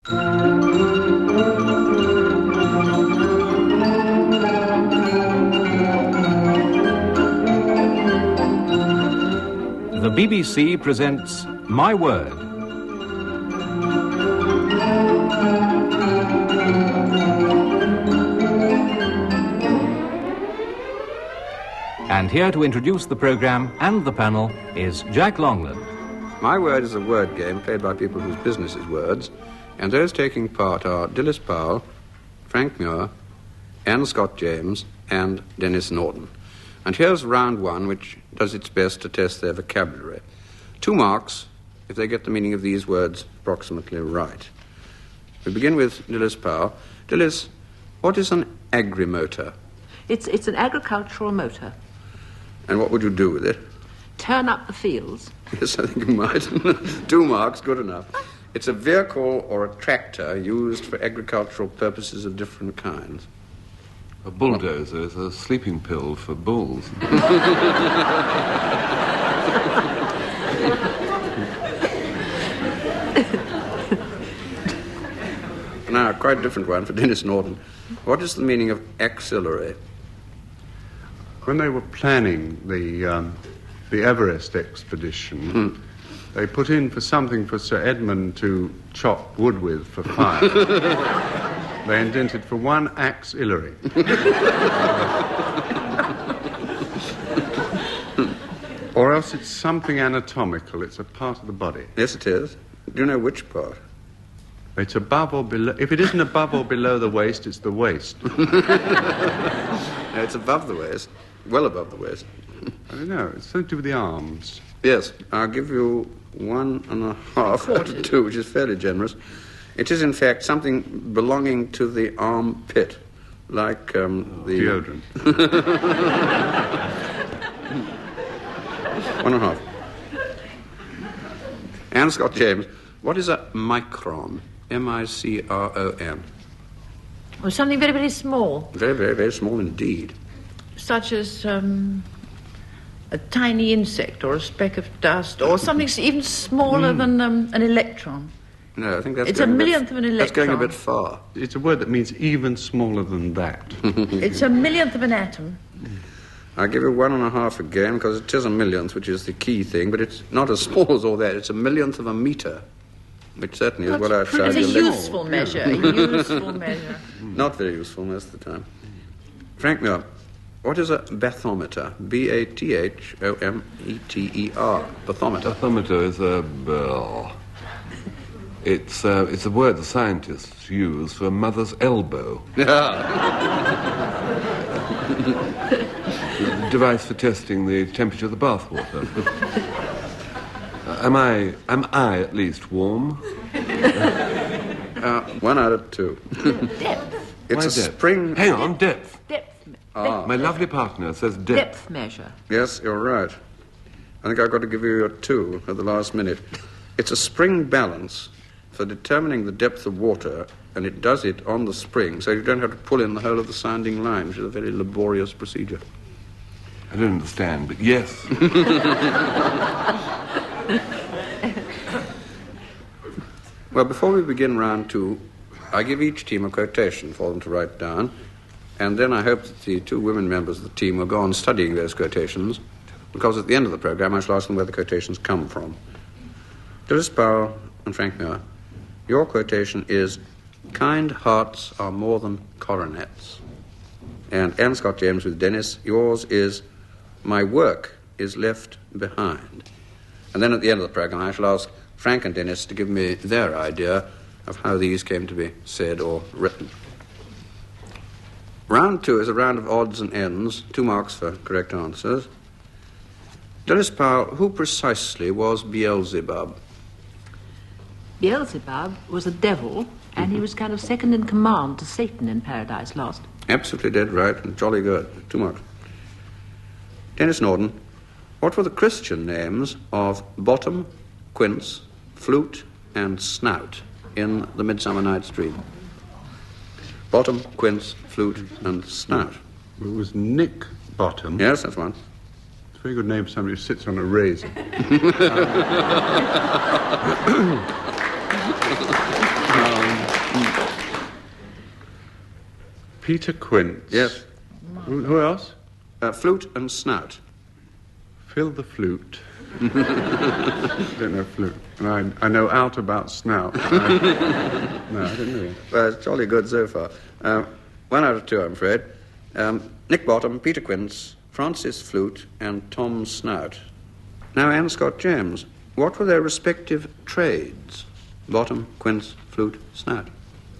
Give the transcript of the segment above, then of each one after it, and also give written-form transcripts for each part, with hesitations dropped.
The BBC presents My Word. And here to introduce the programme and the panel is Jack Longland. My Word is a word game played by people whose business is words, and those taking part are Dilys Powell, Frank Muir, Anne Scott James, and Denis Norden. And here's round one, which does its best to test their vocabulary. 2 marks if they get the meaning of these words approximately right. We begin with Dilys Powell. Dilys, what is an agrimotor? It's an agricultural motor. And what would you do with it? Turn up the fields. Yes, I think you might. 2 marks, good enough. It's a vehicle or a tractor used for agricultural purposes of different kinds. A bulldozer is a sleeping pill for bulls. Now, quite a different one for Denis Norden. What is the meaning of axillary? When they were planning the Everest expedition, they put in for something for Sir Edmund to chop wood with for fire. They indented for 1 axillary. Or else it's something anatomical. It's a part of the body. Yes, it is. Do you know which part? It's above or below. If it isn't above or below the waist, it's the waist. No, it's above the waist. Well above the waist. I don't know. It's something to do with the arms. Yes, I'll give you 1.5 out of 2, which is fairly generous. It is, in fact, something belonging to the armpit, like the... Deodorant. 1.5. Anne Scott James, what is a micron? M-I-C-R-O-N. Or something very, very small. Very, very, very small indeed. Such as a tiny insect or a speck of dust or something even smaller than an electron. No, I think that's it's a millionth of an electron. That's going a bit far. It's a word that means even smaller than that. It's a millionth of an atom. I'll give you 1.5 again, because it is a millionth, which is the key thing, but it's not as small as all that. It's a millionth of a metre, which certainly is what outside your It's a useful measure, a useful measure. Not very useful most of the time. Frank Muir, what is a bathometer? B-A-T-H-O-M-E-T-E-R. Bathometer. Bathometer is a... It's a word the scientists use for a mother's elbow. A device for testing the temperature of the bathwater. Am I at least warm? 1 out of 2. Depth. It's a depth? spring... Hang on, depth. Depth. My lovely partner says depth. Depth measure. Yes, you're right. I think I've got to give you a 2 at the last minute. It's a spring balance for determining the depth of water, and it does it on the spring, so you don't have to pull in the whole of the sounding line, which is a very laborious procedure. I don't understand, but yes. Well, before we begin round 2, I give each team a quotation for them to write down, and then I hope that the 2 women members of the team will go on studying those quotations, because at the end of the programme I shall ask them where the quotations come from. Dilys Powell and Frank Muir, your quotation is, "Kind hearts are more than coronets." And Anne Scott James with Denis, yours is, "My work is left behind." And then at the end of the programme I shall ask Frank and Denis to give me their idea of how these came to be said or written. Round 2 is a round of odds and ends, 2 marks for correct answers. Dilys Powell, who precisely was Beelzebub? Beelzebub was a devil, and he was kind of second in command to Satan in Paradise Lost. Absolutely dead right, and jolly good. 2 marks. Denis Norden, what were the Christian names of Bottom, Quince, Flute, and Snout in The Midsummer Night's Dream? Bottom, Quince, Flute, and Snout. It was Nick Bottom. Yes, that's one. It's a very good name for somebody who sits on a razor. Peter Quince. Yes. Who else? Flute and Snout. Phil the Flute. I don't know Flute. And I know out about Snout. No, I didn't know it. Well, it's jolly good so far. 1 out of 2, I'm afraid. Nick Bottom, Peter Quince, Francis Flute, and Tom Snout. Now, Anne Scott James, what were their respective trades? Bottom, Quince, Flute, Snout.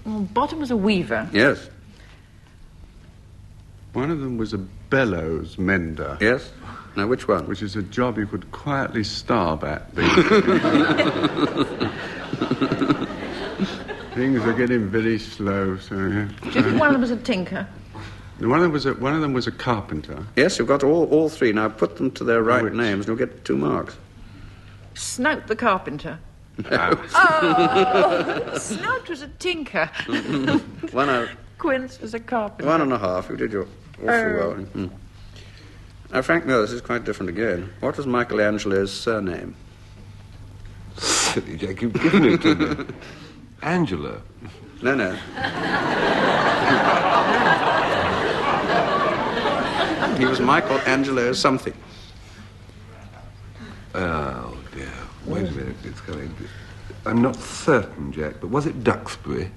Well, Bottom was a weaver. Yes. One of them was a bellows mender. Yes? Now, which one? Which is a job you could quietly starve at these days. Things are getting very slow, so... Yeah. Do you think one of them was a tinker? One of them was a carpenter. Yes, you've got all three. Now, put them to their right names and you'll get 2 marks. Snout the carpenter. No. Oh, Snout was a tinker. 1 out... Quince was a carpenter. 1.5. You did your awfully well. Mm. Now, Frank Muir, this is quite different again. What was Michelangelo's surname? Silly Jack, you've given it to me. Angelo. No. He was Michelangelo something. Oh, dear. Wait a minute, it's coming. I'm not certain, Jack, but was it Duxbury?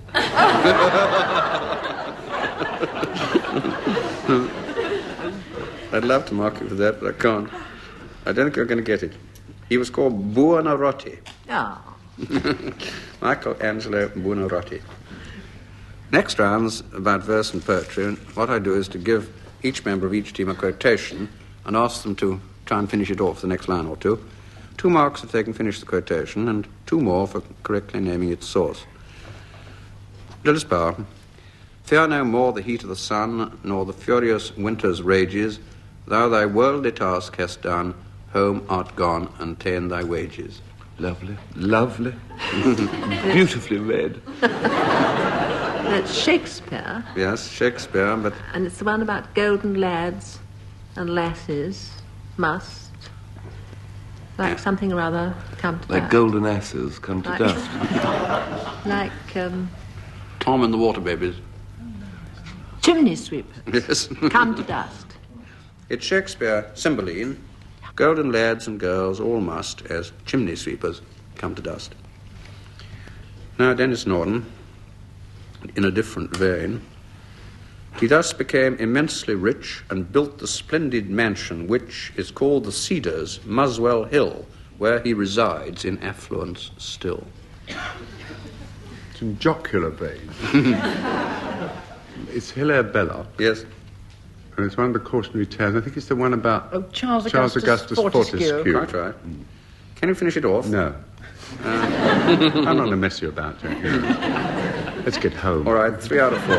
I'd love to mark you for that, but I can't. I don't think you're going to get it. He was called Buonarroti. Ah. Michelangelo Buonarroti. Next round's about verse and poetry, and what I do is to give each member of each team a quotation and ask them to try and finish it off the next line or two. 2 marks if they can finish the quotation, and 2 more for correctly naming its source. Dilys Powell. Fear no more the heat of the sun, nor the furious winter's rages. Thou thy worldly task hast done, home art gone, and ta'en thy wages. Lovely, lovely. Beautifully read. That's Shakespeare. Yes, Shakespeare, but... And it's the one about golden lads and lasses must, like something or other, come to Like dust. golden asses come to Like- dust. Like Tom and the Water Babies. chimney sweepers Yes. come to dust. It's Shakespeare, Cymbeline. Golden lads and girls all must, as chimney sweepers, come to dust. Now, Denis Norden, in a different vein, he thus became immensely rich and built the splendid mansion which is called the Cedars, Muswell Hill, where he resides in affluence still. It's in jocular vein. It's Hilaire Belloc, Yes. and it's one of the cautionary tales. I think it's the one about Oh, Charles Augustus Fortescue. Quite right. Can you finish it off? No. I'm not going to mess you about, Jack. You know. Let's get home. All right, 3 out of 4.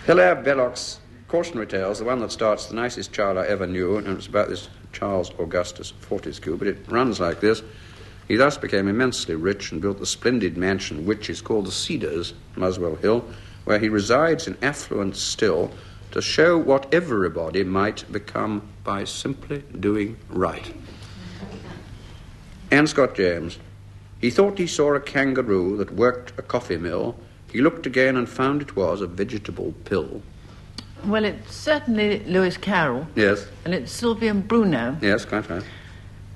Hilaire Belloc's cautionary tales, the one that starts the nicest child I ever knew, and it's about this Charles Augustus Fortescue, but it runs like this. He thus became immensely rich and built the splendid mansion which is called the Cedars, Muswell Hill, where he resides in affluence still, to show what everybody might become by simply doing right. Anne Scott James. He thought he saw a kangaroo that worked a coffee mill. He looked again and found it was a vegetable pill. Well, it's certainly Lewis Carroll. Yes, And it's Sylvia and Bruno. yes, quite right.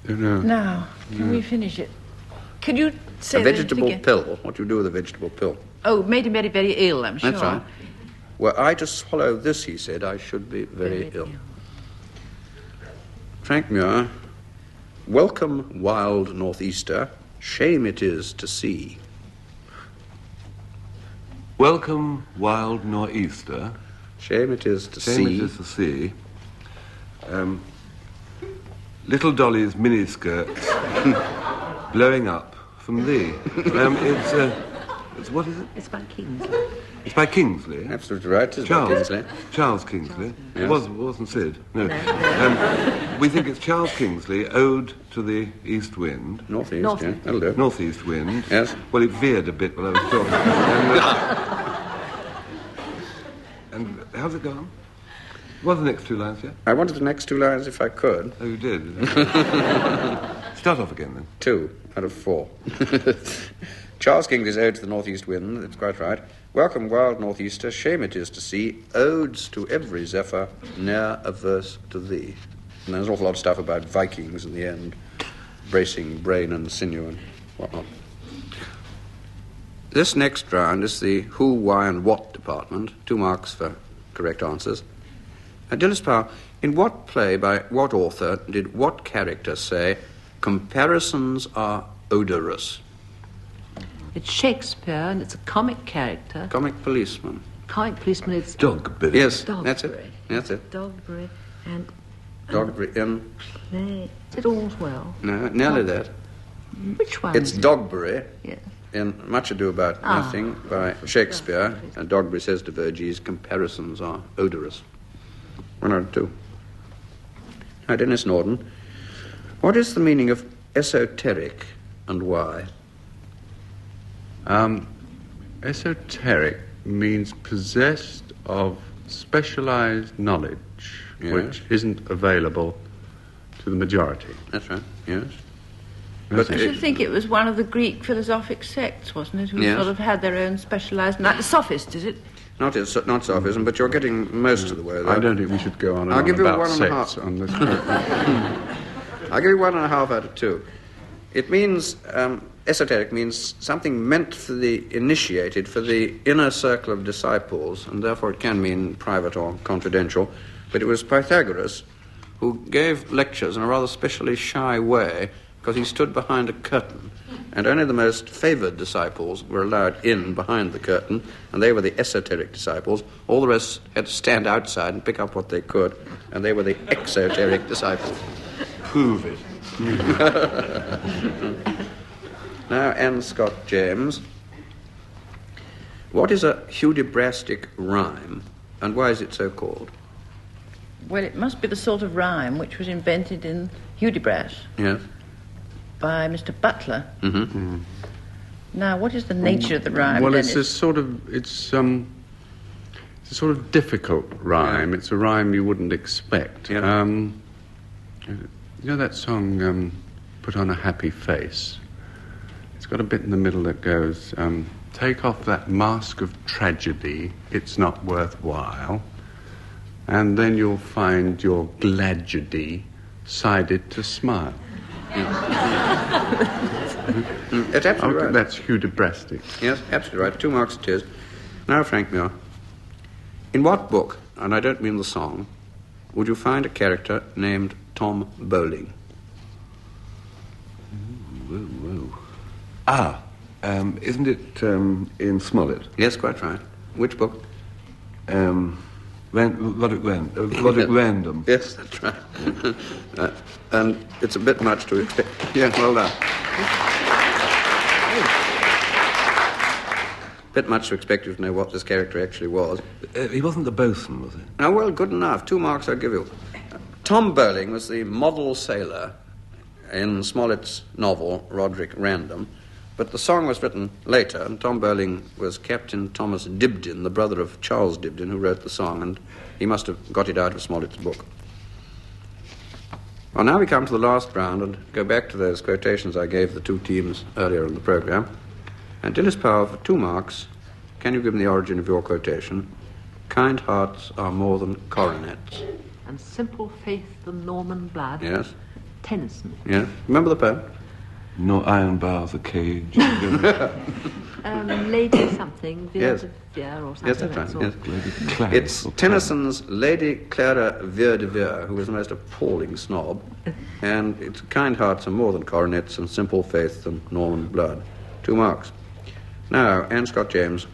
No. Now, can we finish it? Could you say A that vegetable again? pill. What do you do with a vegetable pill? Oh, made him very, very ill, I'm sure. That's right. Were I to swallow this, he said, I should be very ill. Frank Muir. Welcome, wild northeaster. Shame it is to see. Welcome, wild nor'easter. Shame it is to Shame see. it is to see. Little Dolly's miniskirts blowing up from thee. It's what is it? It's by Kingsley. It's by Kingsley. Absolutely right. It's by Charles. Kingsley. Charles Kingsley. Yes. It wasn't Sid. No. We think it's Charles Kingsley, Ode to the East Wind. Northeast, North. yeah. That'll do. Northeast wind. Yes. Well, it veered a bit while I was talking. And how's it gone? What are the next 2 lines, yeah? I wanted the next 2 lines if I could. Oh, you did? Start off again, then. 2 out of 4. Charles Kingsley's Ode to the Northeast Wind, that's quite right. Welcome, wild northeaster, shame it is to see odes to every zephyr, ne'er a verse to thee. And there's an awful lot of stuff about Vikings in the end, bracing brain and sinew and whatnot. This next round is the who, why, and what department. 2 marks for correct answers. Dilys Powell, in what play by what author did what character say, comparisons are odorous? It's Shakespeare, and it's a comic character. Comic policeman. Comic policeman, it's Dogberry. Yes, Dogberry. that's it. That's it. Dogberry, and Dogberry in... play. Is it All's Well? No, nearly that. Which one? It's Dogberry. Yes. In Much Ado About Nothing by Shakespeare, and Dogberry says to Verges, comparisons are odorous. 1 out of 2. Now, Denis Norden, what is the meaning of esoteric and why? Esoteric means possessed of specialized knowledge, Yes. which isn't available to the majority. That's right, yes. But I should think it was one of the Greek philosophic sects, wasn't it, who Yes. sort of had their own specialised... Like the sophists, is it? Not sophism, but you're getting most of the way, though. I don't think we should go on and I'll on give you about 1.5. sects on this program. I'll give you 1.5 out of 2. It means, esoteric means something meant for the initiated, for the inner circle of disciples, and therefore it can mean private or confidential. But it was Pythagoras who gave lectures in a rather specially shy way because he stood behind a curtain, and only the most favoured disciples were allowed in behind the curtain, and they were the esoteric disciples. All the rest had to stand outside and pick up what they could, and they were the exoteric disciples. Prove it. Now, Anne Scott James, what is a Hudibrastic rhyme, and why is it so called? Well, it must be the sort of rhyme which was invented in Hudibras Yes. by Mr. Butler. Mm-hmm. Now, what is the nature of the rhyme, Well, Dennis? it's a sort of difficult rhyme. Yeah. It's a rhyme you wouldn't expect. Yeah. You know that song, Put on a Happy Face? It's got a bit in the middle that goes, take off that mask of tragedy, it's not worthwhile, and then you'll find your glagedy sided to smile. It's absolutely Okay, right. that's Hudibrastic. Yes, absolutely right. 2 marks it is. Now, Frank Muir, in what book, and I don't mean the song, would you find a character named Tom Bowling? Isn't it in Smollett? Yes, quite right. Which book? Roderick Random. Yes, that's right. And it's a bit much to expect. Yeah, well done. Bit much to expect you to know what this character actually was. He wasn't the bosun, was he? Now, well, good enough. 2 marks I'll give you. Tom Bowling was the model sailor in Smollett's novel, Roderick Random, but the song was written later, and Tom Bowling was Captain Thomas Dibdin, the brother of Charles Dibdin, who wrote the song, and he must have got it out of Smollett's book. Well, now we come to the last round and go back to those quotations I gave the 2 teams earlier in the programme. And Dilys Powell, for 2 marks, can you give me the origin of your quotation? Kind hearts are more than coronets. And simple faith than Norman blood. Yes? Tennyson. Yes? Remember the poem? No iron bars, a cage. Lady something, Yes. Vere or something. Yes, that's right. sort. Yes. Lady Clarence It's or Tennyson's Lady Clara Vere de Vere, who was the most appalling snob, and it's kind hearts are more than coronets and simple faith than Norman blood. 2 marks. Now, Anne Scott James,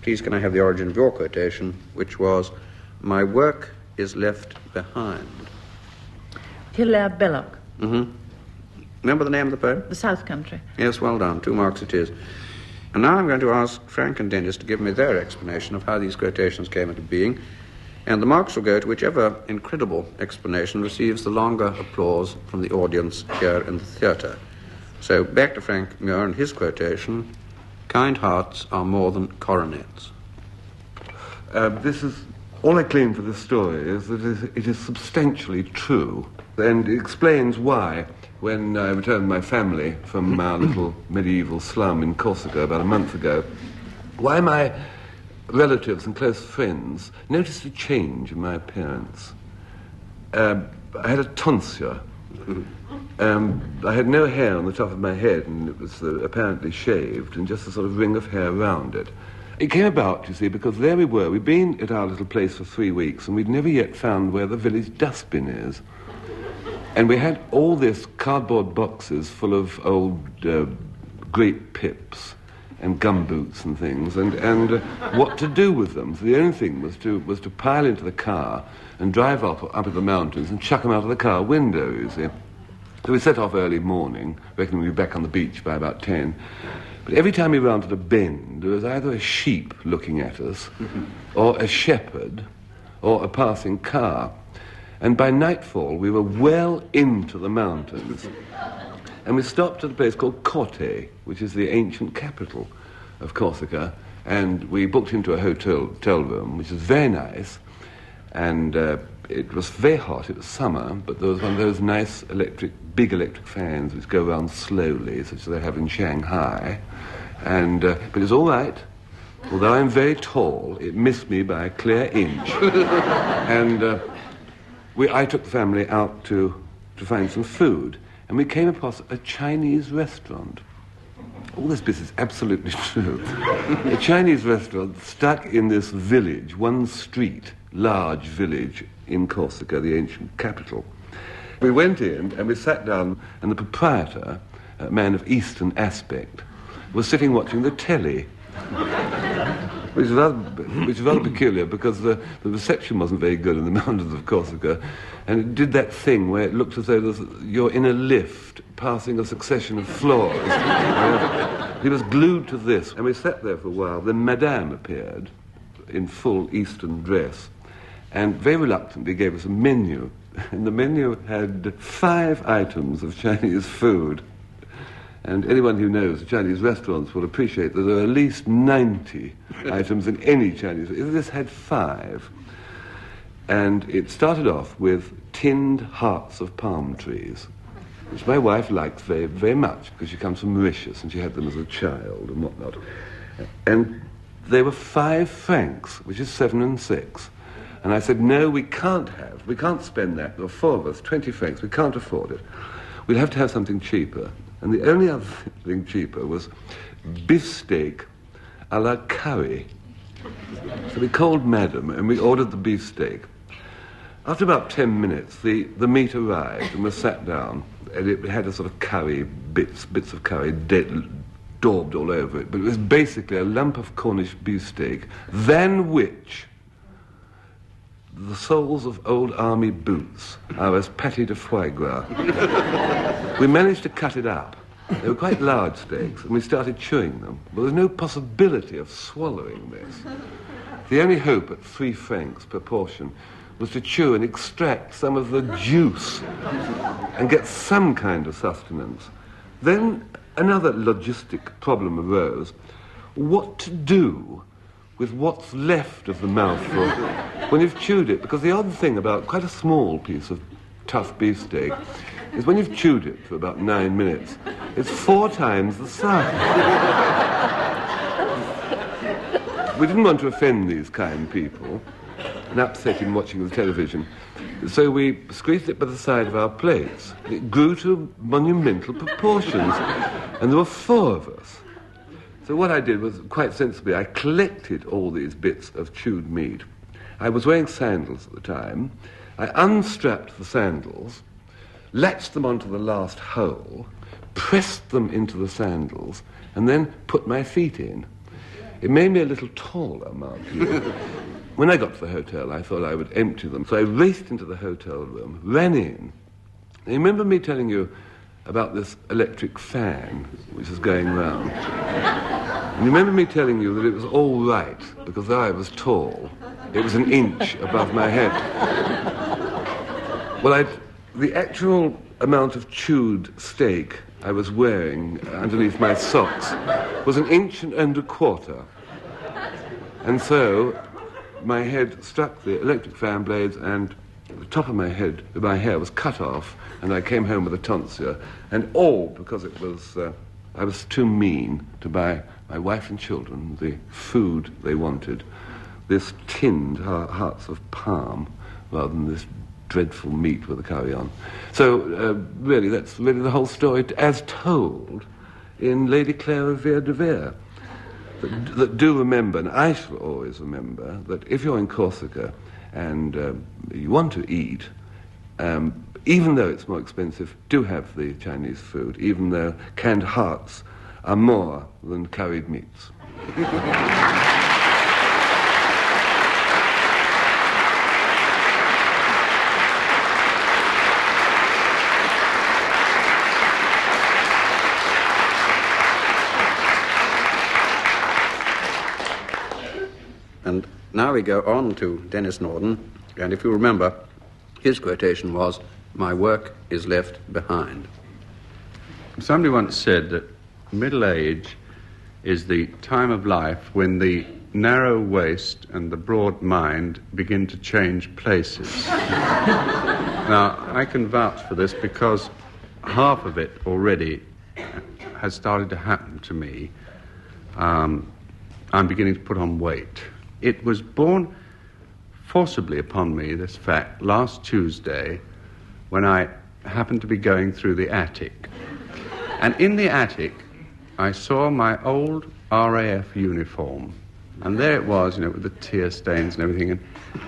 please can I have the origin of your quotation, which was, my work is left behind. Hilaire Belloc, Mm-hmm. Remember the name of the poem? the South Country. Yes, well done. 2 marks it is. And now I'm going to ask Frank and Denis to give me their explanation of how these quotations came into being, and the marks will go to whichever incredible explanation receives the longer applause from the audience here in the theatre. So back to Frank Muir and his quotation, kind hearts are more than coronets. This is all I claim for this story is that it is substantially true, and it explains why when I returned with my family from our little medieval slum in Corsica about a month ago, why my relatives and close friends noticed a change in my appearance. I had a tonsure. I had no hair on the top of my head, and it was apparently shaved, and just a sort of ring of hair around it. It came about, you see, because there we were. We'd been at our little place for 3 weeks, and we'd never yet found where the village dustbin is. And we had all this cardboard boxes full of old grape pips and gumboots and things, and what to do with them. So the only thing was to pile into the car and drive up into the mountains and chuck them out of the car window, you see. So we set off early morning, reckoning we'd be back on the beach by about 10. But every time we rounded a bend, there was either a sheep looking at us, or a shepherd, or a passing car. And by nightfall, we were well into the mountains. And we stopped at a place called Corte, which is the ancient capital of Corsica. And we booked into a hotel room, which was very nice. And it was very hot. It was summer, but there was one of those nice big electric fans which go around slowly, such as they have in Shanghai. And but it was all right. Although I'm very tall, it missed me by a clear inch. And I took the family out to find some food, and we came across a Chinese restaurant. All this bit is absolutely true. A Chinese restaurant stuck in this village, one street, large village in Corsica, the ancient capital. We went in and we sat down, and the proprietor, a man of Eastern aspect, was sitting watching the telly, which is rather peculiar because the reception wasn't very good in the mountains of Corsica, and it did that thing where it looked as though you're in a lift passing a succession of floors. He was glued to this, and we sat there for a while. Then Madame appeared in full Eastern dress and very reluctantly gave us a menu, and the menu had 5 items of Chinese food. And anyone who knows Chinese restaurants will appreciate that there are at least 90 items in any Chinese. This had 5. And it started off with tinned hearts of palm trees, which my wife liked very, very much because she comes from Mauritius and she had them as a child and whatnot. And they were 5 francs, which is 7 and 6. And I said, no, we can't spend that. There are 4 of us, 20 francs, we can't afford it. We'll have to have something cheaper. And the only other thing cheaper was beefsteak a la curry. So we called Madam and we ordered the beefsteak. After about 10 minutes, the meat arrived and was sat down, and it had a sort of curry, bits of curry daubed all over it. But it was basically a lump of Cornish beefsteak, than which the soles of old army boots are as pâté de foie gras. We managed to cut it up. They were quite large steaks, and we started chewing them. But there was no possibility of swallowing this. The only hope at 3 francs per portion was to chew and extract some of the juice and get some kind of sustenance. Then another logistic problem arose. What to do with what's left of the mouthful when you've chewed it? Because the odd thing about quite a small piece of tough beefsteak is when you've chewed it for about 9 minutes, it's 4 times the size. We didn't want to offend these kind people and upset him watching the television, so we squeezed it by the side of our plates. It grew to monumental proportions, and there were 4 of us. So what I did was, quite sensibly, I collected all these bits of chewed meat. I was wearing sandals at the time. I unstrapped the sandals, latched them onto the last hole, pressed them into the sandals, and then put my feet in. It made me a little taller, mark you. When I got to the hotel, I thought I would empty them. So I raced into the hotel room, ran in. You remember me telling you about this electric fan which is going round? And you remember me telling you that it was all right because though I was tall, it was an inch above my head. Well, the actual amount of chewed steak I was wearing underneath my socks was 1 inch and a quarter. And so my head struck the electric fan blades and the top of my hair was cut off, and I came home with a tonsure, and all because it was, I was too mean to buy my wife and children the food they wanted, this tinned hearts of palm, rather than this dreadful meat with a curry on. So, really, that's really the whole story, as told in Lady Clara Vere de Vere. That do remember, and I shall always remember, that if you're in Corsica and you want to eat, even though it's more expensive, do have the Chinese food, even though canned hearts are more than curried meats. And now we go on to Denis Norden, and if you remember, his quotation was, "My work is left behind." Somebody once said that middle age is the time of life when the narrow waist and the broad mind begin to change places. Now, I can vouch for this because half of it already has started to happen to me. I'm beginning to put on weight. It was borne forcibly upon me, this fact, last Tuesday when I happened to be going through the attic. And in the attic, I saw my old RAF uniform. And there it was, with the tear stains and everything.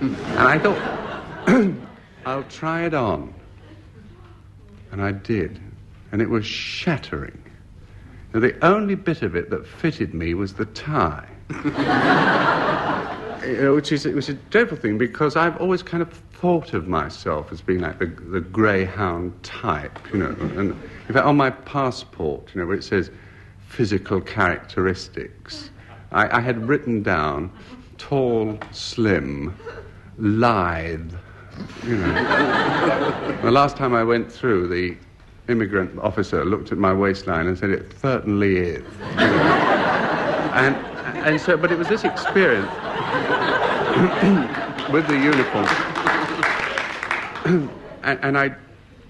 And I thought, I'll try it on. And I did. And it was shattering. Now, the only bit of it that fitted me was the tie. Which it was a dreadful thing because I've always kind of thought of myself as being like the greyhound type, And in fact, on my passport, where it says physical characteristics, I had written down tall, slim, lithe, The last time I went through, the immigrant officer looked at my waistline and said, "It certainly is." And so, but it was this experience with the uniform. and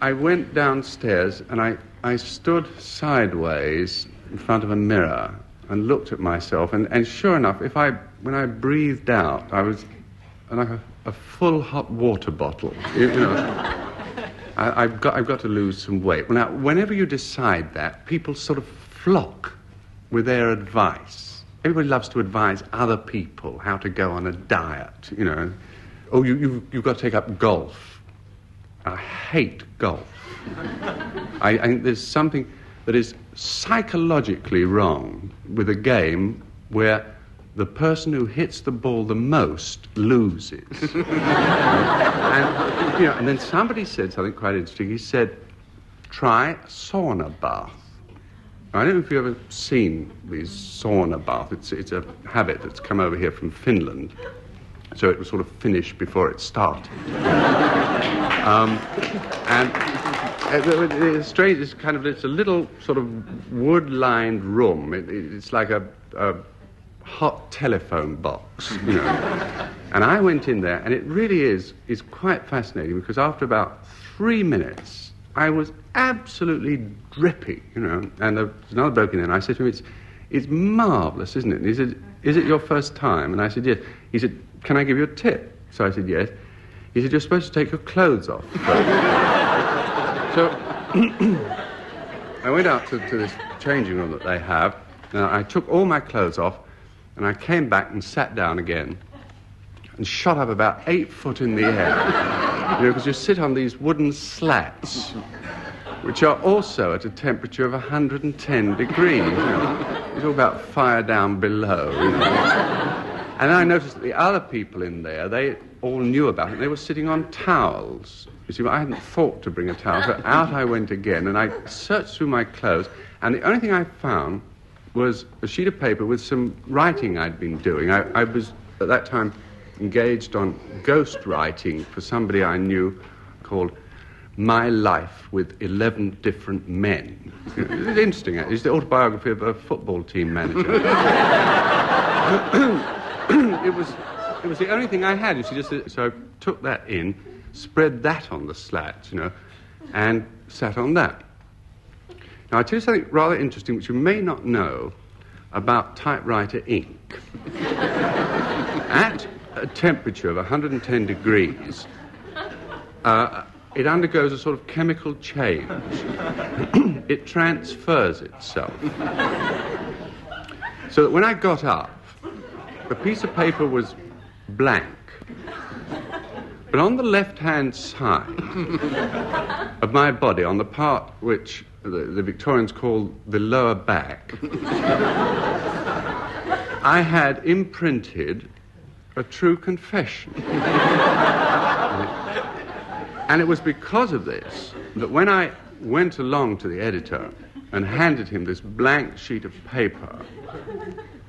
I went downstairs and I stood sideways in front of a mirror and looked at myself, and sure enough, when I breathed out, I was like a full hot water bottle. I've got to lose some weight. Well, now, whenever you decide that, people sort of flock with their advice. Everybody loves to advise other people how to go on a diet, Oh, you've got to take up golf. I hate golf. I think there's something that is psychologically wrong with a game where the person who hits the ball the most loses. And then somebody said something quite interesting. He said, try a sauna bath. I don't know if you've ever seen these sauna baths. It's a habit that's come over here from Finland, so it was sort of finished before it started. It's strange. It's a little sort of wood-lined room. It's like a hot telephone box, And I went in there, and it really is quite fascinating because after about 3 minutes, I was absolutely dripping, And there was another bloke in there, and I said to him, "It's marvellous, isn't it?" And he said, "Is it your first time?" And I said, "Yes." He said, "Can I give you a tip?" So I said, "Yes." He said, "You're supposed to take your clothes off." So I went out to this changing room that they have, and I took all my clothes off, and I came back and sat down again and shot up about 8 foot in the air. Because you sit on these wooden slats, which are also at a temperature of 110 degrees. It's all about fire down below. And I noticed that the other people in there, they all knew about it. They were sitting on towels. You see, I hadn't thought to bring a towel, so out I went again, and I searched through my clothes, and the only thing I found was a sheet of paper with some writing I'd been doing. I was, at that time, engaged on ghost writing for somebody I knew called My Life with 11 Different Men. It's interesting, actually. It's the autobiography of a football team manager. It was the only thing I had, you see. So I took that in, spread that on the slat, and sat on that. Now, I'll tell you something rather interesting which you may not know about typewriter ink. At a temperature of 110 degrees, it undergoes a sort of chemical change. It transfers itself. So that when I got up, the piece of paper was blank. But on the left-hand side of my body, on the part which the Victorians call the lower back, I had imprinted a true confession. And it was because of this that when I went along to the editor and handed him this blank sheet of paper,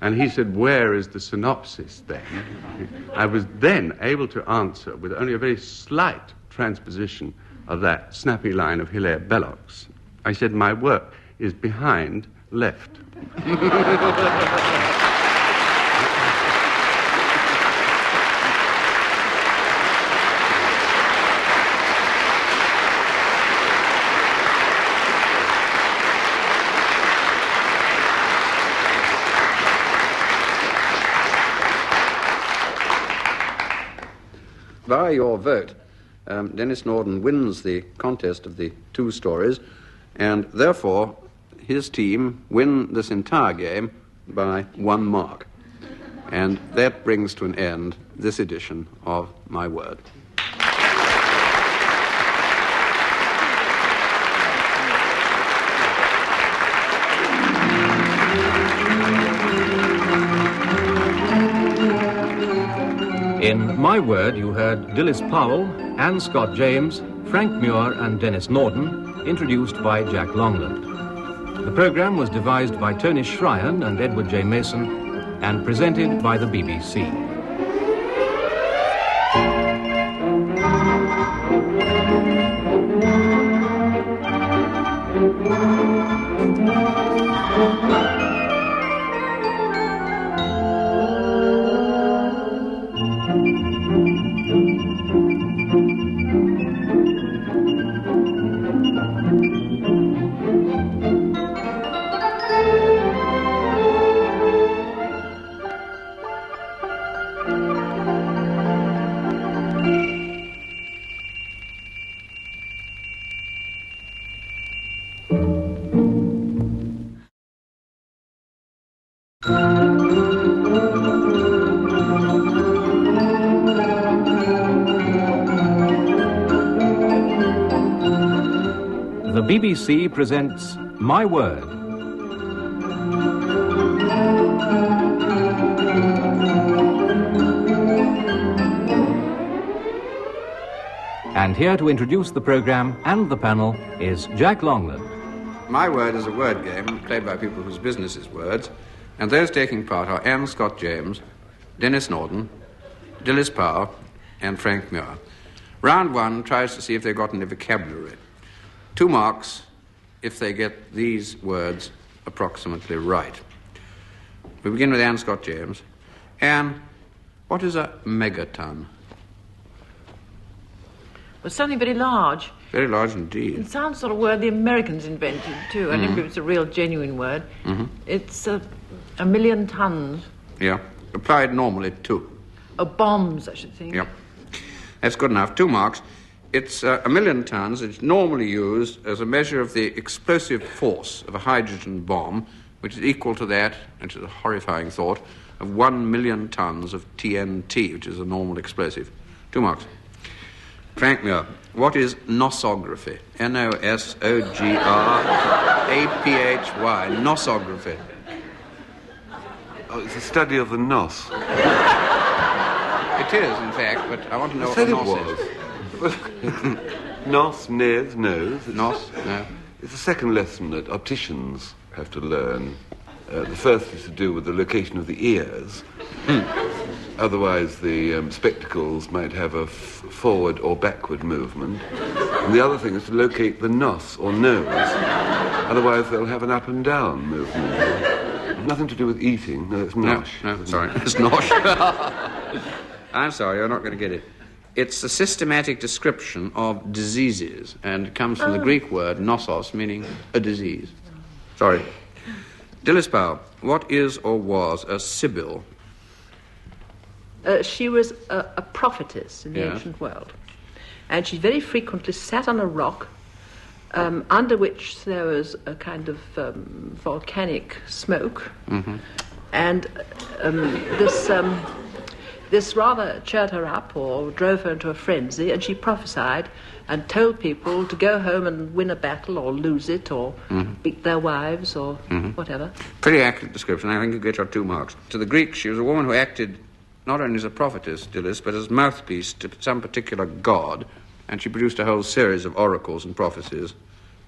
and he said, "Where is the synopsis then?" I was then able to answer with only a very slight transposition of that snappy line of Hilaire Belloc's. I said, "My work is behind left." By your vote, Denis Norden wins the contest of the two stories, and therefore his team win this entire game by 1 mark. And that brings to an end this edition of My Word. In My Word, you heard Dilys Powell, Anne Scott James, Frank Muir and Denis Norden, introduced by Jack Longland. The programme was devised by Tony Shryan and Edward J. Mason and presented by the BBC. The BBC presents My Word. And here to introduce the programme and the panel is Jack Longland. My Word is a word game played by people whose business is words, and those taking part are Anne Scott James, Denis Norden, Dilys Powell, and Frank Muir. Round 1 tries to see if they've got any vocabulary. 2 marks if they get these words approximately right. We begin with Anne Scott James. Anne, what is a megaton? Well, something very large. Very large indeed. It sounds sort of word the Americans invented, too. I don't know if it's a real, genuine word. Mm-hmm. It's a million tons. Yeah, applied normally to. Oh, bombs, I should think. Yeah, that's good enough. 2 marks. It's a million tons. It's normally used as a measure of the explosive force of a hydrogen bomb, which is equal to that, which is a horrifying thought, of 1 million tons of TNT, which is a normal explosive. 2 marks. Frank Muir, what is nosography? Nosography. Nosography. Oh, it's a study of the nos. It is, in fact, but I want to know what nos is. Nos, nose, nose. Nos, no. It's the second lesson that opticians have to learn. The first is to do with the location of the ears. Otherwise, the spectacles might have a forward or backward movement. And the other thing is to locate the nos, or nose. Otherwise, they'll have an up and down movement. Nothing to do with eating. No, it's nosh. No, sorry. It's nosh. I'm sorry, you're not going to get it. It's a systematic description of diseases, and it comes from the Greek word nosos, meaning a disease. Sorry. Dilys Powell, what is or was a sibyl? She was a prophetess in the ancient world. And she very frequently sat on a rock under which there was a kind of volcanic smoke. Mm-hmm. And this rather cheered her up or drove her into a frenzy, and she prophesied and told people to go home and win a battle or lose it or beat their wives or whatever. Pretty accurate description. I think you get your 2 marks. To the Greeks, she was a woman who acted not only as a prophetess, Dilys, but as mouthpiece to some particular god, and she produced a whole series of oracles and prophecies,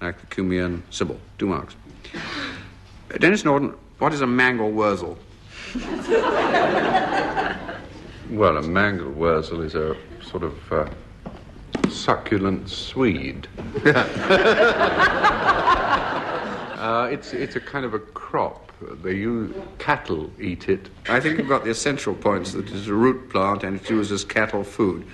like the Cumean Sibyl. 2 marks. Denis Norden, what is a mangel wurzel? Well, a mangel wurzel is a sort of succulent Swede. It's a kind of a crop. Cattle eat it. I think you've got the essential points. That it's a root plant and it's used as cattle food.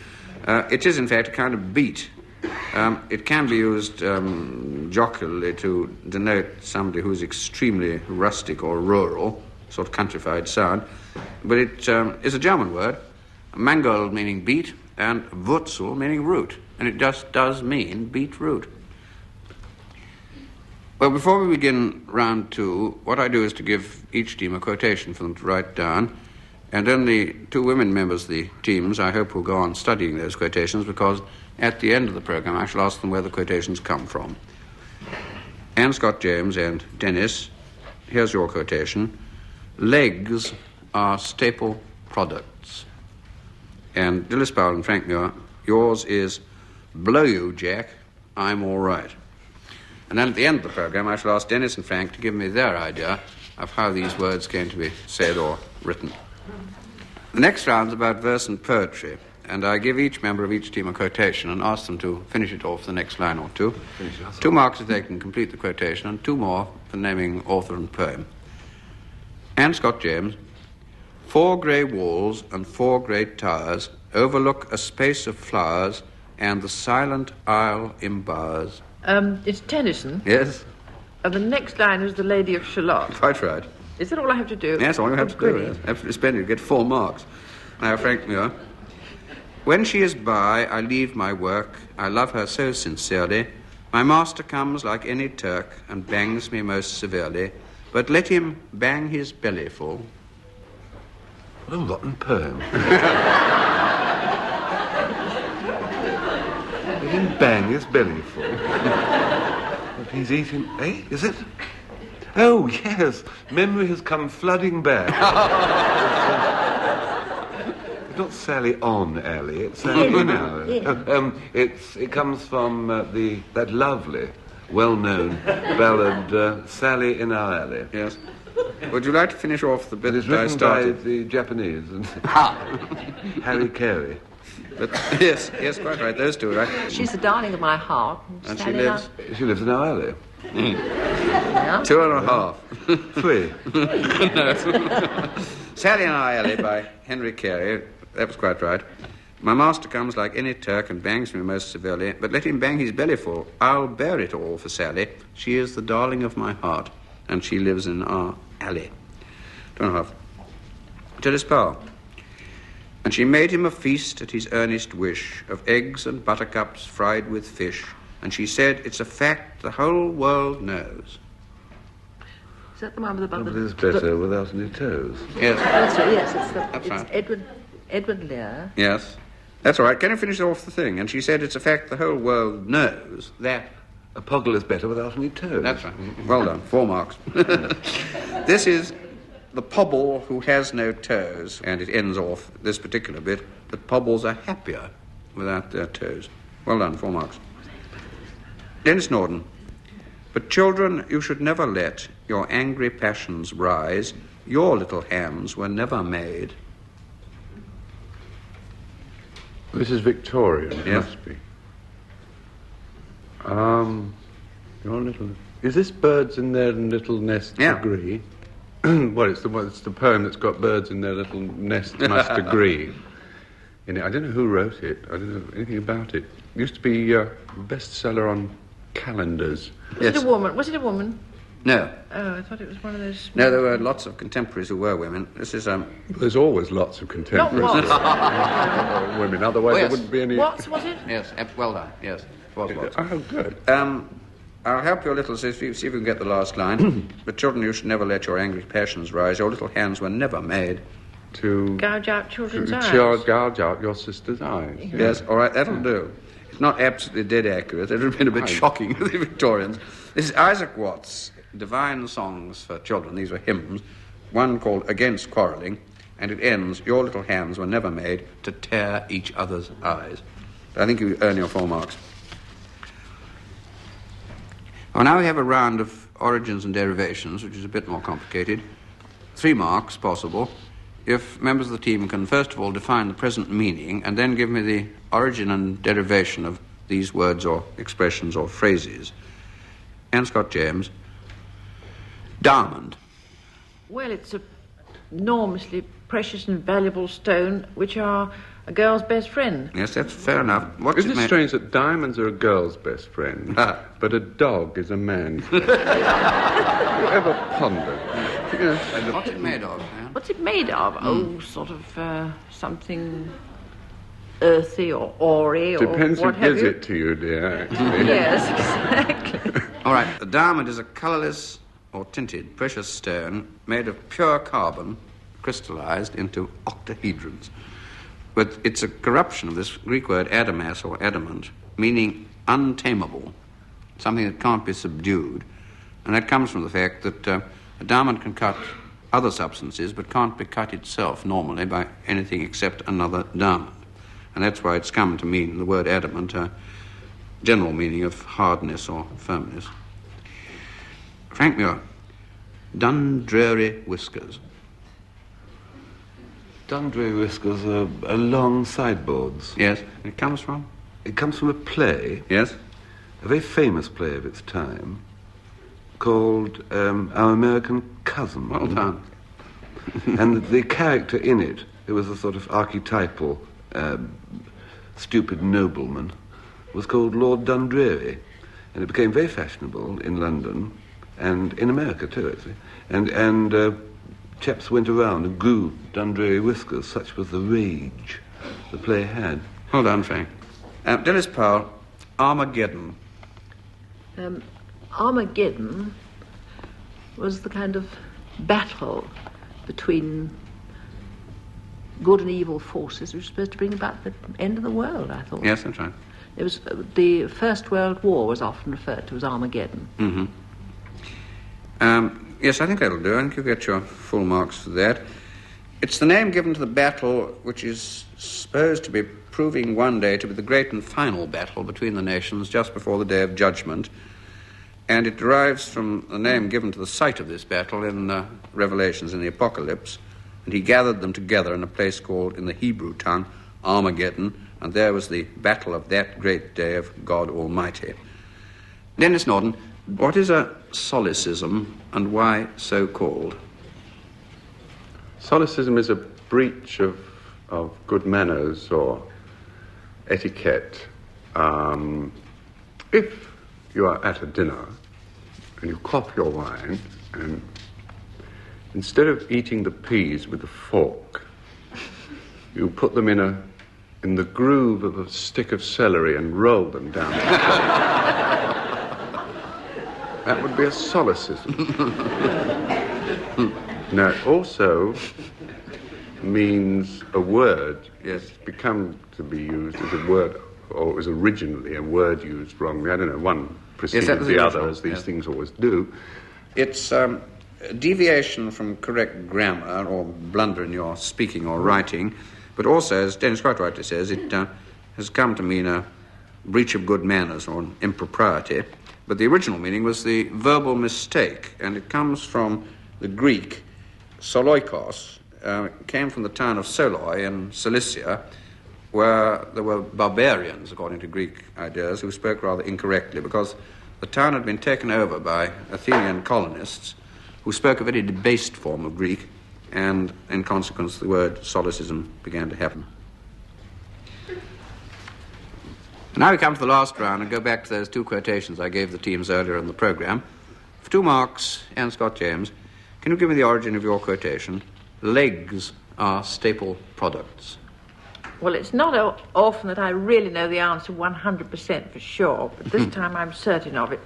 It is, in fact, a kind of beet. It can be used jocularly to denote somebody who's extremely rustic or rural, sort of countrified sound. But it is a German word, mangel meaning beet, and wurzel meaning root. And it just does mean beetroot. Well, before we begin round 2, what I do is to give each team a quotation for them to write down. And then the 2 women members of the teams, I hope, will go on studying those quotations, because at the end of the programme I shall ask them where the quotations come from. Anne Scott James and Denis, here's your quotation. Legs are staple products. And Dilys Powell and Frank Muir, yours is blow you, Jack, I'm all right. And then at the end of the programme I shall ask Denis and Frank to give me their idea of how these words came to be said or written. The next round's about verse and poetry, and I give each member of each team a quotation and ask them to finish it off the next line or 2. 2 marks if they can complete the quotation, and 2 more for naming author and poem. Anne Scott James, 4 grey walls and 4 great towers overlook a space of flowers, and the silent isle embowers. It's Tennyson. Yes? And the next line is The Lady of Shalott. Quite right. Is that all I have to do? Yes, all you have to do. Yes. Absolutely splendid. You get 4 marks. Now, Frank Muir. When she is by, I leave my work. I love her so sincerely. My master comes like any Turk and bangs me most severely. But let him bang his belly full. What a rotten poem. Let him bang his belly full. But he's eating... is it? Oh, yes. Memory has come flooding back. It's not Sally on Alley, it's Sally in Alley. It comes from that lovely, well-known ballad, Sally in Our Alley. Yes. Would you like to finish off the bit It is that I written started? by the Japanese, Harry Carey. But, yes, quite right. Those 2, right? She's the darling of my heart. And she lives... She lives in Our Alley. 2.5. 3. No. Sally in Our Alley by Henry Carey. That was quite right. My master comes like any Turk and bangs me most severely, but let him bang his belly full. I'll bear it all for Sally. She is the darling of my heart, and she lives in our alley. 2.5. Dilys Powell. And she made him a feast at his earnest wish of eggs and buttercups fried with fish, and she said, it's a fact the whole world knows. Is that the one with the But it's better without any toes. Yes. That's right, yes, it's right. Edward Lear. Yes. That's all right. Can you finish off the thing? And she said, it's a fact the whole world knows that... A puggle is better without any toes. That's right. Well done. 4 marks. This is the pobble who has no toes, and it ends off this particular bit, that pobbles are happier without their toes. Well done. 4 marks. Denis Norden. But children, you should never let your angry passions rise. Your little hands were never made. This is Victorian, it Yes. must be. Your little... Is this birds in their little nests Yeah. agree? Well, it's the poem that's got birds in their little nests must agree. in it. I don't know who wrote it. I don't know anything about it. It used to be a bestseller on calendars. Was it a woman? Was it a woman? No. Oh, I thought it was one of those... No, there were lots of contemporaries who were women. This is, There's always lots of contemporaries. Not women, otherwise there wouldn't be any... Watts, was it? Yes, well done, yes. It was Watts. Oh, good. I'll help you a little, see if you can get the last line. But children, you should never let your angry passions rise. Your little hands were never made to... Gouge out children's eyes. Gouge out your sister's eyes. Yes, all right, that'll do. It's not absolutely dead accurate. It would have been a bit shocking to the Victorians. This is Isaac Watts' Divine Songs for Children. These were hymns. One called Against Quarrelling, and it ends, your little hands were never made to tear each other's eyes. I think you earn your 4 marks. Well, now we have a round of origins and derivations, which is a bit more complicated. 3 marks possible if members of the team can first of all define the present meaning and then give me the origin and derivation of these words or expressions or phrases. Anne Scott James. Diamond. Well, it's an enormously precious and valuable stone, which are a girl's best friend. Yes, that's fair enough. Isn't it strange that diamonds are a girl's best friend, but a dog is a man's friend? Have you ever pondered? Yes. What's it made of? Yeah? What's it made of? Oh, sort of something earthy or airy or Depends what who have gives you. it to you, dear, actually. Yes, exactly. All right, a diamond is a colourless or tinted precious stone made of pure carbon crystallized into octahedrons. But it's a corruption of this Greek word adamas or adamant, meaning untamable, something that can't be subdued. And that comes from the fact that a diamond can cut other substances but can't be cut itself normally by anything except another diamond. And that's why it's come to mean, the word adamant, a general meaning of hardness or firmness. Frank Muir, Dundreary whiskers. Dundreary whiskers are long sideboards. Yes, it comes from? It comes from a play. Yes. A very famous play of its time called Our American Cousin. Well done. And the character in it, who was a sort of archetypal stupid nobleman, was called Lord Dundreary. And it became very fashionable in London and in America too, actually. And chaps went around and grew Dundreary whiskers. Such was the rage the play had. Hold on, Frank. Dilys Powell, Armageddon. Armageddon was the kind of battle between good and evil forces which were supposed to bring about the end of the world, I thought. Yes, that's right. It was the First World War was often referred to as Armageddon. Mm-hmm. Yes, I think that'll do. I think you'll get your full marks for that. It's the name given to the battle which is supposed to be proving one day to be the great and final battle between the nations just before the Day of Judgment. And it derives from the name given to the site of this battle in Revelations in the Apocalypse. And he gathered them together in a place called, in the Hebrew tongue, Armageddon, and there was the battle of that great day of God Almighty. Denis Norden, what is a solecism and why so called? Solecism is a breach of good manners or etiquette. If you are at a dinner and you quaff your wine and instead of eating the peas with a fork, you put them in the groove of a stick of celery and roll them down. That would be a solecism. Now, it also means a word. Yes. It's become to be used as a word, or it was originally a word used wrongly. I don't know, one preceded the other, as these things always do. It's a deviation from correct grammar or blunder in your speaking or writing, but also, as Denis quite rightly says, it has come to mean a breach of good manners or an impropriety. But the original meaning was the verbal mistake, and it comes from the Greek soloikos. It came from the town of Soloi in Cilicia, where there were barbarians, according to Greek ideas, who spoke rather incorrectly, because the town had been taken over by Athenian colonists who spoke a very debased form of Greek, and in consequence the word solecism began to happen. Now we come to the last round and go back to those two quotations I gave the teams earlier in the programme. For 2 marks, and Scott James, can you give me the origin of your quotation? Legs are staple products. Well, it's not often that I really know the answer 100% for sure, but this time I'm certain of it.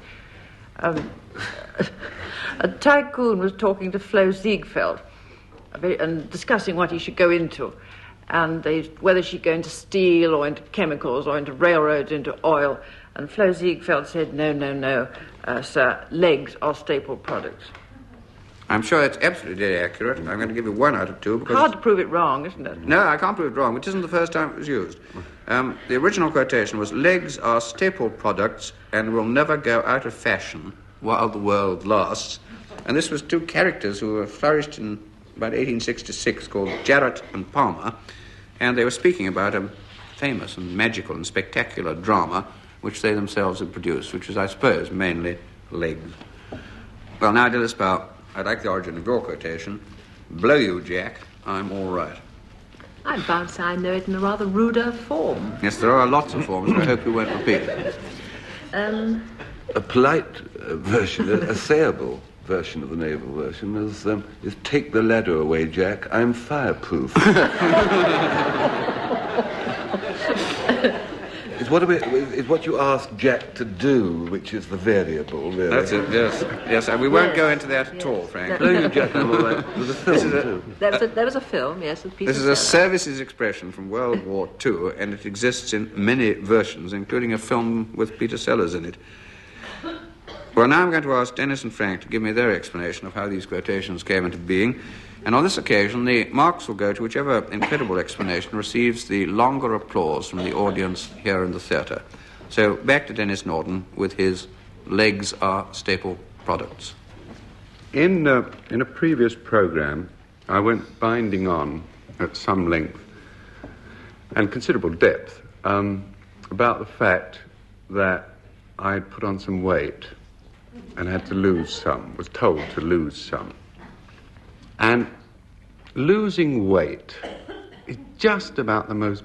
A tycoon was talking to Flo Ziegfeld and discussing what he should go into, and whether she'd go into steel or into chemicals or into railroads, into oil. And Flo Ziegfeld said, no, sir, legs are staple products. I'm sure it's absolutely dead accurate. I'm going to give you 1 out of 2. Because hard to prove it wrong, isn't it? No, I can't prove it wrong, which isn't the first time it was used. The original quotation was, legs are staple products and will never go out of fashion while the world lasts. And this was 2 characters who were flourished in about 1866 called Jarrett and Palmer, and they were speaking about a famous and magical and spectacular drama which they themselves had produced, which is, I suppose, mainly legs. Well, now, Dilys Powell, I'd like the origin of your quotation. Blow you, Jack, I'm all right. I'm bound to say I know it in a rather ruder form. Yes, there are lots of forms, but I hope you won't repeat it. A polite version, a sayable version of the naval version is take the ladder away, Jack, I'm fireproof. It's what you ask Jack to do, which is the variable, really. That's it, yes, and we won't go into that at all, Frank. Blow you, Jack, I'm all right. There's a film, too. There was a film, yes. This is a services expression from World War II, and it exists in many versions, including a film with Peter Sellers in it. Well, now I'm going to ask Denis and Frank to give me their explanation of how these quotations came into being, and on this occasion the marks will go to whichever incredible explanation receives the longer applause from the audience here in the theatre. So back to Denis Norden with his legs are staple products. In a previous programme, I went binding on at some length and considerable depth about the fact that I'd put on some weight and had to lose some, was told to lose some. And losing weight is just about the most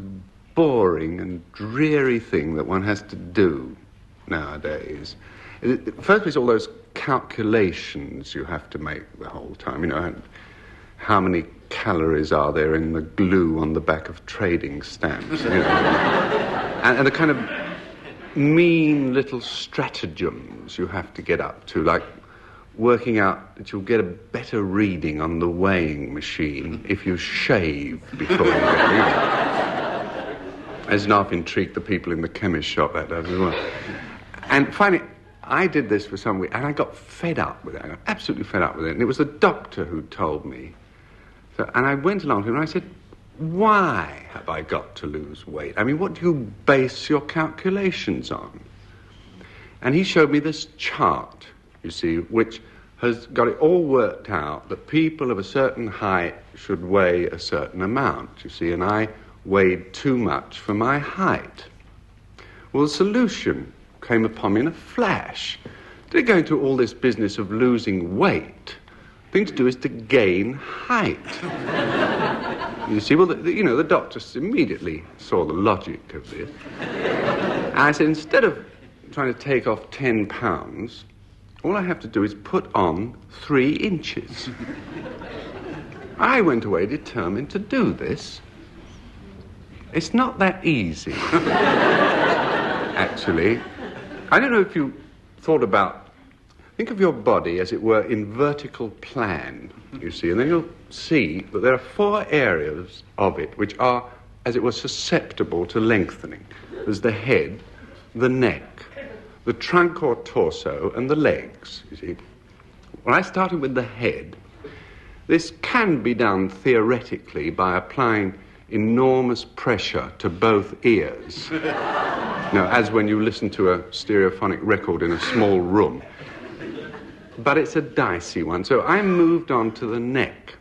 boring and dreary thing that one has to do nowadays. First, it's all those calculations you have to make the whole time, you know, how many calories are there in the glue on the back of trading stamps, you know, and the kind of mean little stratagems you have to get up to, like working out that you'll get a better reading on the weighing machine if you shave before you get it. As enough intrigued the people in the chemist shop that does as well. And finally, I did this for some weeks, and I got fed up with it. I got absolutely fed up with it. And it was the doctor who told me. And I went along to him and I said, why have I got to lose weight? I mean, what do you base your calculations on? And he showed me this chart, you see, which has got it all worked out that people of a certain height should weigh a certain amount, you see, and I weighed too much for my height. Well, the solution came upon me in a flash. Instead of going through all this business of losing weight, the thing to do is to gain height. You see, well, the doctor immediately saw the logic of this. And I said, instead of trying to take off 10 pounds, all I have to do is put on 3 inches. I went away determined to do this. It's not that easy, actually. I don't know if you thought about, think of your body as it were in vertical plan, you see, and then you'll see that there are 4 areas of it which are, as it were, susceptible to lengthening. There's the head, the neck, the trunk or torso, and the legs, you see. When I started with the head, this can be done theoretically by applying enormous pressure to both ears. As when you listen to a stereophonic record in a small room. But it's a dicey one, so I moved on to the neck.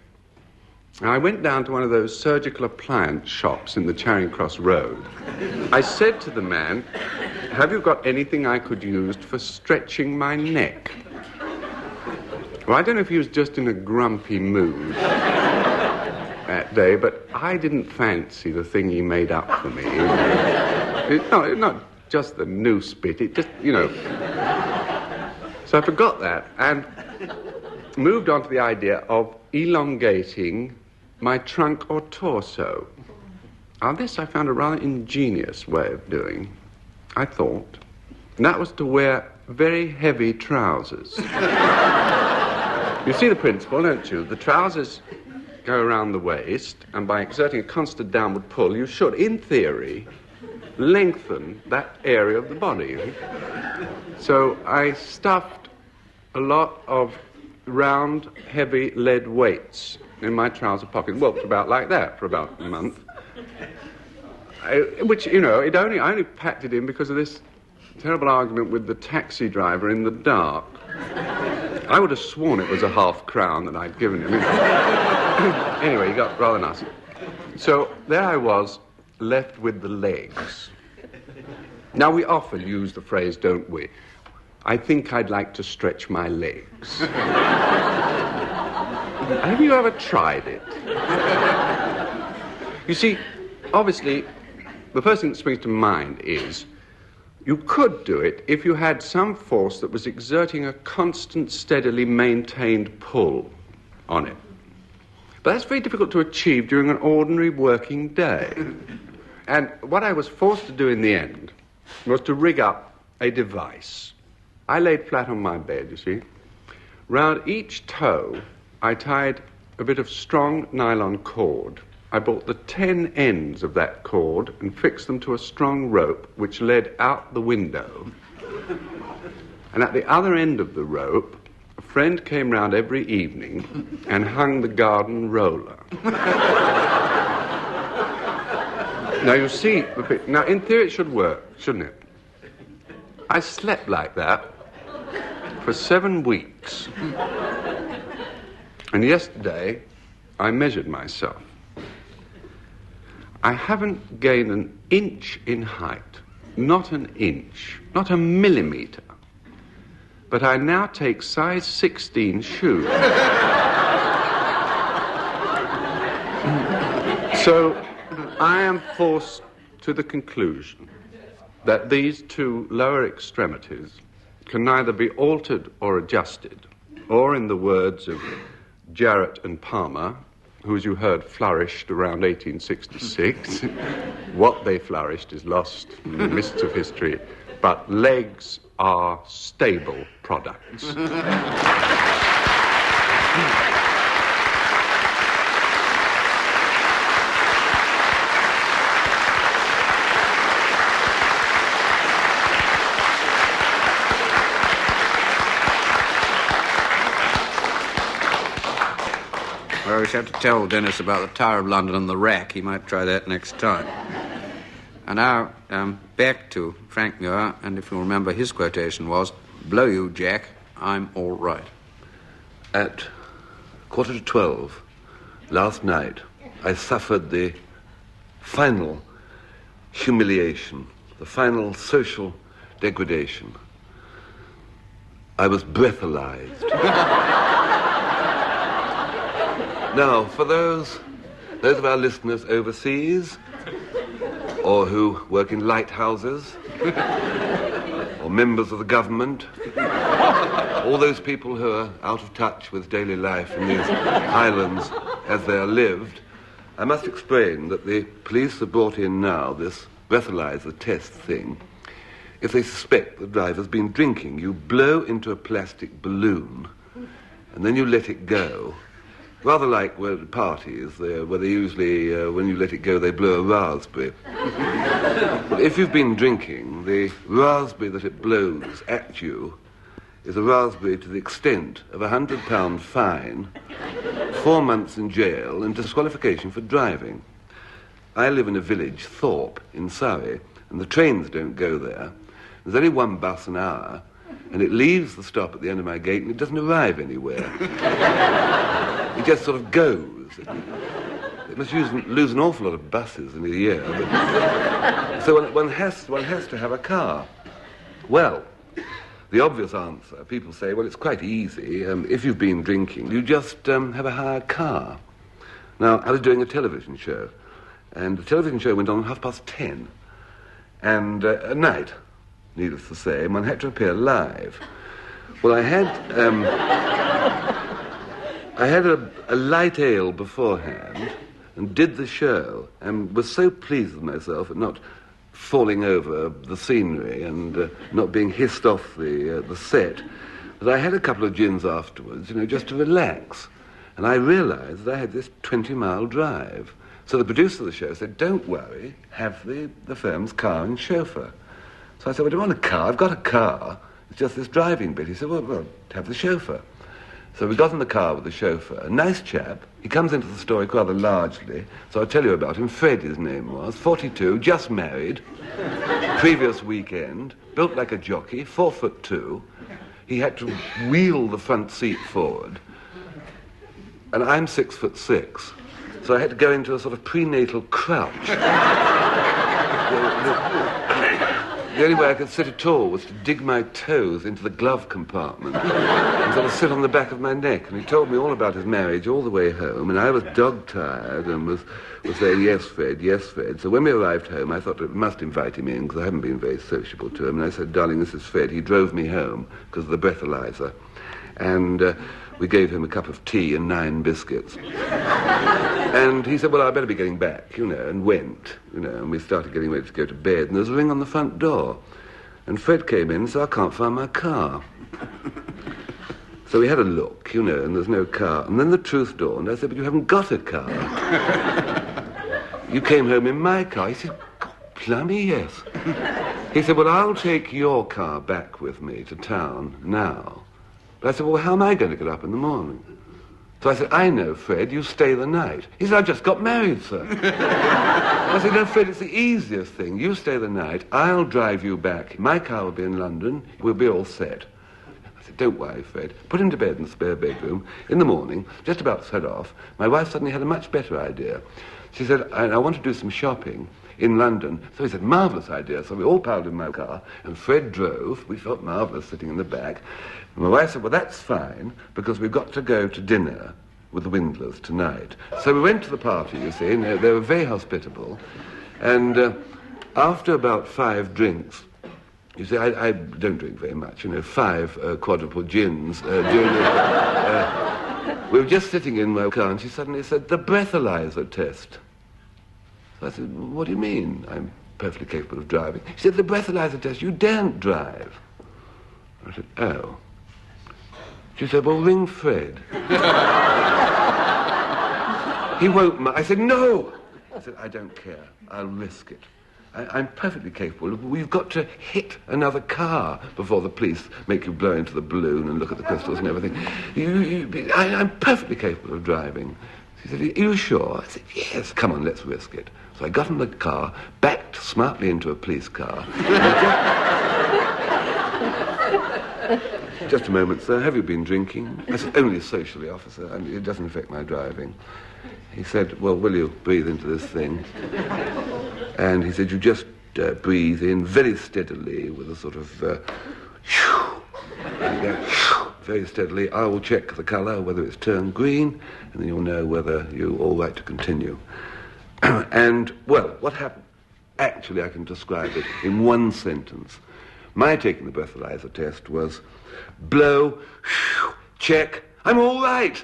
I went down to one of those surgical appliance shops in the Charing Cross Road. I said to the man, have you got anything I could use for stretching my neck? Well, I don't know if he was just in a grumpy mood that day, but I didn't fancy the thing he made up for me. Not just the noose bit. It just, So I forgot that and moved on to the idea of elongating my trunk or torso. Now, this I found a rather ingenious way of doing, I thought. And that was to wear very heavy trousers. You see the principle, don't you? The trousers go around the waist, and by exerting a constant downward pull, you should, in theory, lengthen that area of the body. So I stuffed a lot of round, heavy lead weights in my trouser pocket. Walked about like that for about a month. I only packed it in because of this terrible argument with the taxi driver in the dark. I would have sworn it was a half-crown that I'd given him. Anyway, he got rather nasty. So there I was, left with the legs. Now, we often use the phrase, don't we? I think I'd like to stretch my legs. Have you ever tried it? You see, obviously, the first thing that springs to mind is you could do it if you had some force that was exerting a constant, steadily maintained pull on it. But that's very difficult to achieve during an ordinary working day. And what I was forced to do in the end was to rig up a device. I laid flat on my bed, you see. Round each toe, I tied a bit of strong nylon cord. I bought the 10 ends of that cord and fixed them to a strong rope which led out the window. And at the other end of the rope, a friend came round every evening and hung the garden roller. Now, you see, now, in theory it should work, shouldn't it? I slept like that for 7 weeks. And yesterday, I measured myself. I haven't gained an inch in height, not an inch, not a millimetre. But I now take size 16 shoes. So I am forced to the conclusion that these two lower extremities can neither be altered or adjusted, or, in the words of Jarrett and Palmer, who, as you heard, flourished around 1866. What they flourished is lost in the mists of history, but legs are stable products. Well, we shall have to tell Denis about the Tower of London and the rack. He might try that next time. And now, back to Frank Muir, and if you remember, his quotation was, "Blow you, Jack, I'm all right." At 11:45 last night, I suffered the final humiliation, the final social degradation. I was breathalyzed. Now, for those of our listeners overseas, or who work in lighthouses, or members of the government, all those people who are out of touch with daily life in these islands as they are lived, I must explain that the police have brought in now this breathalyzer test thing. If they suspect the driver's been drinking, you blow into a plastic balloon, and then you let it go. Rather like at parties, where they usually, when you let it go, they blow a raspberry. But if you've been drinking, the raspberry that it blows at you is a raspberry to the extent of £100 fine, 4 months in jail, and disqualification for driving. I live in a village, Thorpe, in Surrey, and the trains don't go there. There's only one bus an hour, and it leaves the stop at the end of my gate, and it doesn't arrive anywhere. It just sort of goes. It must lose an awful lot of buses in a year. So one has to have a car. Well, the obvious answer, people say, well, it's quite easy. If you've been drinking, you just have a hired car. Now, I was doing a television show, and the television show went on 10:30. and a night, needless to say, and one had to appear live. Well, I had a light ale beforehand and did the show and was so pleased with myself at not falling over the scenery and not being hissed off the set that I had a couple of gins afterwards, just to relax. And I realised that I had this 20-mile drive. So the producer of the show said, don't worry, have the firm's car and chauffeur. So I said, well, I don't want a car. I've got a car. It's just this driving bit. He said, well, have the chauffeur. So we got in the car with the chauffeur. A nice chap. He comes into the story rather largely. So I'll tell you about him. Fred, his name was. 42, just married. Previous weekend. Built like a jockey, 4'2". He had to wheel the front seat forward. And I'm 6'6". So I had to go into a sort of prenatal crouch. The only way I could sit at all was to dig my toes into the glove compartment and sort of sit on the back of my neck. And he told me all about his marriage all the way home, and I was dog-tired and was saying, yes, Fred, yes, Fred. So when we arrived home, I thought I must invite him in because I haven't been very sociable to him. And I said, darling, this is Fred. He drove me home because of the breathalyzer. And we gave him a cup of tea and 9 biscuits. And he said, well, I better be getting back, and went, and we started getting ready to go to bed, and there was a ring on the front door. And Fred came in and said, I can't find my car. So we had a look, and there's no car. And then the truth dawned. I said, but you haven't got a car. You came home in my car. He said, God, plummy, yes. He said, well, I'll take your car back with me to town now. But I said, well, how am I going to get up in the morning? So I said, I know, Fred, you stay the night. He said, I just got married, sir. I said, no, Fred, it's the easiest thing. You stay the night, I'll drive you back. My car will be in London, we'll be all set. I said, don't worry, Fred. Put him to bed in the spare bedroom. In the morning, just about to set off, my wife suddenly had a much better idea. She said, I want to do some shopping in London. So he said, marvellous idea. So we all piled in my car, and Fred drove. We felt marvellous sitting in the back. And my wife said, well, that's fine, because we've got to go to dinner with the Windlers tonight. So we went to the party, you see, and they were very hospitable. And after about 5 drinks, you see, I don't drink very much, 5 quadruple gins during we were just sitting in my car, and she suddenly said, the breathalyzer test. So I said, what do you mean? I'm perfectly capable of driving. She said, the breathalyzer test, you daren't drive. I said, oh. She said, well, ring Fred. He won't mind. I said, no. I said, I don't care. I'll risk it. I'm perfectly capable. We've got to hit another car before the police make you blow into the balloon and look at the crystals and everything. I'm perfectly capable of driving. She said, are you sure? I said, yes. Come on, let's risk it. So I got in the car, backed smartly into a police car. Just a moment, sir. Have you been drinking? I said, only socially, officer. It doesn't affect my driving. He said, well, will you breathe into this thing? And he said, you just breathe in very steadily with a sort of... very steadily. I will check the colour, whether it's turned green, and then you'll know whether you're all right to continue. And, well, what happened? Actually, I can describe it in one sentence. My taking the breathalyzer test was, blow, check, I'm all right.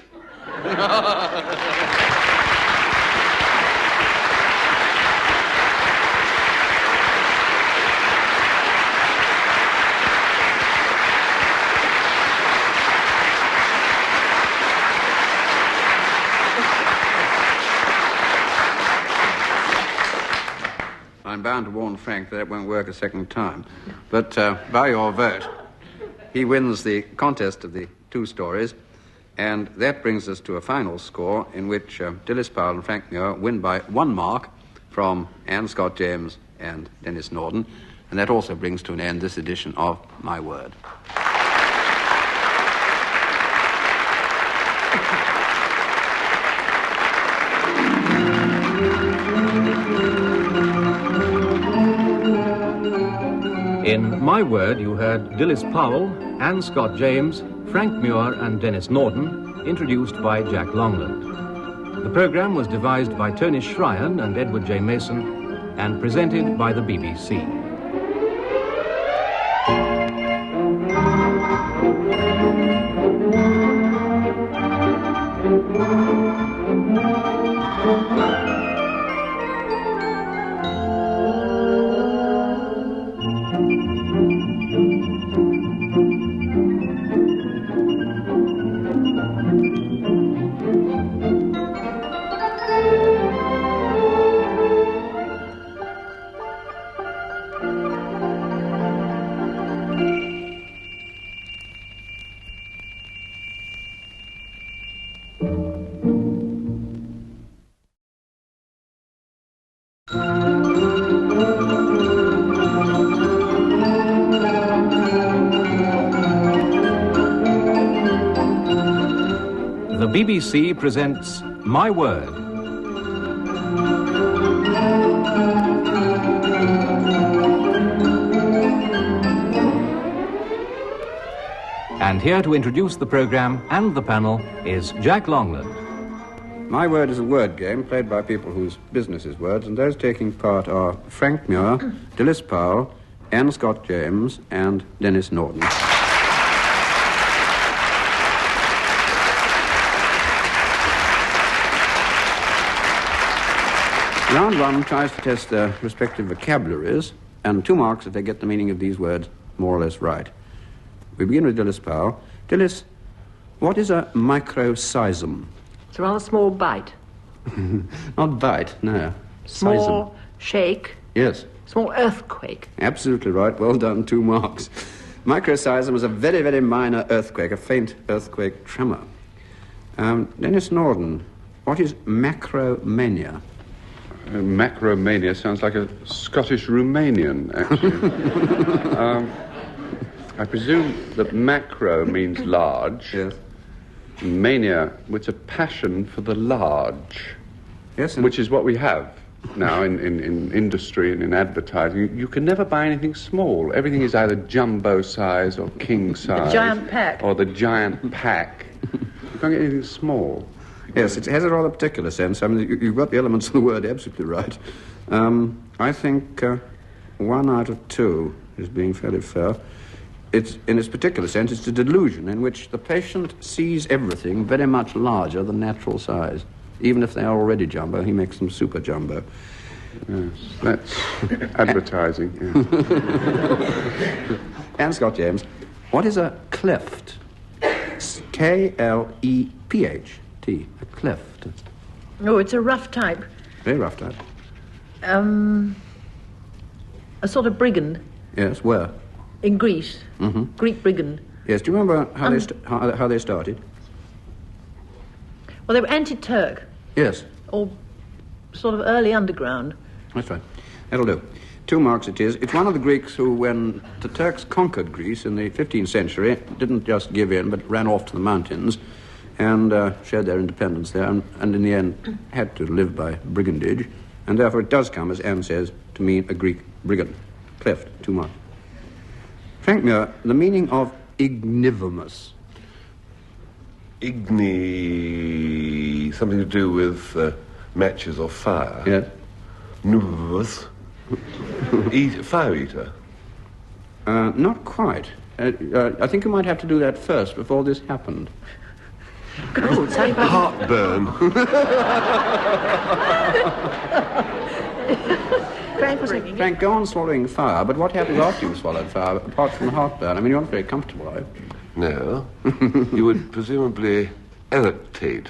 I'm bound to warn Frank that it won't work a second time. But by your vote, he wins the contest of the 2 stories, and that brings us to a final score in which Dilys Powell and Frank Muir win by 1 mark from Anne Scott James and Denis Norden, and that also brings to an end this edition of My Word. In My Word, you heard Dilys Powell, Anne Scott James, Frank Muir and Denis Norden, introduced by Jack Longland. The programme was devised by Tony Shryan and Edward J. Mason and presented by the BBC. BBC presents My Word. And here to introduce the programme and the panel is Jack Longland. My Word is a word game played by people whose business is words, and those taking part are Frank Muir, Dilys Powell, Anne Scott James, and Denis Norden. Round one tries to test their respective vocabularies, and 2 marks if they get the meaning of these words more or less right. We begin with Dilys Powell. Dilys, what is a microseism? It's a rather small bite. Not bite, no. Small Seism. shake. Yes. Small earthquake. Absolutely right. Well done, 2 marks. Microseism is a very, very minor earthquake, a faint earthquake tremor. Denis Norden, what is macromania? Macromania sounds like a Scottish Romanian, actually. I presume that macro means large. Yes. Mania, which is a passion for the large. Yes. Which is what we have now in industry and in advertising. You can never buy anything small. Everything is either jumbo size or king size. The giant pack. Or the giant pack. You can't get anything small. Yes, it has a rather particular sense. I mean, you've got the elements of the word absolutely right. I think 1 out of 2 is being fairly fair. It's, in its particular sense, it's a delusion in which the patient sees everything very much larger than natural size. Even if they are already jumbo, he makes them super jumbo. Yes, that's advertising. Yeah. Anne Scott James, what is a cleft? K-L-E-P-H-T, a cleft. Oh, it's a rough type. Very rough type. A sort of brigand Yes, where? in Greece. Mm-hmm. Greek brigand. Yes, do you remember how, how they started? Well, they were anti-Turk, Yes, or sort of early underground. that's right. That'll do. 2 marks it is. It's one of the Greeks who, when the Turks conquered Greece in the 15th century, didn't just give in, but ran off to the mountains and shared their independence there, and in the end had to live by brigandage, and therefore it does come, as Anne says, to mean a Greek brigand. Cleft, 2 marks. Frank Muir, the meaning of ignivormous. Igni, something to do with matches or fire. Yes. Nuvus. Fire eater. Not quite. I think you might have to do that first before this happened. Oh, sorry about Heartburn. Frank was thinking. Frank, go on swallowing fire, but what happens after you've swallowed fire, apart from the heartburn? I mean, you're not very comfortable, are you? No. You would presumably eructate.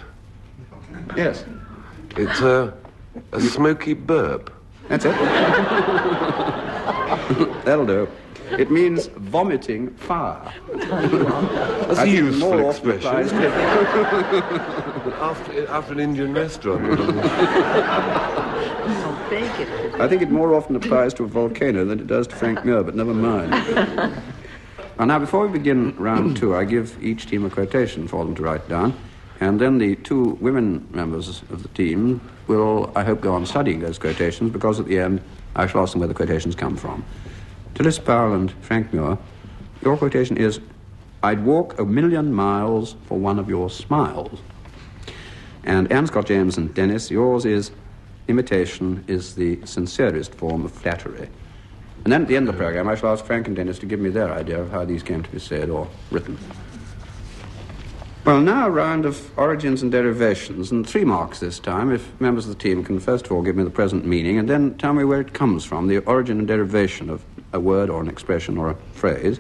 Yes. It's a smoky burp. That's it. That'll do. It means vomiting fire. That's I a think useful more often expression. applies after an Indian restaurant. I think it more often applies to a volcano than it does to Frank Muir, but never mind. Now, before we begin round 2, I give each team a quotation for them to write down, and then the 2 women members of the team will, I hope, go on studying those quotations, because at the end I shall ask them where the quotations come from. Dilys Powell and Frank Muir, your quotation is, "I'd walk 1,000,000 miles for one of your smiles." And Anne Scott James and Denis, yours is, "Imitation is the sincerest form of flattery." And then at the end of the program, I shall ask Frank and Denis to give me their idea of how these came to be said or written. Well, now a round of origins and derivations, and 3 marks this time, if members of the team can first of all give me the present meaning, and then tell me where it comes from, the origin and derivation of a word or an expression or a phrase.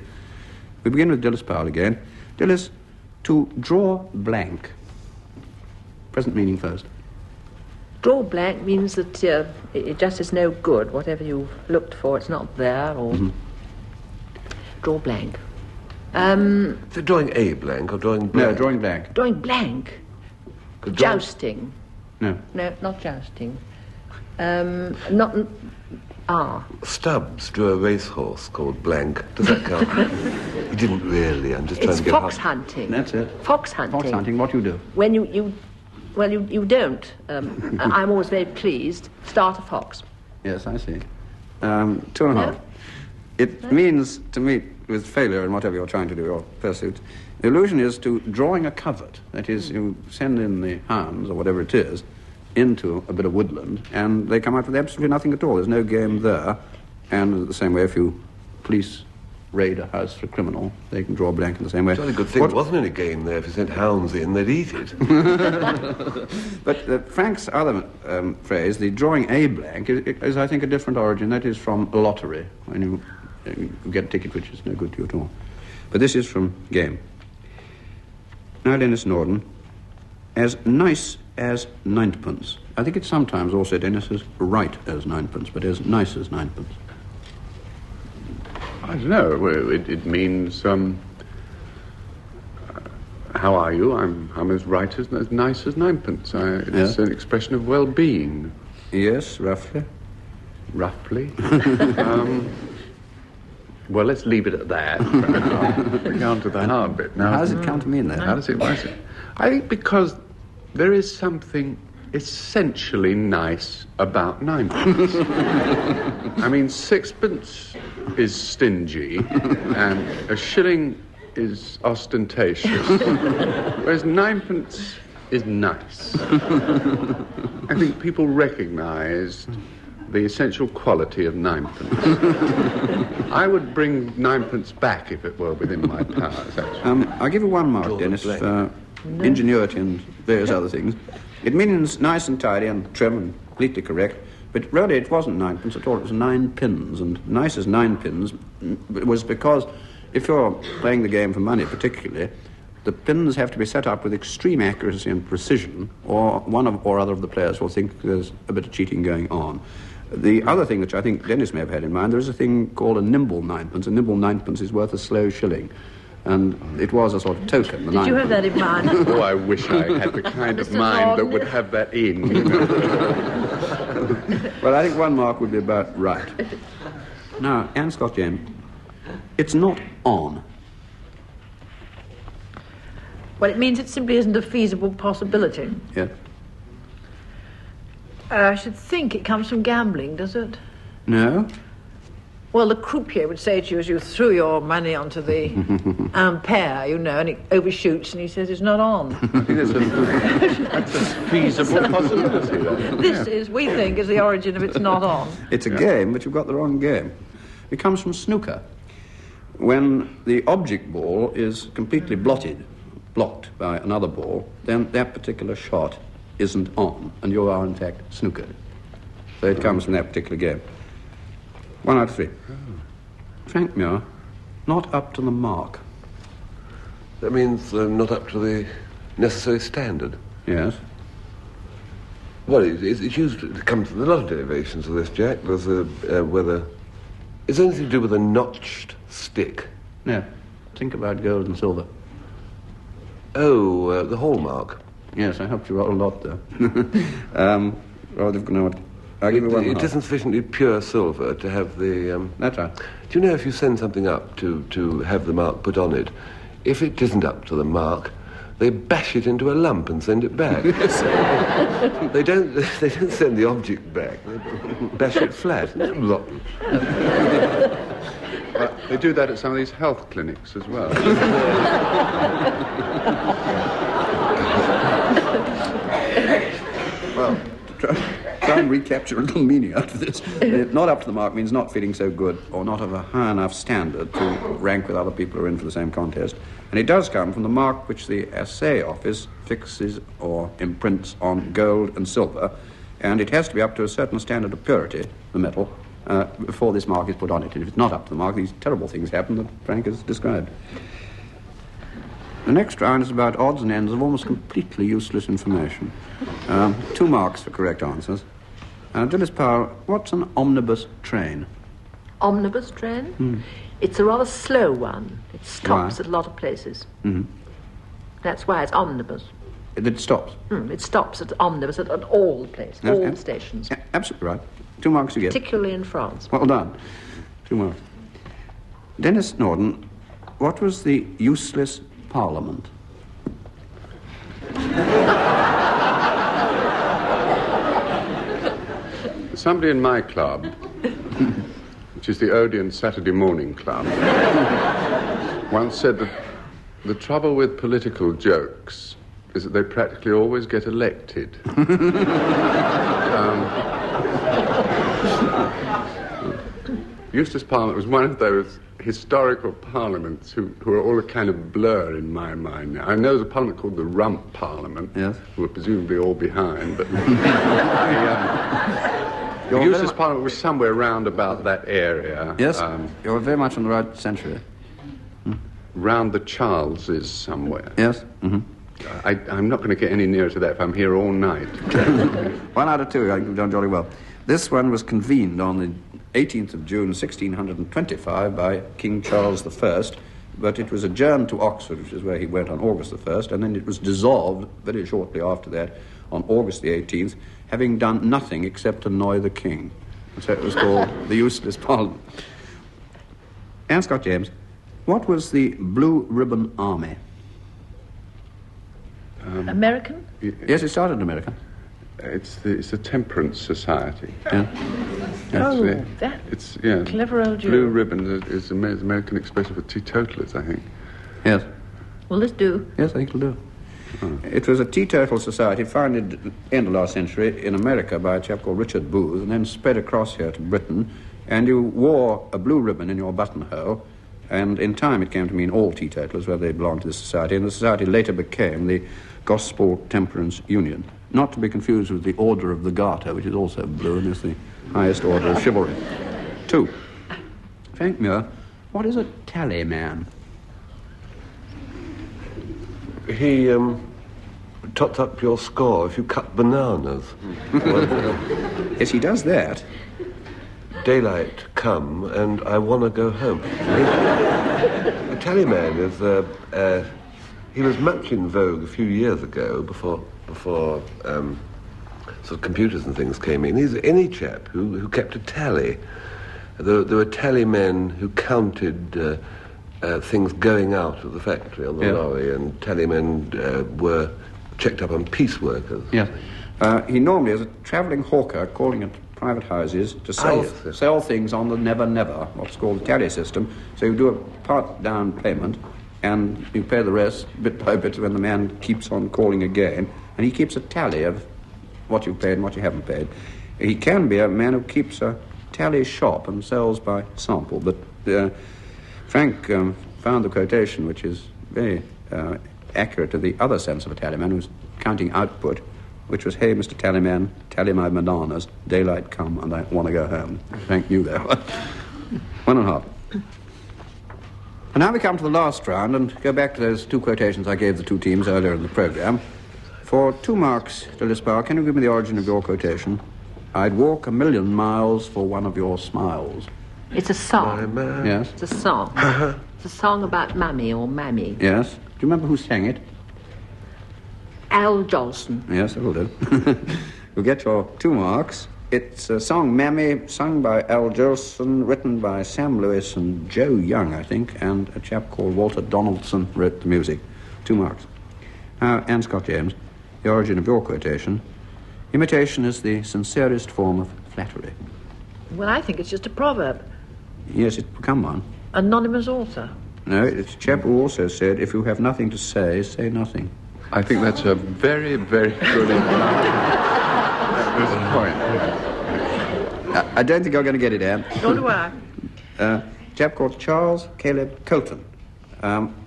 We begin with Dilys Powell again. Dilys, to draw blank. Present meaning first. Draw blank means that it just is no good. Whatever you've looked for, it's not there, or draw blank. So drawing a blank or drawing blank? No, drawing blank. Drawing blank. Jousting. No. No, not jousting. Not... Stubbs drew a racehorse called Blank. Does that count? He didn't really. I'm just trying It's to get... fox hunting. That's it. Fox hunting. Fox hunting, what do you do? When you don't. I'm always very pleased. Start a fox. Yes, I see. 2.5. No? It means to meet with failure in whatever you're trying to do, your pursuit. The illusion is to drawing a covert. That is, you send in the hounds, or whatever it is, into a bit of woodland, and they come out with absolutely nothing at all. There's no game there. And the same way, if you police raid a house for a criminal, they can draw a blank in the same way. It's not a good thing there wasn't any game there. If you sent hounds in, they'd eat it. But Frank's other phrase, the drawing a blank, is, I think, a different origin. That is from a lottery, when you get a ticket which is no good to you at all. But this is from game. Now, Denis Norden, as nice as ninepence. I think it's sometimes also, Denis, as right as ninepence, but as nice as ninepence. I don't know. It means, how are you? I'm as right as nice as ninepence. It's an expression of well-being. Yes, roughly. Roughly. Well, let's leave it at that. We go on to the hard bit now. How does it come to mean that? How does it? Why is it? I think because there is something essentially nice about ninepence. I mean, sixpence is stingy, and a shilling is ostentatious, whereas ninepence is nice. I think people recognised the essential quality of ninepence. I would bring ninepence back if it were within my powers, actually. I'll give you one mark, Denis, for ingenuity and various other things. It means nice and tidy and trim and completely correct, but really it wasn't ninepence at all, it was 9 pins, and nice as 9 pins was because if you're playing the game for money particularly, the pins have to be set up with extreme accuracy and precision, or one or other of the players will think there's a bit of cheating going on. The other thing which I think Denis may have had in mind, there is a thing called a nimble ninepence. A nimble ninepence is worth a slow shilling. And it was a sort of token. Did you have that in mind? Oh, I wish I had the kind of mind that would have that in. You know? Well, I think one mark would be about right. Now, Anne Scott James, it's not on. Well, it means it simply isn't a feasible possibility. Yes. I should think it comes from gambling, does it? No. Well, the croupier would say to you as you threw your money onto the impair, you know, and it overshoots, and he says it's not on. I think that's a feasible possibility. This is, we think, is the origin of it's not on. It's a game, but you've got the wrong game. It comes from snooker. When the object ball is completely blocked by another ball, then that particular shot isn't on, and you are, in fact, snookered. So it comes from that particular game. 1 out of 3. Frank Muir, not up to the mark. That means not up to the necessary standard. Yes. Well, it's used to come to a lot of derivations of this, Jack. There's whether... Is anything to do with a notched stick? No. Think about gold and silver. Oh, the hallmark. Yes, I helped you out a lot, though. I'll give you one. It isn't sufficiently pure silver to have the... That's right. Do you know if you send something up to have the mark put on it, if it isn't up to the mark, they bash it into a lump and send it back. They don't send the object back. They bash it flat. They do that at some of these health clinics as well. Well, try and recapture a little meaning out of this. Not up to the mark means not feeling so good or not of a high enough standard to rank with other people who are in for the same contest. And it does come from the mark which the assay office fixes or imprints on gold and silver, and it has to be up to a certain standard of purity, the metal, before this mark is put on it. And if it's not up to the mark, these terrible things happen that Frank has described. The next round is about odds and ends of almost completely useless information. 2 marks for correct answers. Dilys Powell, what's an omnibus train? Omnibus train? It's a rather slow one. It stops at a lot of places. That's why it's omnibus. It stops. It stops at Omnibus at all places, all stations. Yeah, absolutely right. 2 marks you get. Particularly in France. Well done. 2 marks. Denis Norden, what was the useless parliament? Somebody in my club, which is the Odeon Saturday Morning Club, once said that the trouble with political jokes is that they practically always get elected. Eustace Parliament was one of those historical parliaments who are all a kind of blur in my mind now. I know there's a parliament called the Rump Parliament, who are presumably all behind, but Eustace Parliament was somewhere round about that area. Yes, you're very much on the right century. Round the Charleses somewhere. Yes. Mm-hmm. I'm not going to get any nearer to that if I'm here all night. 1 out of 2, I've done jolly well. This one was convened on the 18th of June, 1625, by King Charles I, but it was adjourned to Oxford, which is where he went on August the 1st, and then it was dissolved very shortly after that on August the 18th, having done nothing except annoy the king. And so it was called the Useless Parliament. Anne Scott James, what was the Blue Ribbon Army? American? Yes, it started in America. It's the Temperance Society. Yeah. Clever old Jew. Blue Ribbon is the American expression for teetotalers, I think. Yes. Will this do? Yes, I think it'll do. It was a teetotal society founded at the end of last century in America by a chap called Richard Booth, and then spread across here to Britain, and you wore a blue ribbon in your buttonhole, and in time it came to mean all teetotalers, whether they belonged to this society, and the society later became the Gospel Temperance Union, not to be confused with the Order of the Garter, which is also blue and is the highest order of chivalry. 2. Frank Muir, what is a tallyman? He tots up your score if you cut bananas. Yes, he does that. Daylight come and I want to go home. The tallyman is he was much in vogue a few years ago before sort of computers and things came in. He's any chap who kept a tally. There were tallymen who counted things going out of the factory on the lorry, and tallymen were checked up on piece workers. Yes. He normally is a travelling hawker calling at private houses to sell things on the never, what's called the tally system. So you do a part down payment, and you pay the rest bit by bit when the man keeps on calling again, and he keeps a tally of what you've paid and what you haven't paid. He can be a man who keeps a tally shop and sells by sample, but Frank found the quotation, which is very accurate to the other sense of a tallyman who's counting output, which was, "Hey, Mr. Tallyman, tally my bananas, daylight come and I want to go home." Frank knew that one. 1.5. And now we come to the last round and go back to those 2 quotations I gave the 2 teams earlier in the programme. For 2 marks, Dilys, can you give me the origin of your quotation? "I'd walk 1,000,000 miles for one of your smiles." It's a song. Yes. It's a song. It's a song about Mammy or Mammy. Yes. Do you remember who sang it? Al Jolson. Yes, that'll do. You'll get your 2 marks. It's a song, Mammy, sung by Al Jolson, written by Sam Lewis and Joe Young, I think, and a chap called Walter Donaldson wrote the music. 2 marks. Now, Anne Scott James, the origin of your quotation. Imitation is the sincerest form of flattery. Well, I think it's just a proverb. Yes, it's become one. Anonymous author. No, it's a chap who also said, "If you have nothing to say nothing." I think that's a very, very good point. I don't think you're going to get it, Anne. Nor do I. A chap called Charles Caleb Colton,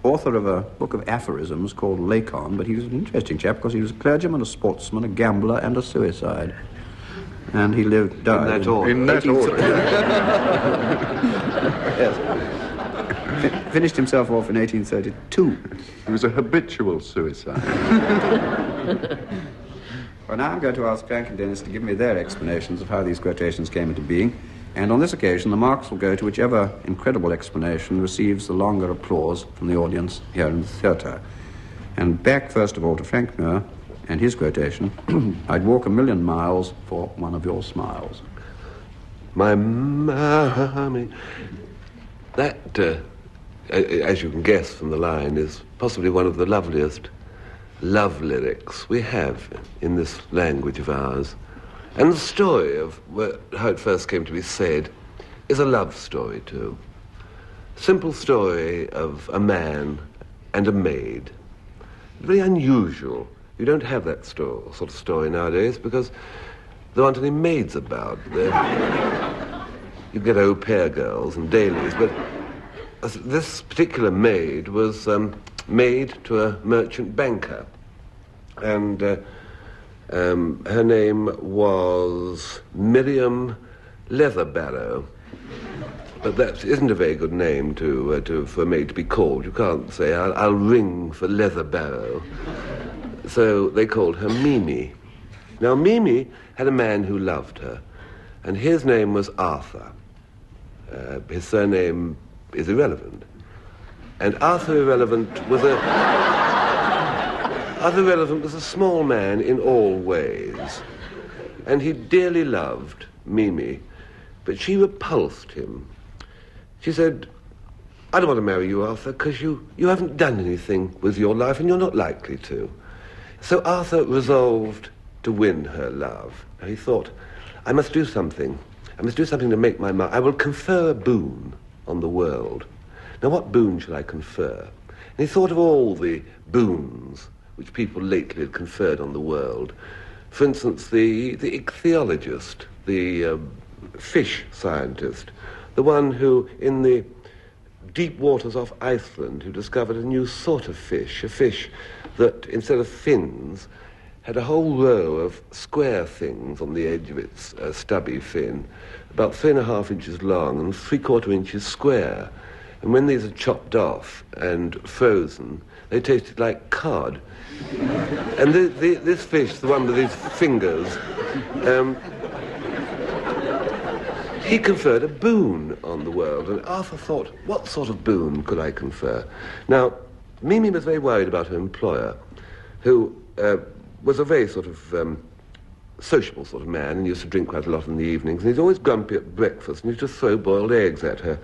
author of a book of aphorisms called Lacon, but he was an interesting chap because he was a clergyman, a sportsman, a gambler, and a suicide. And he died in that order. Yes. Finished himself off in 1832. He was a habitual suicide. Well, now I'm going to ask Frank and Denis to give me their explanations of how these quotations came into being. And on this occasion, the marks will go to whichever incredible explanation receives the longer applause from the audience here in the theatre. And back, first of all, to Frank Muir. and his quotation, I'd walk 1,000,000 miles for one of your smiles. My mommy. That, as you can guess from the line, is possibly one of the loveliest love lyrics we have in this language of ours. And the story of how it first came to be said is a love story too. Simple story of a man and a maid. Very unusual. You don't have that sort of story nowadays because there aren't any maids about. You get au pair girls and dailies, but this particular maid was maid to a merchant banker, and her name was Miriam Leatherbarrow. But that isn't a very good name for a maid to be called. You can't say, I'll ring for Leatherbarrow. So they called her Mimi. Now, Mimi had a man who loved her, and his name was Arthur. His surname is irrelevant. And Arthur Irrelevant was a small man in all ways. And he dearly loved Mimi, but she repulsed him. She said, I don't want to marry you, Arthur, because you haven't done anything with your life and you're not likely to. So Arthur resolved to win her love. He thought, I must do something. I must do something to make my mark. I will confer a boon on the world. Now, what boon shall I confer? And he thought of all the boons which people lately had conferred on the world. For instance, the ichthyologist, the fish scientist, the one who, in the deep waters off Iceland, who discovered a new sort of fish, a fish that, instead of fins, had a whole row of square things on the edge of its stubby fin, about 3.5 inches long and 3/4 inches square. And when these are chopped off and frozen, they tasted like cod. And this fish, the one with his fingers, he conferred a boon on the world. And Arthur thought, what sort of boon could I confer? Now, Mimi was very worried about her employer, who was a very sort of sociable sort of man and used to drink quite a lot in the evenings. And he's always grumpy at breakfast and used to throw boiled eggs at her.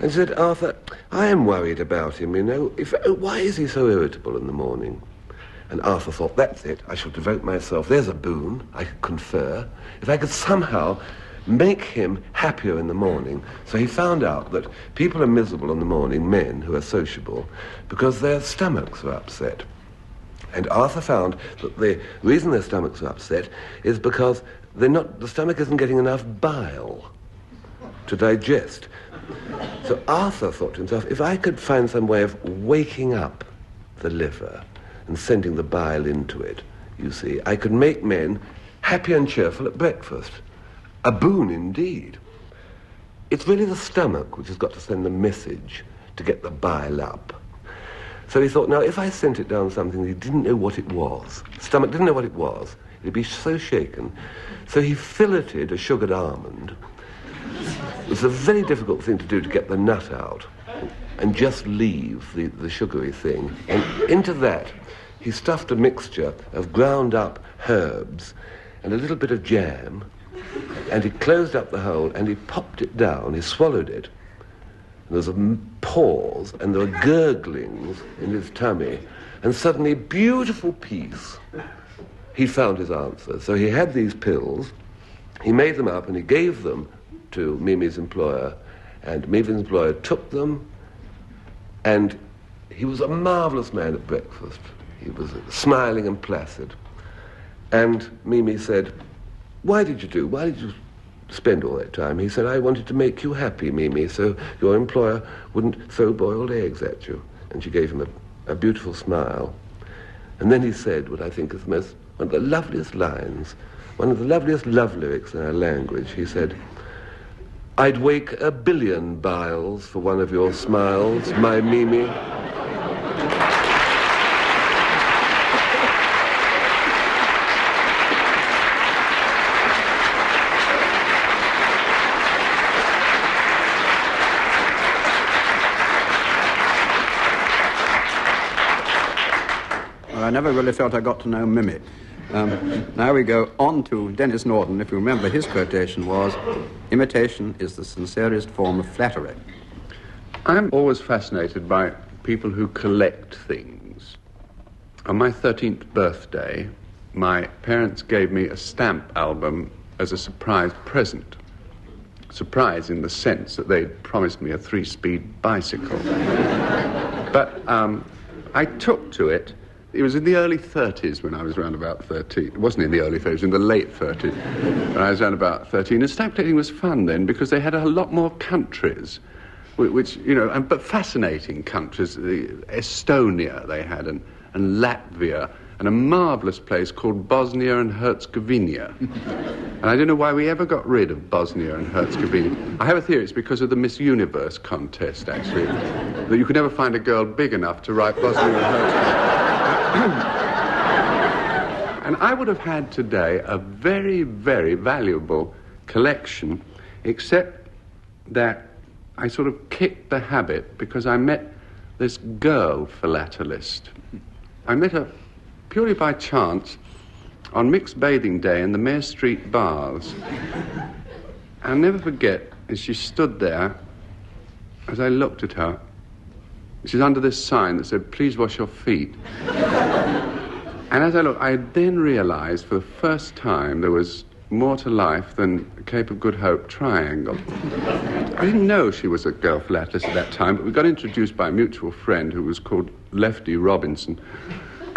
And she said, Arthur, I am worried about him, you know. Why is he so irritable in the morning? And Arthur thought, that's it. I shall devote myself. There's a boon I could confer. If I could somehow make him happier in the morning. So he found out that people are miserable in the morning, men who are sociable, because their stomachs are upset. And Arthur found that the reason their stomachs are upset is because the stomach isn't getting enough bile to digest. So Arthur thought to himself, if I could find some way of waking up the liver and sending the bile into it, you see, I could make men happy and cheerful at breakfast. A boon indeed. It's really the stomach which has got to send the message to get the bile up. So he thought, now, if I sent it down something he didn't know what it was, stomach didn't know what it was, it'd be so shaken. So he filleted a sugared almond. It's a very difficult thing to do, to get the nut out and just leave the sugary thing. And into that, he stuffed a mixture of ground up herbs and a little bit of jam, and he closed up the hole and he popped it down, he swallowed it. There was a pause, and there were gurglings in his tummy, and suddenly, beautiful peace. He found his answer. So he had these pills, he made them up, and he gave them to Mimi's employer, and Mimi's employer took them, and he was a marvellous man at breakfast. He was smiling and placid. And Mimi said, why did you spend all that time? He said, I wanted to make you happy, Mimi, so your employer wouldn't throw boiled eggs at you. And she gave him a beautiful smile. And then he said what I think is one of the loveliest lines, one of the loveliest love lyrics in our language. He said, I'd wake 1 billion biles for one of your smiles, my Mimi. never really felt I got to know Mimi. Now we go on to Denis Norden. If you remember, his quotation was, imitation is the sincerest form of flattery. I'm always fascinated by people who collect things. On my 13th birthday, my parents gave me a stamp album as a surprise present. Surprise in the sense that they'd promised me a 3-speed bicycle. But I took to it. It was in the early 30s when I was around about 13. It wasn't in the early 30s, it was in the late 30s when I was around about 13. And stamp collecting was fun then because they had a lot more countries, which, you know, but fascinating countries. Estonia they had, and Latvia, and a marvellous place called Bosnia and Herzegovina. And I don't know why we ever got rid of Bosnia and Herzegovina. I have a theory it's because of the Miss Universe contest, actually, that you could never find a girl big enough to write Bosnia and Herzegovina. And I would have had today a very, very valuable collection, except that I sort of kicked the habit because I met this girl philatelist. I met her purely by chance on mixed bathing day in the Mayor Street bars. I'll never forget as she stood there, as I looked at her, she's under this sign that said, "Please wash your feet." And as I looked, I then realised for the first time there was more to life than the Cape of Good Hope triangle. I didn't know she was a girl philatelist at that time, but we got introduced by a mutual friend who was called Lefty Robinson,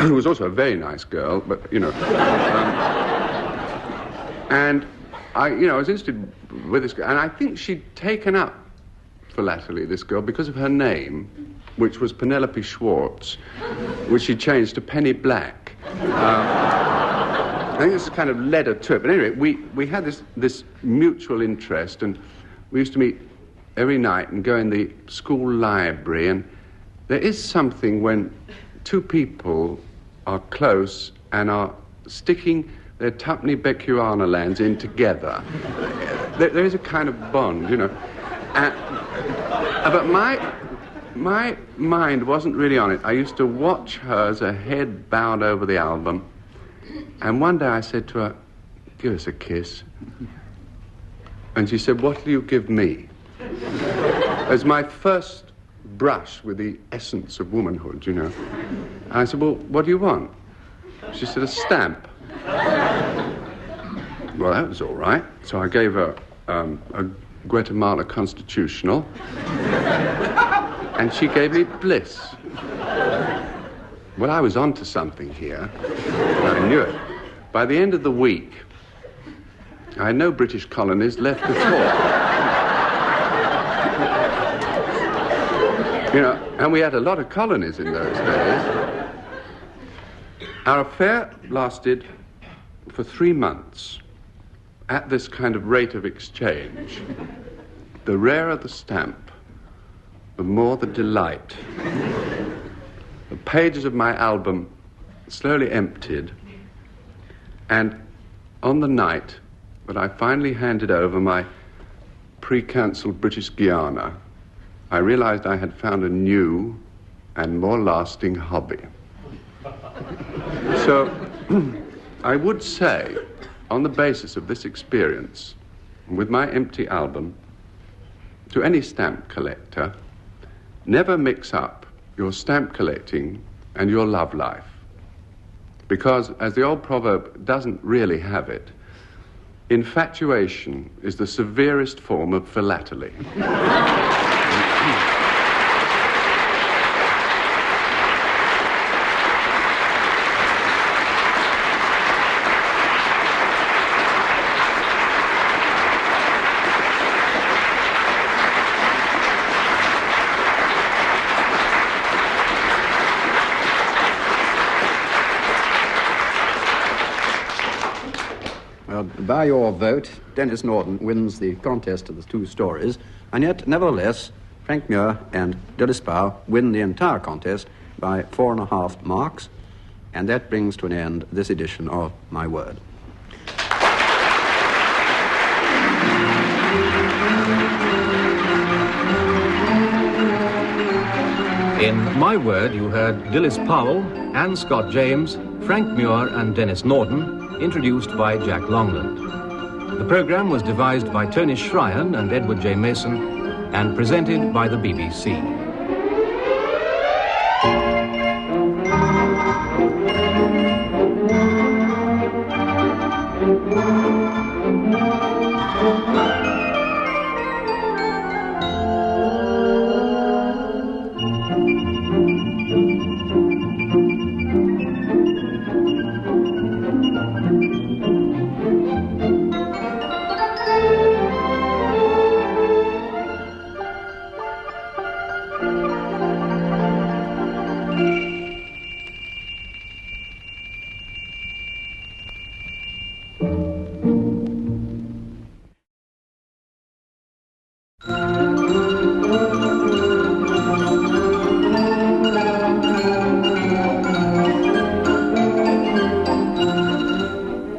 who was also a very nice girl, but, you know. And I was interested with this girl, and I think she'd taken up philately, this girl, because of her name, which was Penelope Schwartz, which she changed to Penny Black. I think this kind of led her to it. But anyway, we had this mutual interest, and we used to meet every night and go in the school library, and there is something when two people are close and are sticking their tuppenny Bechuana lands in together. There is a kind of bond, you know. But my mind wasn't really on it. I used to watch her as her head bowed over the album, and one day I said to her, "Give us a kiss." And she said, "What will you give me?" As my first brush with the essence of womanhood, you know. And I said, "Well, what do you want?" She said, "A stamp." Well, that was all right. So I gave her a Guatemala Constitutional, and she gave me Bliss. Well, I was onto something here, and I knew it. By the end of the week, I had no British colonies left at all. You know, and we had a lot of colonies in those days. Our affair lasted for 3 months at this kind of rate of exchange. The rarer the stamp, the more the delight. The pages of my album slowly emptied, and on the night that I finally handed over my pre-cancelled British Guiana, I realised I had found a new and more lasting hobby. So, I would say, on the basis of this experience, with my empty album, to any stamp collector, never mix up your stamp collecting and your love life. Because, as the old proverb doesn't really have it, infatuation is the severest form of philately. By your vote, Denis Norden wins the contest of the two stories, and yet, nevertheless, Frank Muir and Dilys Powell win the entire contest by 4.5 marks, and that brings to an end this edition of My Word. In My Word, you heard Dilys Powell, Anne Scott James, Frank Muir and Denis Norden, introduced by Jack Longland. The programme was devised by Tony Shryan and Edward J. Mason and presented by the BBC.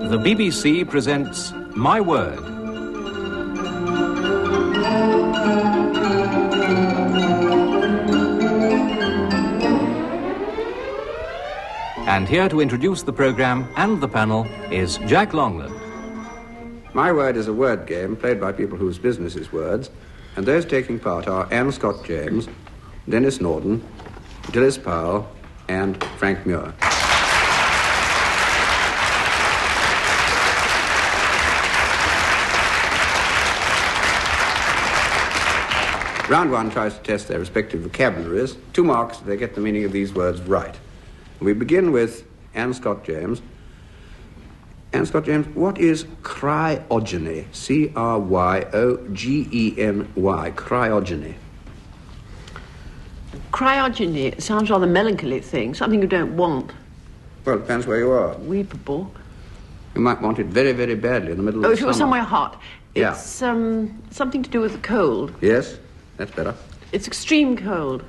The BBC presents My Word. And here to introduce the programme and the panel is Jack Longland. My Word is a word game played by people whose business is words, and those taking part are Anne Scott James, Denis Norden, Dilys Powell, and Frank Muir. Round one tries to test their respective vocabularies. 2 marks if they get the meaning of these words right. We begin with Anne Scott James. Anne Scott James, what is cryogeny? C-R-Y-O-G-E-N-Y, cryogeny. Cryogeny sounds rather melancholy thing, something you don't want. Well, it depends where you are. Weepable. You might want it very, very badly in the middle of the if it was summer. somewhere hot. Yeah. It's something to do with the cold. Yes, that's better. It's extreme cold.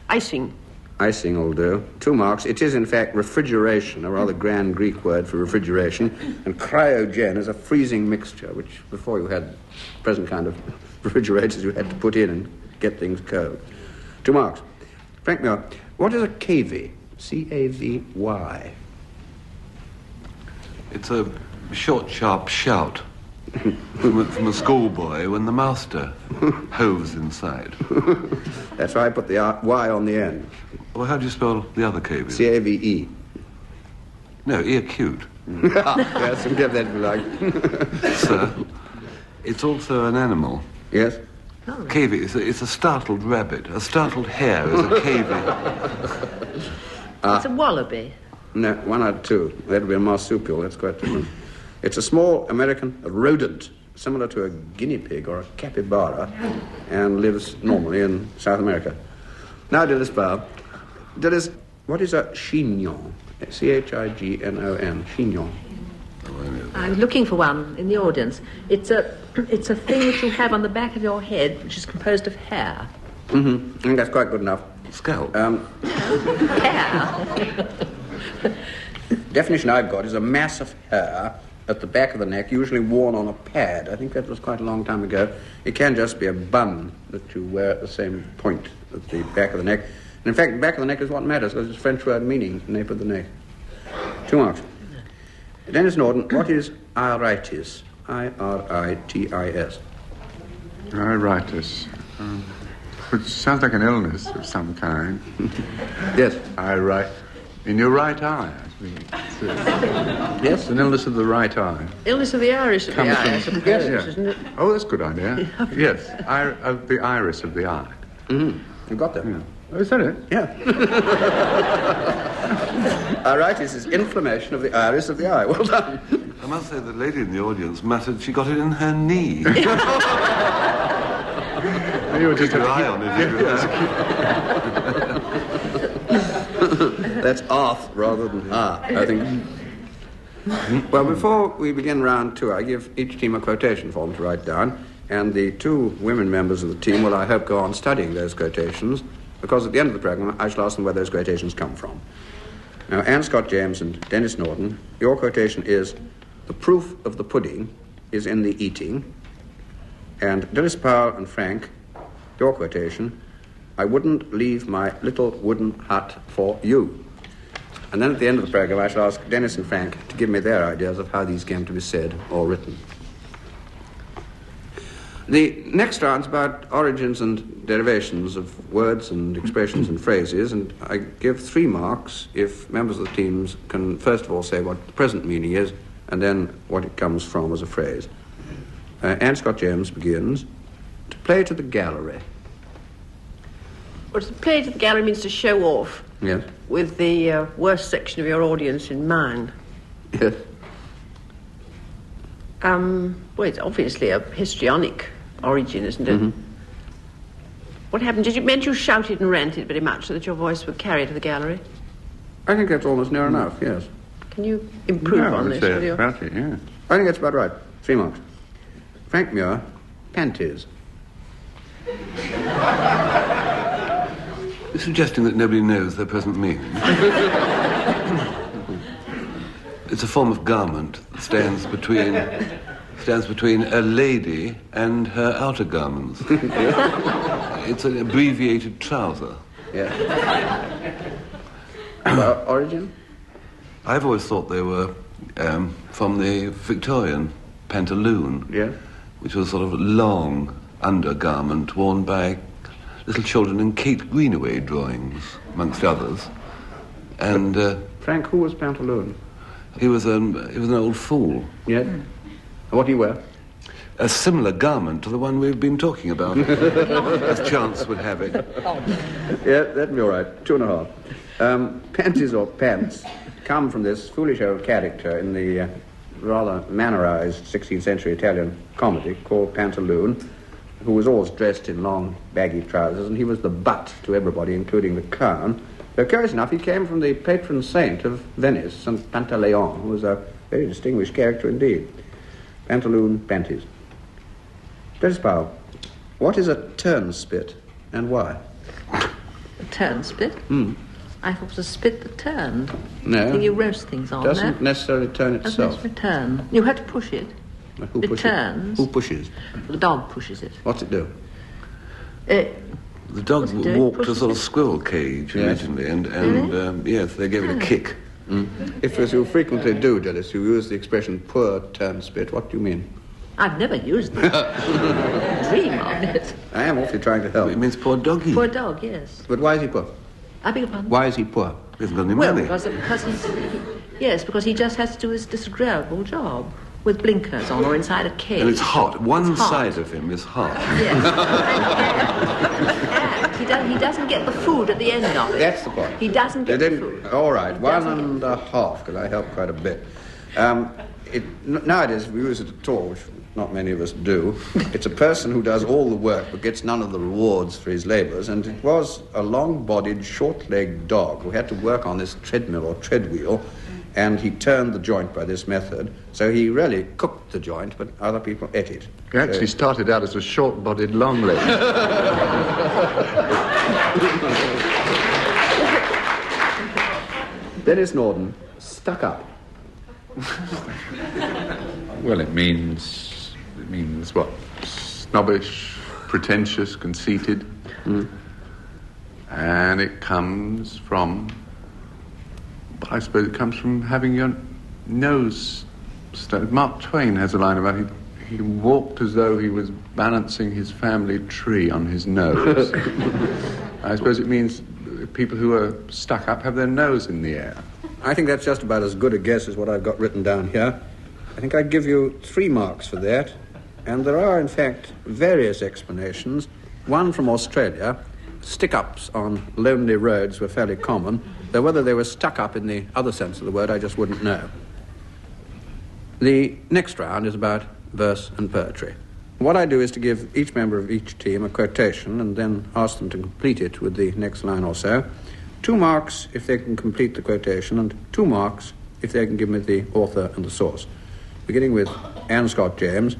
Icing. Icing will do. 2 marks. It is, in fact, refrigeration, a rather grand Greek word for refrigeration. And cryogen is a freezing mixture, which before you had the present kind of refrigerators, you had to put in and get things cold. 2 marks. Frank Muir, what is a cavy? C-A-V-Y. It's a short, sharp shout from a schoolboy when the master hoves inside. That's why I put the Y on the end. Well, how do you spell the other cave? C-A-V-E. No, E acute. Yes, we'll give that if you like. Sir, it's also an animal. Yes? Cavy, it's a startled rabbit. A startled hare is a cavy. It's a wallaby. No, 1 out of 2. That would be a marsupial. That's quite different. It's a small American rodent, similar to a guinea pig or a capybara, and lives normally in South America. Now, Dilys Powell. Dilys, what is a chignon? C-H-I-G-N-O-N. Chignon. I'm looking for one in the audience. It's a thing that you have on the back of your head, which is composed of hair. Mm-hmm. I think that's quite good enough. Scalp. Hair. Definition I've got is a mass of hair at the back of the neck, usually worn on a pad. I think that was quite a long time ago. It can just be a bun that you wear at the same point at the back of the neck. And in fact, the back of the neck is what matters, because it's a French word meaning nape of the neck. 2 marks. Denis Norden, what is iritis? I-R-I-T-I-S. Iritis. Which sounds like an illness of some kind. Yes. In your right eye, I think. Yes, an illness of the right eye. Illness of the iris of the eye, I suppose, isn't it? Oh, that's a good idea. Yes, of the iris of the eye. Mm-hmm. You got that? Yeah. Oh, is that it? Yeah. Iritis is inflammation of the iris of the eye. Well done. I must say the lady in the audience muttered she got it in her knee. You were just Keep your eye on it. That's arth rather than I think. Well, before we begin round 2, I give each team a quotation for them to write down, and the 2 women members of the team will, I hope, go on studying those quotations, because at the end of the programme, I shall ask them where those quotations come from. Now, Anne Scott James and Denis Norden, your quotation is, "The proof of the pudding is in the eating." And Dilys Powell and Frank, your quotation, I wouldn't leave my little wooden hut for you. And then at the end of the programme, I shall ask Denis and Frank to give me their ideas of how these came to be said or written. The next round's about origins and derivations of words and expressions and phrases, and I give 3 marks if members of the teams can first of all say what the present meaning is, and then what it comes from as a phrase. Anne Scott James begins. To play to the gallery. Well, to play to the gallery means to show off. Yes. With the worst section of your audience in mind. Yes. Well, it's obviously a histrionic origin, isn't it? Mm-hmm. What happened? Did you meant you shouted and ranted very much so that your voice would carry to the gallery? I think that's almost near enough, yes. Can you improve on this? Will you? About it, yeah. I think that's about right. 3 marks. Frank Muir, panties. You're suggesting that nobody knows their present meaning. It's a form of garment that stands between a lady and her outer garments. It's an abbreviated trouser. Yeah. About origin? I've always thought they were from the Victorian pantaloon, Yeah. which was a sort of long undergarment worn by little children in Kate Greenaway drawings, amongst others. And Frank, who was Pantaloon? he was an old fool. Yes. And what do you wear? A similar garment to the one we've been talking about, as chance would have it. Yeah, that'd be all right. 2.5. Panties or pants come from this foolish old character in the rather mannerized 16th century Italian comedy called Pantaloon, who was always dressed in long, baggy trousers, and he was the butt to everybody, including the clown. Though, curious enough, he came from the patron saint of Venice, St. Pantaleon, who was a very distinguished character indeed. Pantaloon, panties. Denis Powell, what is a turnspit and why? A turnspit? I thought it was a spit that turned. No. Thing you roast things on. Doesn't necessarily turn itself. Doesn't turn. You have to push it. Who It pushes? turns. Who pushes? The dog pushes it. What's it do? The dog What's it doing? walked a Pushes sort of it? squirrel cage Yes. originally, and yes, they gave it a kick. If, as you frequently do, Dilys, you use the expression poor turnspit, what do you mean? I've never used it. Dream of it. I am awfully trying to help. It means poor doggy. For a dog, yes. But why is he poor? I beg your pardon? Why is he poor? He hasn't got any Well, money. because he just has to do his disagreeable job with blinkers on or inside a cage. And it's hot. One It's hot. side of him is hot. Yes. And he doesn't get the food at the end of it. That's the point. He doesn't get They the didn't- food. All right, Doesn't get 1.5, because I help quite a bit. Nowadays, if we use it at all, which not many of us do, it's a person who does all the work but gets none of the rewards for his labours, and it was a long-bodied, short-legged dog who had to work on this treadmill or treadwheel, and he turned the joint by this method, so he really cooked the joint, but other people ate it. He actually started out as a short-bodied long-legged. Denis Norden, stuck up. Well, it means what? Snobbish, pretentious, conceited. And it comes from, I suppose it comes from having your nose. Mark Twain has a line about he walked as though he was balancing his family tree on his nose. I suppose it means people who are stuck up have their nose in the air. I think that's just about as good a guess as what I've got written down here. I think I'd give you 3 marks for that. And there are, in fact, various explanations. One from Australia. Stick-ups on lonely roads were fairly common, though whether they were stuck up in the other sense of the word, I just wouldn't know. The next round is about verse and poetry. What I do is to give each member of each team a quotation and then ask them to complete it with the next line or so. 2 marks if they can complete the quotation, and 2 marks if they can give me the author and the source. Beginning with Anne Scott James.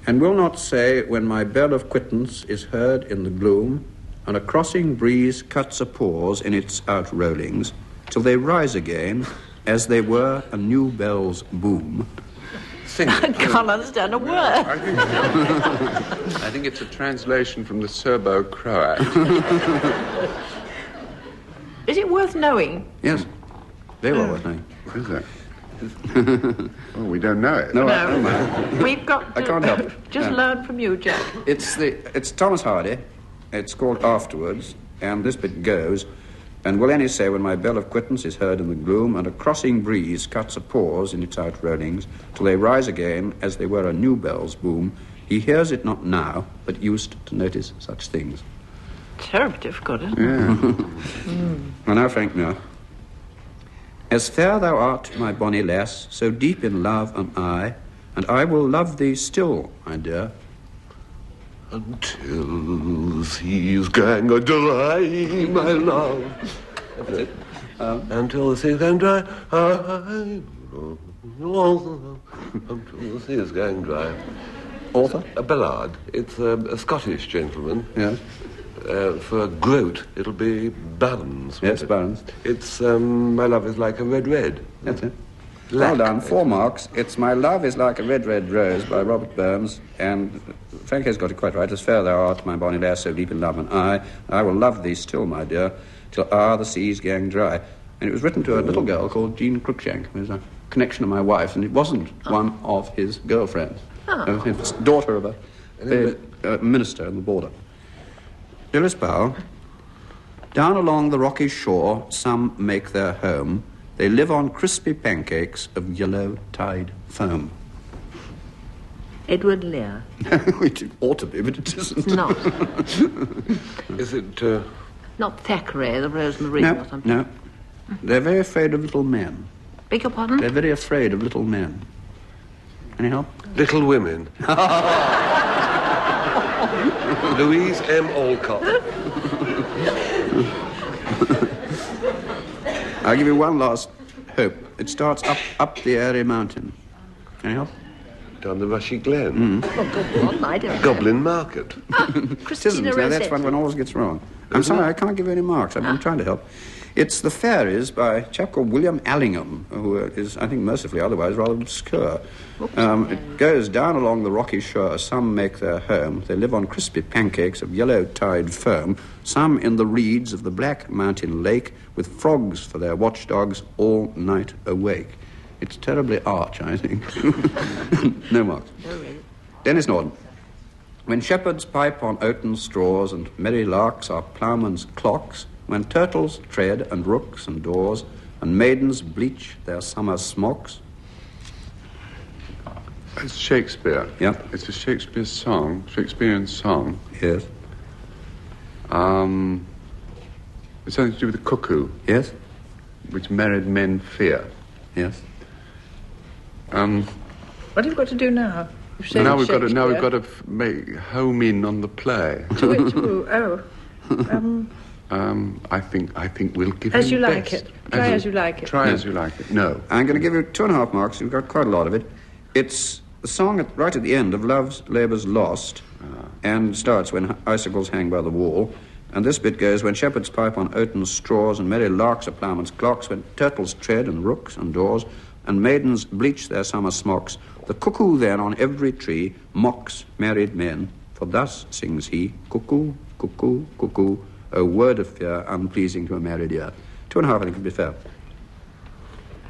And will not say, when my bell of quittance is heard in the gloom, and a crossing breeze cuts a pause in its till they rise again, as they were a new bell's boom. sing I it. can't understand a word. I think it's a translation from the Serbo-Croat. Is it worth knowing? Yes. Very well worth knowing. Is it? Oh, we don't know it. No, No. We've got to I can't help it. just No. learn from you, Jack. It's Thomas Hardy. It's called Afterwards, and this bit goes, and will any say when my bell of quittance is heard in the gloom, and a crossing breeze cuts a pause in its outrollings, till they rise again as they were a new bell's boom, he hears it not now, but used to notice such things. Terribly difficult, isn't it? Yeah. And now Frank Muir. As fair thou art, my bonny lass, so deep in love am I, and I will love thee still, my dear. Until the seas gang dry, my love. That's it. Until the seas gang dry, until the seas gang dry. Author? A ballad. It's a Scottish gentleman. Yes. For groat, it'll be Barnes. Yes, Barnes. It's My Love is Like a Red Red. That's it. Lack. Well done, 4 marks. It's My Love is Like a Red Red Rose by Robert Burns, and Frank has got it quite right. As fair thou art, my bonny lass, so deep in love am I will love thee still, my dear, till the seas gang dry. And it was written to a little girl called Jean Cruikshank, who was a connection of my wife's, and it wasn't one of his girlfriends. It was daughter of a minister on the border. Dilys Powell. Down along the rocky shore, some make their home. They live on crispy pancakes of yellow tide foam. Edward Lear. It ought to be, but it isn't. It's not. Is it... Not Thackeray, the Rosemary or something. No. They're very afraid of little men. Beg your pardon? They're very afraid of little men. Any help? Little Women. Louise M. Alcott. I'll give you one last hope. It starts up the airy mountain. Any help? Down the Rushy Glen. Oh, good one, I don't know. Goblin Market. It isn't. Christina Now, that's Rossetti. one always gets wrong. I'm sorry, I can't give you any marks. I've been trying to help. It's The Fairies by a chap called William Allingham, who is, I think, mercifully otherwise rather obscure. It goes down along the rocky shore. Some make their home. They live on crispy pancakes of yellow tide foam. Some in the reeds of the black mountain lake, with frogs for their watchdogs all night awake. It's terribly arch, I think. No marks. No, really. Denis Norden. When shepherds pipe on oaten straws and merry larks are ploughmen's clocks, when turtles tread and rooks and daws and maidens bleach their summer smocks. It's Shakespeare. Yeah. It's a Shakespearean song. Yes. It's something to do with the cuckoo, Yes. which married men fear. Yes. What have you got to do now? You've said Now we've got Shakespeare. to make home in on the play. To which who? Oh. I think we'll give As him you like best. it. Try as you like it. Try as you like it. No. I'm going to give you 2.5 marks. You've got quite a lot of it. It's the song right at the end of Love's Labour's Lost, and starts when icicles hang by the wall. And this bit goes, when shepherds pipe on oaten straws and merry larks are ploughmen's clocks, when turtles tread and rooks and daws and maidens bleach their summer smocks, the cuckoo then on every tree mocks married men, for thus sings he, cuckoo, cuckoo, cuckoo, a word of fear unpleasing to a married ear. 2.5, I think, would be fair.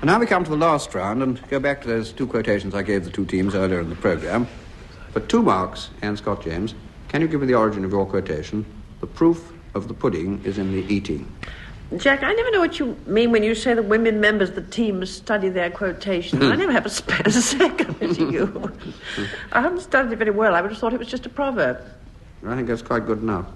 And now we come to the last round and go back to those 2 quotations I gave the 2 teams earlier in the programme. For 2 marks, Anne Scott James, can you give me the origin of your quotation? The proof of the pudding is in the eating. Jack, I never know what you mean when you say the women members of the team must study their quotations. I never have a spare second to you. I haven't studied it very well. I would have thought it was just a proverb. I think that's quite good enough.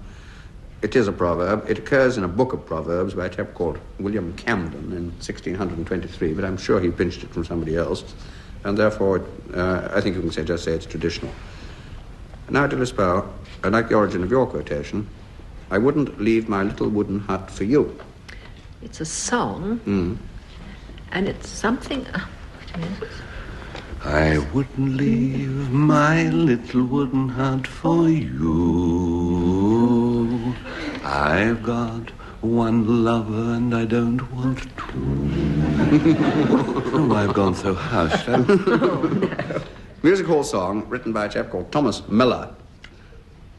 It is a proverb. It occurs in a book of proverbs by a chap called William Camden in 1623, but I'm sure he pinched it from somebody else, and therefore I think you can just say it's traditional. Now, Dilys Powell, I like the origin of your quotation. I wouldn't leave my little wooden hut for you. It's a song, and it's something... wait a minute. I wouldn't leave my little wooden hut for you. I've got one lover and I don't want two. Oh, I've gone so hushed. Music hall song written by a chap called Thomas Miller.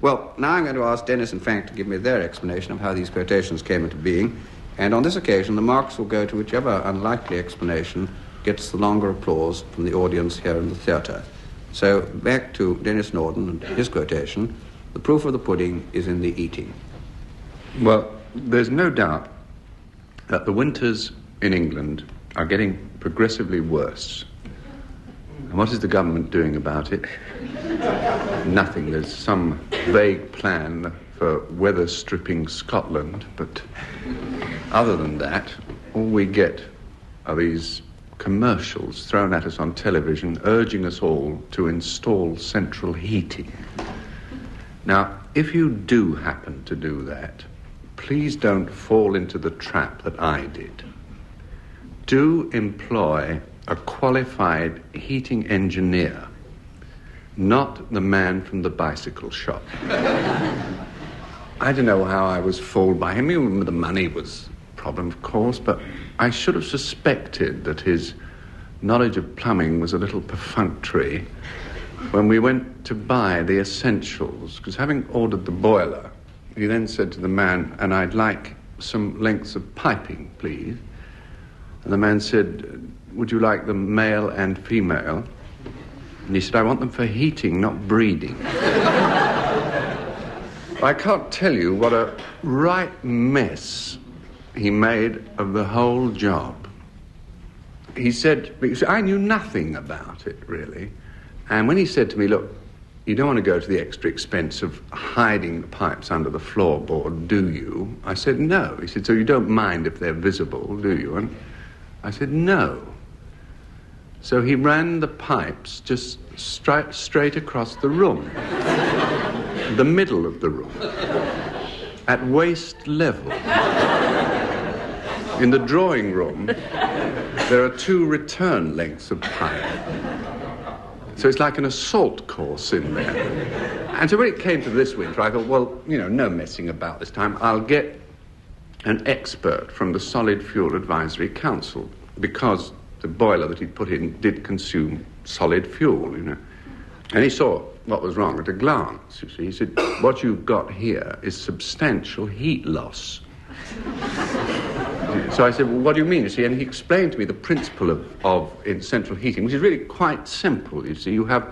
Well, now I'm going to ask Denis and Frank to give me their explanation of how these quotations came into being, and on this occasion the marks will go to whichever unlikely explanation gets the longer applause from the audience here in the theatre. So, back to Denis Norden and his quotation. The proof of the pudding is in the eating. Well, there's no doubt that the winters in England are getting progressively worse. And what is the government doing about it? Nothing. There's some vague plan for weather stripping Scotland, but other than that, all we get are these commercials thrown at us on television urging us all to install central heating. Now, if you do happen to do that, please don't fall into the trap that I did. Do employ a qualified heating engineer, not the man from the bicycle shop. I don't know how I was fooled by him. Even the money was a problem, of course, but I should have suspected that his knowledge of plumbing was a little perfunctory when we went to buy the essentials, because having ordered the boiler, he then said to the man, "And I'd like some lengths of piping, please." And the man said, "Would you like them male and female?" And he said, "I want them for heating, not breeding." I can't tell you what a right mess he made of the whole job. He said, because I knew nothing about it, really. And when he said to me, "Look, you don't want to go to the extra expense of hiding the pipes under the floorboard, do you?" I said, "No." He said, "So you don't mind if they're visible, do you?" And I said, "No." So he ran the pipes just straight across the room, the middle of the room, at waist level. In the drawing room, there are 2 return lengths of pipe. So it's like an assault course in there. And so when it came to this winter, I thought, well, no messing about this time. I'll get an expert from the Solid Fuel Advisory Council, because the boiler that he'd put in did consume solid fuel, And he saw what was wrong at a glance, you see. He said, "What you've got here is substantial heat loss." So I said, "Well, what do you mean?" You see, and he explained to me the principle of in central heating, which is really quite simple, you see. You have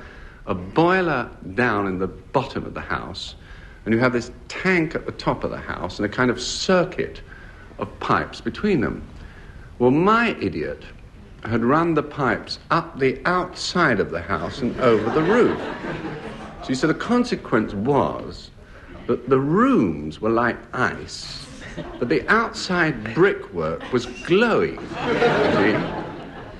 a boiler down in the bottom of the house, and you have this tank at the top of the house, and a kind of circuit of pipes between them. Well, my idiot had run the pipes up the outside of the house and over the roof. So the consequence was that the rooms were like ice, but the outside brickwork was glowing. See?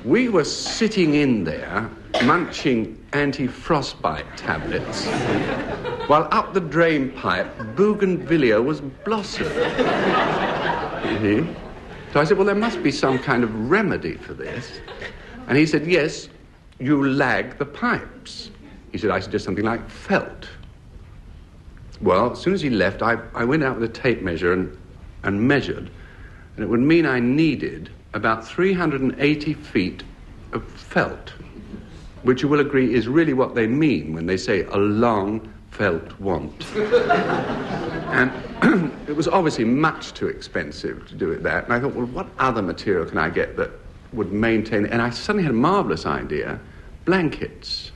We were sitting in there munching anti-frostbite tablets, while up the drain pipe, bougainvillea was blossoming. See? So I said, "Well, there must be some kind of remedy for this." And he said, "Yes, you lag the pipes." He said, "I suggest something like felt." Well, as soon as he left, I went out with a tape measure and measured, and it would mean I needed about 380 feet of felt, which you will agree is really what they mean when they say a long felt want. And it was obviously much too expensive to do it that. And I thought, well, what other material can I get that would maintain it? And I suddenly had a marvellous idea: blankets.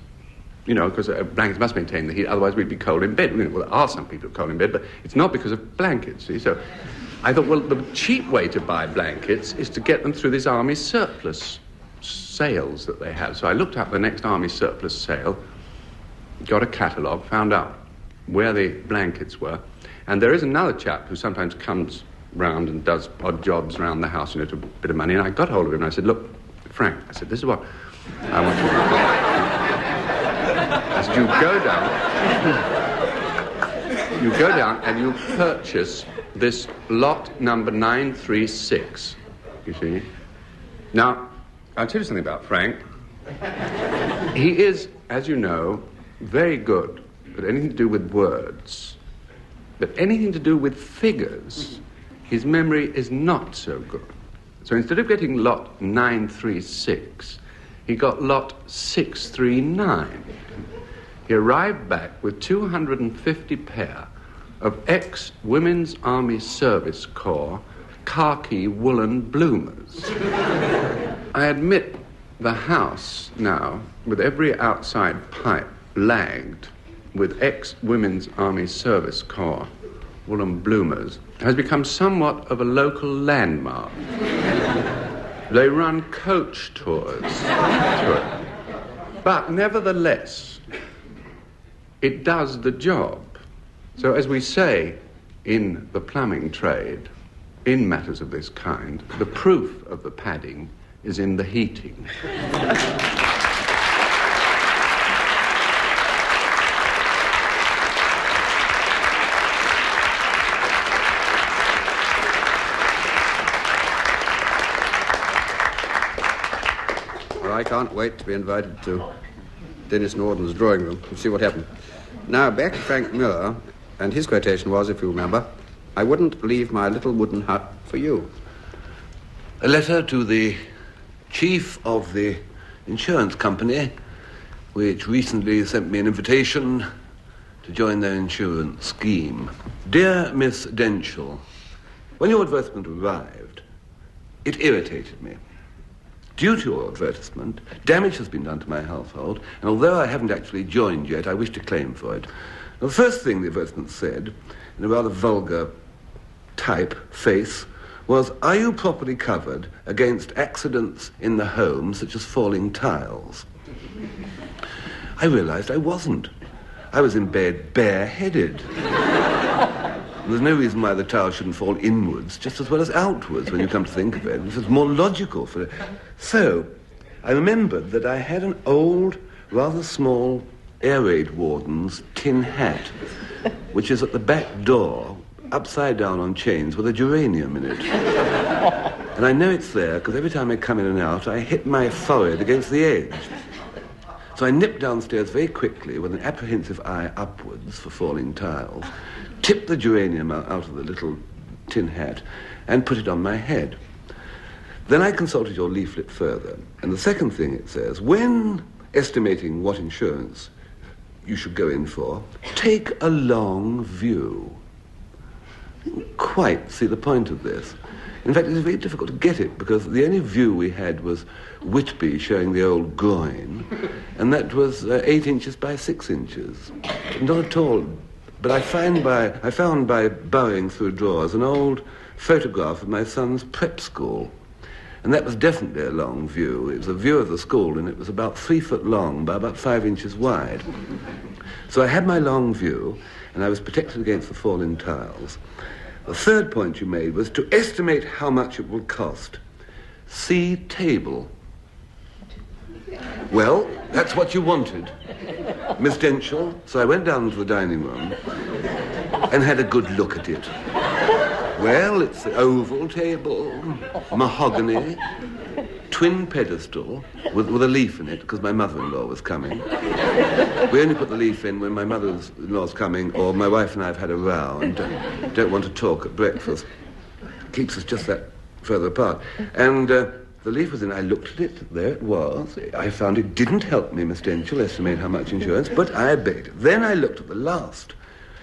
Because blankets must maintain the heat, otherwise we'd be cold in bed. Well, there are some people cold in bed, but it's not because of blankets, see? So I thought, well, the cheap way to buy blankets is to get them through this army surplus sales that they have. So I looked up the next army surplus sale, got a catalogue, found out where the blankets were. And there is another chap who sometimes comes round and does odd jobs around the house, to a bit of money. And I got hold of him and I said, "Look, Frank," I said, "this is what I want you to do." I said, you go down and you purchase this lot number 936, you see. Now, I'll tell you something about Frank. He is, as you know, very good at anything to do with words. But anything to do with figures, his memory is not so good. So instead of getting lot 936, he got lot 639. He arrived back with 250 pair of ex-Women's Army Service Corps khaki woolen bloomers. I admit the house now, with every outside pipe lagged with ex-Women's Army Service Corps woolen bloomers, has become somewhat of a local landmark. They run coach tours to it. But nevertheless, it does the job. So as we say in the plumbing trade, in matters of this kind, the proof of the padding is in the heating. I can't wait to be invited to Denis Norden's drawing room and see what happened. Now, back to Frank Muir, and his quotation was, if you remember, "I wouldn't leave my little wooden hut for you." A letter to the chief of the insurance company, which recently sent me an invitation to join their insurance scheme. Dear Miss Dentschel, when your advertisement arrived, it irritated me. Due to your advertisement, damage has been done to my household, and although I haven't actually joined yet, I wish to claim for it. Now, the first thing the advertisement said, in a rather vulgar typeface, was, "Are you properly covered against accidents in the home, such as falling tiles?" I realized I wasn't. I was in bed bareheaded. There's no reason why the tile shouldn't fall inwards, just as well as outwards, when you come to think of it. This is more logical for it. So, I remembered that I had an old, rather small air raid warden's tin hat, which is at the back door, upside down on chains, with a geranium in it. And I know it's there, because every time I come in and out, I hit my forehead against the edge. So I nipped downstairs very quickly, with an apprehensive eye upwards for falling tiles, tipped the geranium out of the little tin hat, and put it on my head. Then I consulted your leaflet further, and the second thing it says, when estimating what insurance you should go in for, take a long view. I didn't quite see the point of this. In fact, it was very difficult to get it, because the only view we had was Whitby showing the old groin, and that was 8 inches by 6 inches. Not at all. But I found by burrowing through drawers an old photograph of my son's prep school. And that was definitely a long view. It was a view of the school, and it was about 3 foot long by about 5 inches wide. So I had my long view, and I was protected against the falling tiles. The third point you made was to estimate how much it will cost. See table. Well, that's what you wanted, Miss Dentschel. So I went down to the dining room and had a good look at it. Well, it's the oval table, mahogany, twin pedestal with a leaf in it, because my mother-in-law was coming. We only put the leaf in when my mother-in-law's coming, or my wife and I have had a row and don't want to talk at breakfast. Keeps us just that further apart. And the leaf was in. I looked at it. There it was. I found it didn't help me, Miss Dentschel, estimate how much insurance, but I obeyed it. Then I looked at the last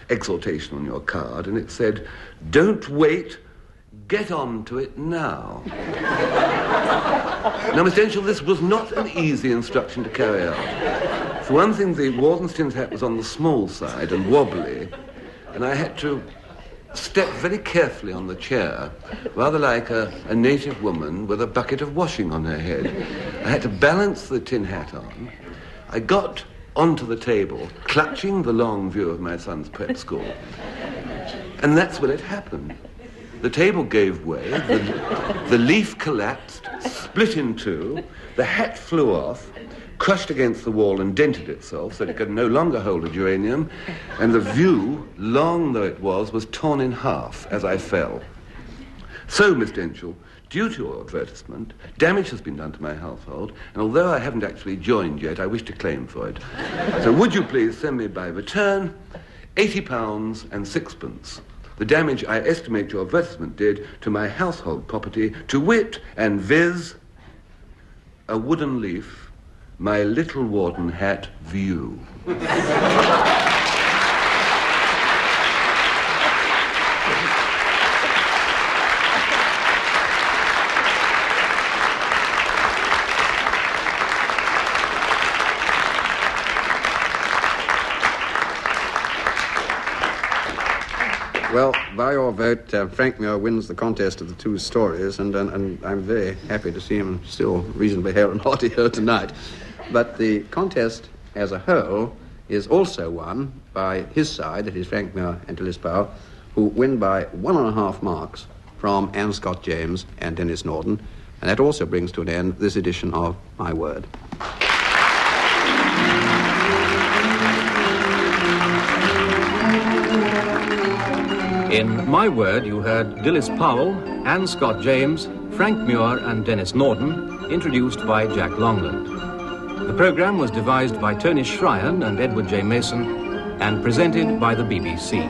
exhortation on your card, and it said, "Don't wait, get on to it now." Now, Miss Dentschel, this was not an easy instruction to carry out. For one thing, the warden's tin hat was on the small side and wobbly, and I had to step very carefully on the chair, rather like a native woman with a bucket of washing on her head. I had to balance the tin hat on. I got onto the table, clutching the long view of my son's prep school. And that's when it happened. The table gave way, the leaf collapsed, split in two, the hat flew off, crushed against the wall and dented itself so that it could no longer hold a geranium, and the view, long though it was torn in half as I fell. So, Miss Dentschel, due to your advertisement, damage has been done to my household, and although I haven't actually joined yet, I wish to claim for it. So would you please send me by return £80 and sixpence, the damage I estimate your advertisement did to my household property, to wit and viz, a wooden leaf my little warden hat view. Well, by your vote, Frank Muir wins the contest of the two stories, and I'm very happy to see him still reasonably hale and hearty here tonight. But the contest as a whole is also won by his side, that is Frank Muir and Dilys Powell, who win by 1.5 marks from Anne Scott James and Denis Norden, and that also brings to an end this edition of My Word. In My Word, you heard Dilys Powell, Anne Scott James, Frank Muir and Denis Norden, introduced by Jack Longland. The programme was devised by Tony Shryan and Edward J. Mason and presented by the BBC.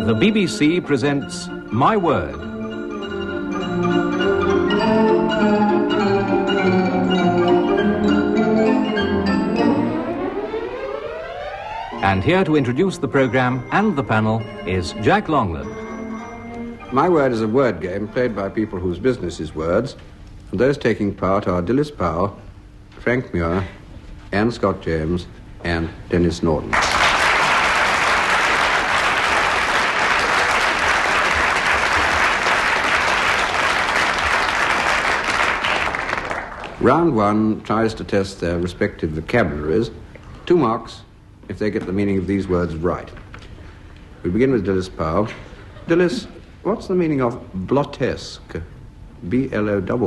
The BBC presents My Word. And here to introduce the programme and the panel is Jack Longland. My Word is a word game played by people whose business is words, and those taking part are Dilys Powell, Frank Muir, Anne Scott James, and Denis Norden. Round one tries to test their respective vocabularies. 2 marks if they get the meaning of these words right. We begin with Dilys Powell. Dilys, what's the meaning of blottesque? B-L-O-T-T-E-S-Q-U-E,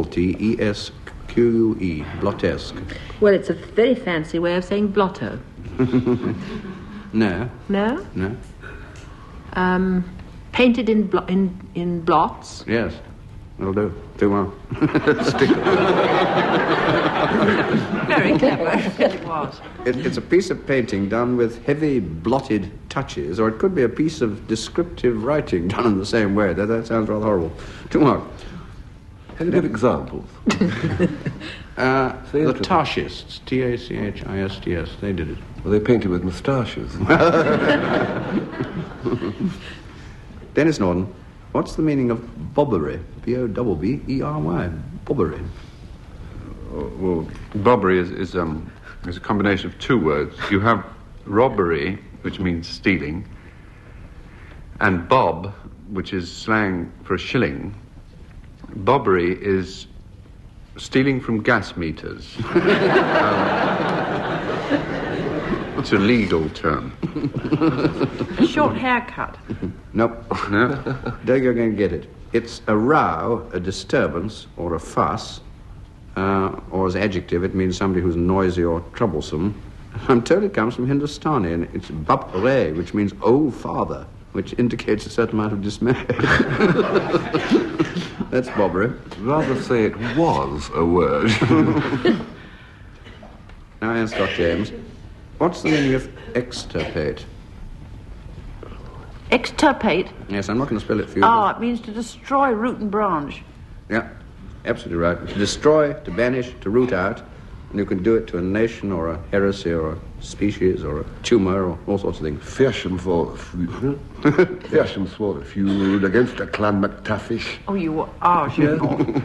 blottesque. Well, it's a very fancy way of saying blotto. No. No? No? Painted in blots. Yes. That'll do. 2 more. Stick with it. Very clever. It was. It's a piece of painting done with heavy blotted touches, or it could be a piece of descriptive writing done in the same way. That sounds rather horrible. 2 more. Can you give examples? The Tashists, T-A-C-H-I-S-T-S, they did it. Well, they painted with moustaches. Denis Norden, what's the meaning of bobbery? B-O-B-B-E-R-Y, bobbery. Well, bobbery is a combination of 2 words. You have robbery, which means stealing, and bob, which is slang for a shilling. Bobbery is stealing from gas meters. It's a legal term. A short haircut. Nope. No? There you're going to get it. It's a row, a disturbance, or a fuss, or as adjective, it means somebody who's noisy or troublesome. I'm told it comes from Hindustani, and it's bap-re, which means "oh, father," which indicates a certain amount of dismay. That's bobbery. Rather say it was a word. Now, Anne Scott James, what's the meaning of extirpate? Extirpate? Yes, I'm not going to spell it for you. It means to destroy root and branch. Yeah, absolutely right. To destroy, to banish, to root out. And you can do it to a nation or a heresy or a species or a tumour or all sorts of things. Fearsome for the feud against the clan MacTavish. Oh, you are, sure.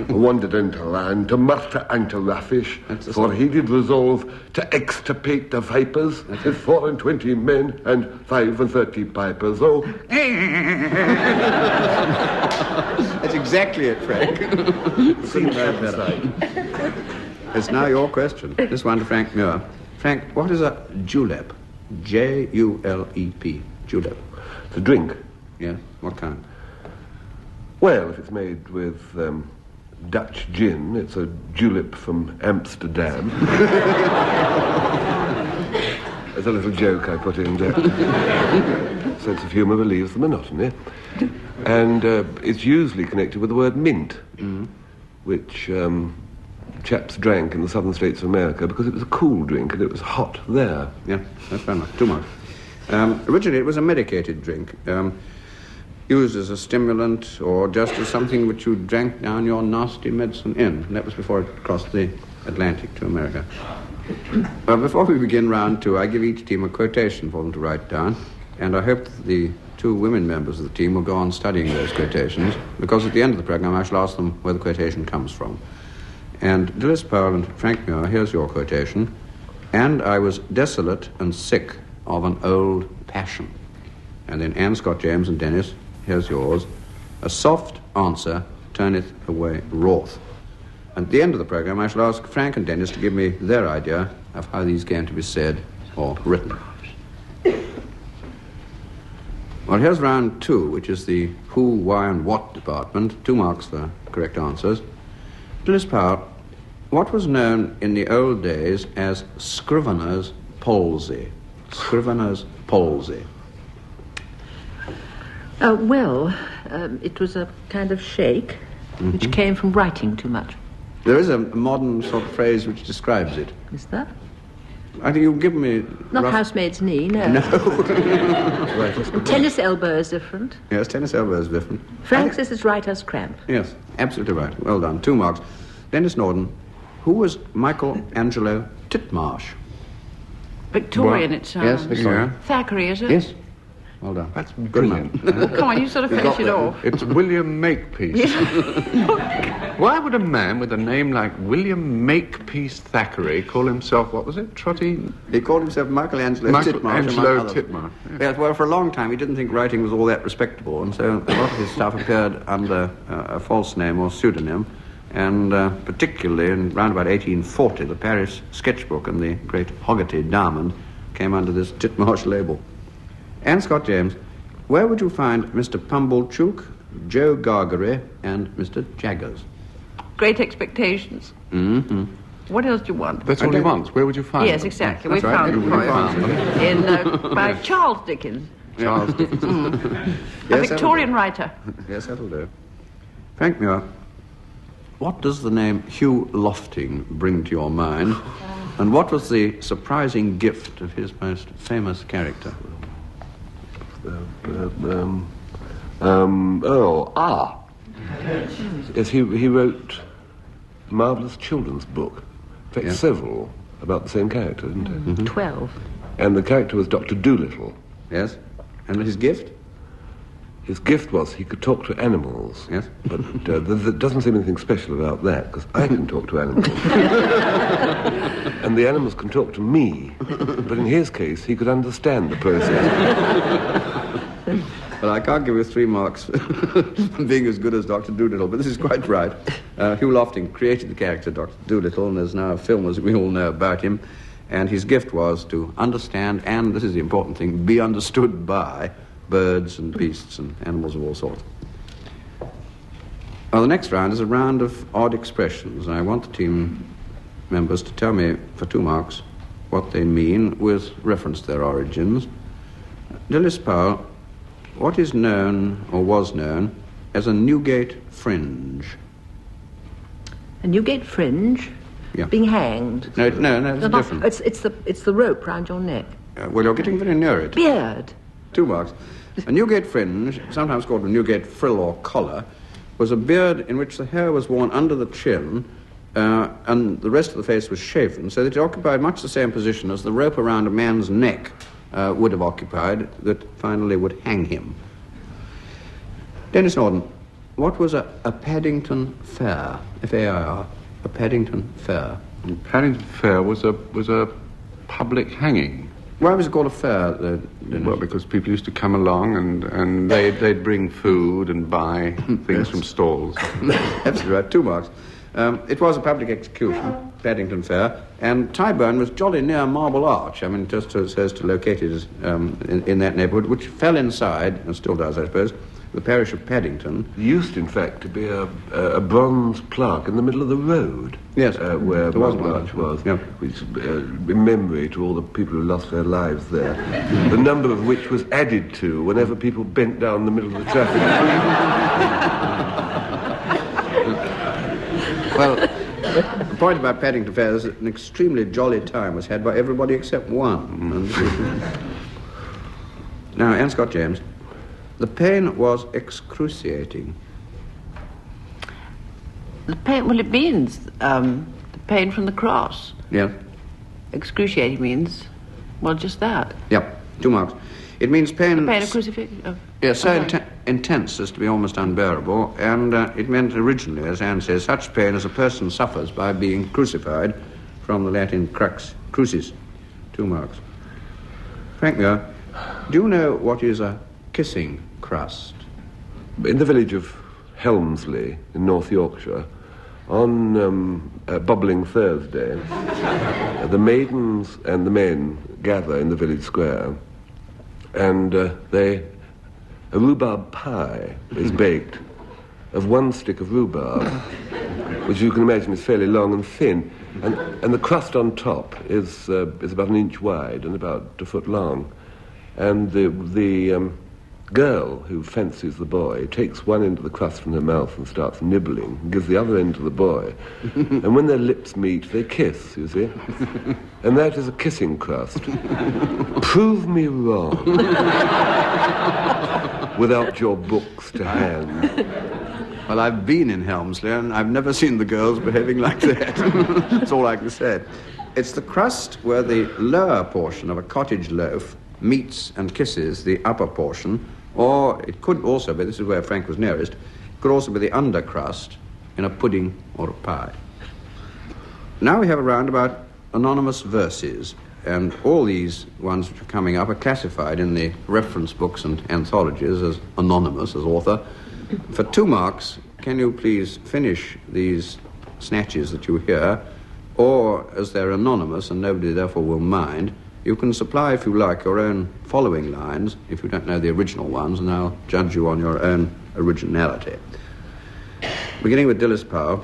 Wandered into land to murder and to ravish, for he did resolve to extirpate the vipers, with 24 men and 35 pipers. Oh, That's exactly it, Frank. Couldn't have it better. It's now your question. This one to Frank Muir. Frank, what is a julep? Julep. Julep. It's a drink. Yeah? What kind? Well, if it's made with Dutch gin, it's a julep from Amsterdam. There's a little joke I put in there. Sense of humour relieves the monotony. And it's usually connected with the word mint, which chaps drank in the southern states of America because it was a cool drink and it was hot there. Yeah, that's fair enough. Too much. Originally, it was a medicated drink, used as a stimulant or just as something which you drank down your nasty medicine in. And that was before it crossed the Atlantic to America. Well, before we begin round two, I give each team a quotation for them to write down, and I hope that the two women members of the team will go on studying those quotations, because at the end of the programme I shall ask them where the quotation comes from. And Dilys, Powell and Frank Muir, here's your quotation. And I was desolate and sick of an old passion. And then Anne, Scott, James and Denis, here's yours. A soft answer turneth away wrath. And at the end of the programme, I shall ask Frank and Denis to give me their idea of how these came to be said or written. Well, here's round two, which is the who, why, and what department. 2 marks for correct answers. Dilys Powell, what was known in the old days as scrivener's palsy? Scrivener's palsy. It was a kind of shake which came from writing too much. There is a modern sort of phrase which describes it. Is that? I think you've given me... Not housemaid's knee, no. No. And tennis elbow is different. Yes, tennis elbow is different. Frank says it's writer's cramp. Yes, absolutely right. Well done. 2 marks. Denis Norden, who was Michelangelo Titmarsh? Victorian, it sounds. Yes, Victorian. Thackeray, is it? Yes. Well done. That's Good brilliant. man. Come on, you sort of finish it off. It's William Makepeace. Why would a man with a name like William Makepeace Thackeray call himself, what was it, Trotty? He called himself Michelangelo Titmarsh. Michelangelo Titmarsh. Yes. Yes, well, for a long time he didn't think writing was all that respectable, and so a lot of his stuff appeared under a false name or pseudonym, and particularly in round about 1840, the Paris sketchbook and the great Hoggarty Diamond came under this Titmarsh label. Anne, Scott, James, where would you find Mr. Pumblechook, Joe Gargery, and Mr. Jaggers? Great Expectations. Mm-hmm. What else do you want? That's all he wants. Where would you find Yes, them? exactly. That's We right. found them Everybody for finds you. them. By Charles Dickens. Charles Dickens. A Yes, Victorian writer. Yes, that'll do. Frank Muir, what does the name Hugh Lofting bring to your mind? And what was the surprising gift of his most famous character? Yes, he wrote a marvellous children's book. In fact, Yeah. several about the same character, didn't he? 12. And the character was Dr. Dolittle. Yes? And his gift? His gift was he could talk to animals. Yes. But there doesn't seem anything special about that, because I can talk to animals. And the animals can talk to me. But in his case, he could understand the process. Well, I can't give you 3 marks for being as good as Dr. Dolittle, but this is quite right. Hugh Lofting created the character Dr. Dolittle, and there's now a film, as we all know, about him. And his gift was to understand, and this is the important thing, be understood by birds and beasts and animals of all sorts. Well, the next round is a round of odd expressions. I want the team members to tell me, for 2 marks, what they mean with reference to their origins. Dilys Powell, what is known, or was known, as a Newgate fringe? A Newgate fringe? Yeah. Being hanged? No, it's different. It's the rope round your neck. Well, you're getting very near it. Beard. 2 marks. A Newgate fringe, sometimes called a Newgate frill or collar, was a beard in which the hair was worn under the chin and the rest of the face was shaven, so that it occupied much the same position as the rope around a man's neck would have occupied that finally would hang him. Denis Norden, what was a Paddington Fair? F-A-I-R. A Paddington Fair. Paddington Fair was a public hanging. Why was it called a fair? Well, because people used to come along and they'd bring food and buy things from stalls. Absolutely right, 2 marks. It was a public execution, Paddington Fair, and Tyburn was jolly near Marble Arch. I mean, just so as to locate it in that neighbourhood, which fell inside, and still does, I suppose, the parish of Paddington. It used, in fact, to be a bronze plaque in the middle of the road. Yes, where there was Marble one. Arch was, Yeah. which, in memory to all the people who lost their lives there, the number of which was added to whenever people bent down the middle of the traffic. Well, the point about Paddington Fair is that an extremely jolly time was had by everybody except one. Now, Anne Scott James, the pain was excruciating. The pain, well, it means the pain from the cross. Yeah? Excruciating means, well, just that. Yep, 2 marks. It means pain... The pain of crucifixion. Oh. Yes, so intense as to be almost unbearable, and it meant originally, as Anne says, such pain as a person suffers by being crucified, from the Latin crux, crucis. 2 marks. Frank Muir, do you know what is a kissing crust? In the village of Helmsley, in North Yorkshire, on Bubbling Thursday, the maidens and the men gather in the village square, and a rhubarb pie is baked of 1 stick of rhubarb, which you can imagine is fairly long and thin, and the crust on top is about 1 inch wide and about 1 foot long, and the girl who fancies the boy takes one end of the crust from her mouth and starts nibbling, and gives the other end to the boy, and when their lips meet, they kiss, you see, and that is a kissing crust. Prove me wrong without your books to hand. Well, I've been in Helmsley, and I've never seen the girls behaving like that. That's all I can say. It's the crust where the lower portion of a cottage loaf meets and kisses the upper portion, or it could also be, this is where Frank was nearest, it could also be the undercrust in a pudding or a pie. Now we have a round about anonymous verses, and all these ones which are coming up are classified in the reference books and anthologies as anonymous, as author. For 2 marks, can you please finish these snatches that you hear, or as they're anonymous and nobody therefore will mind, you can supply, if you like, your own following lines, if you don't know the original ones, and I'll judge you on your own originality. Beginning with Dilys Powell.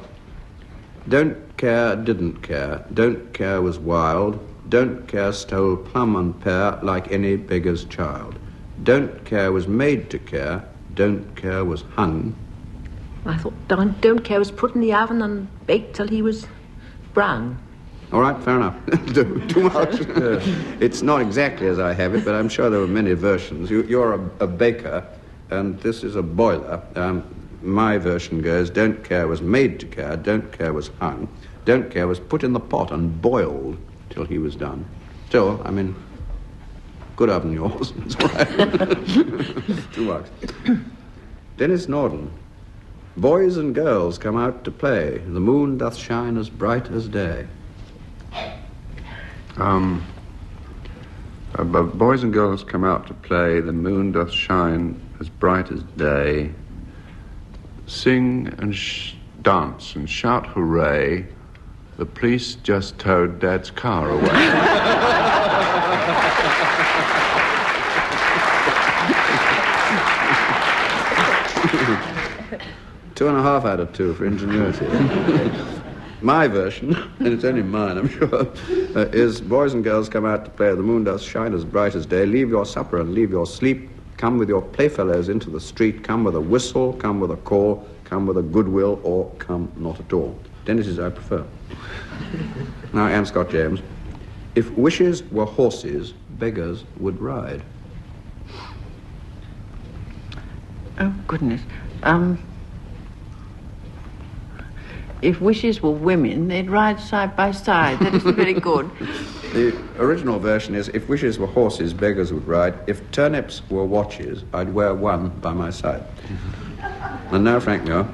Don't care, didn't care. Don't care was wild. Don't care stole plum and pear like any beggar's child. Don't care was made to care. Don't care was hung. I thought don't care was put in the oven and baked till he was brown. All right, fair enough. Too much. It's not exactly as I have it, but I'm sure there were many versions. You're a baker, and this is a boiler. My version goes, don't care was made to care, don't care was hung, don't care was put in the pot and boiled till he was done. Still, I mean, good oven yours. It's all right. 2 marks. Denis Norden. Boys and girls come out to play. The moon doth shine as bright as day. Boys and girls come out to play, the moon doth shine as bright as day. Sing and dance and shout hooray, the police just towed Dad's car away. Two and a half out of 2 for ingenuity. My version, and it's only mine, I'm sure, is boys and girls come out to play. The moon does shine as bright as day. Leave your supper and leave your sleep. Come with your playfellows into the street. Come with a whistle, come with a call, come with a goodwill, or come not at all. Dennis's I prefer. Now, Anne Scott James. If wishes were horses, beggars would ride. Oh, goodness. If wishes were women, they'd ride side by side. That isn't very good. The original version is, if wishes were horses, beggars would ride. If turnips were watches, I'd wear one by my side. And now, Frank Muir.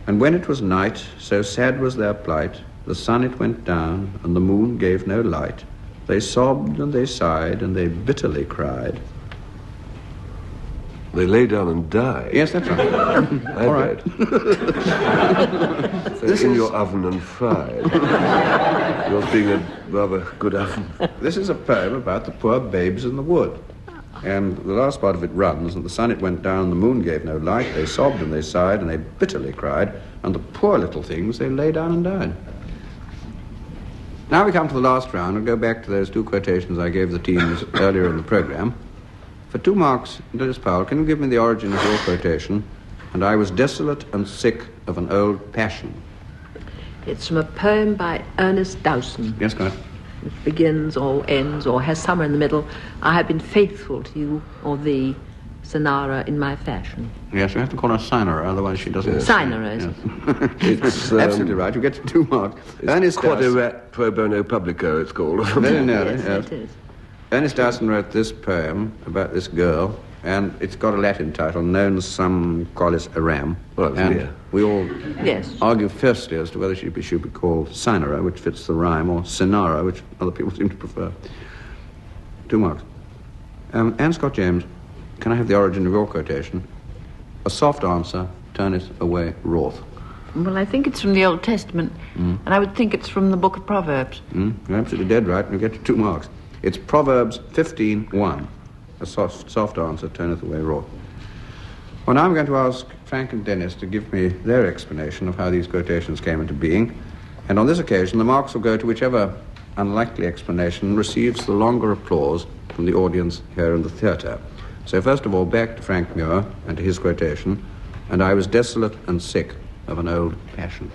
And when it was night, so sad was their plight, the sun it went down, and the moon gave no light. They sobbed and they sighed and they bitterly cried. They lay down and died? Yes, that's right. All right. So this in your oven and fried. Yours being a rather good oven. This is a poem about the poor babes in the wood. And the last part of it runs, and the sun it went down, the moon gave no light, they sobbed and they sighed and they bitterly cried, and the poor little things, they lay down and died. Now we come to the last round and go back to those 2 quotations I gave the teams earlier in the programme. For 2 marks, Dilys Powell, can you give me the origin of your quotation? And I was desolate and sick of an old passion. It's from a poem by Ernest Dowson. Yes, go ahead. It begins or ends or has somewhere in the middle. I have been faithful to you or thee, Sinara, in my fashion. Yes, you have to call her Sinara, otherwise she doesn't... Yes. Sinara, is it? It's absolutely right. You get 2 marks. It's Quaderat pro bono publico, it's called. Very nearly, yes, it is. Ernest Dowson wrote this poem about this girl, and it's got a Latin title, Non sum qualis eram. Well, and we all yes. argue fiercely as to whether she should be called Sinara, which fits the rhyme, or Sinara, which other people seem to prefer. 2 marks. Anne Scott James, can I have the origin of your quotation? A soft answer turneth away wrath. Well, I think it's from the Old Testament, and I would think it's from the book of Proverbs. You're absolutely dead right, and you get 2 marks. It's Proverbs 15:1. A soft answer turneth away wrath. Well, now I'm going to ask Frank and Denis to give me their explanation of how these quotations came into being. And on this occasion, the marks will go to whichever unlikely explanation receives the longer applause from the audience here in the theatre. So first of all, back to Frank Muir and to his quotation, and I was desolate and sick of an old passion.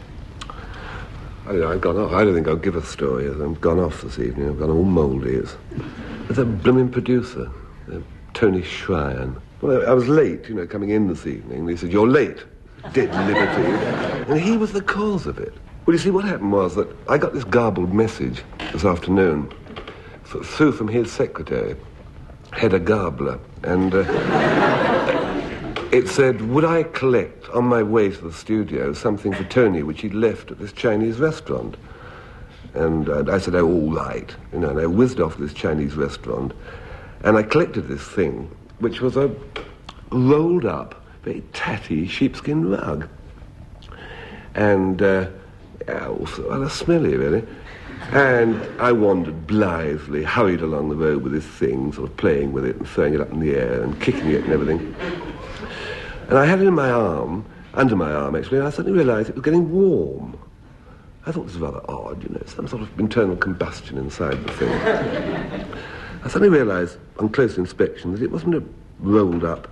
I've gone off. I don't think I'll give a story. I've gone off this evening. I've gone all mouldy. It's a blooming producer, Tony Shryan. Well, I was late, coming in this evening. And he said, "You're late, dead liberty." And he was the cause of it. Well, you see, what happened was that I got this garbled message this afternoon through from his secretary, Hedda Gabler, and it said, would I collect on my way to the studio something for Tony which he'd left at this Chinese restaurant? And I said, oh, all right. And I whizzed off to this Chinese restaurant, and I collected this thing, which was a rolled up, very tatty sheepskin rug. And, rather smelly, really. And I wandered blithely, hurried along the road with this thing, sort of playing with it and throwing it up in the air and kicking it and everything. And I had it in my arm, under my arm actually, and I suddenly realised it was getting warm. I thought this was rather odd, some sort of internal combustion inside the thing. I suddenly realised, on close inspection, that it wasn't a rolled-up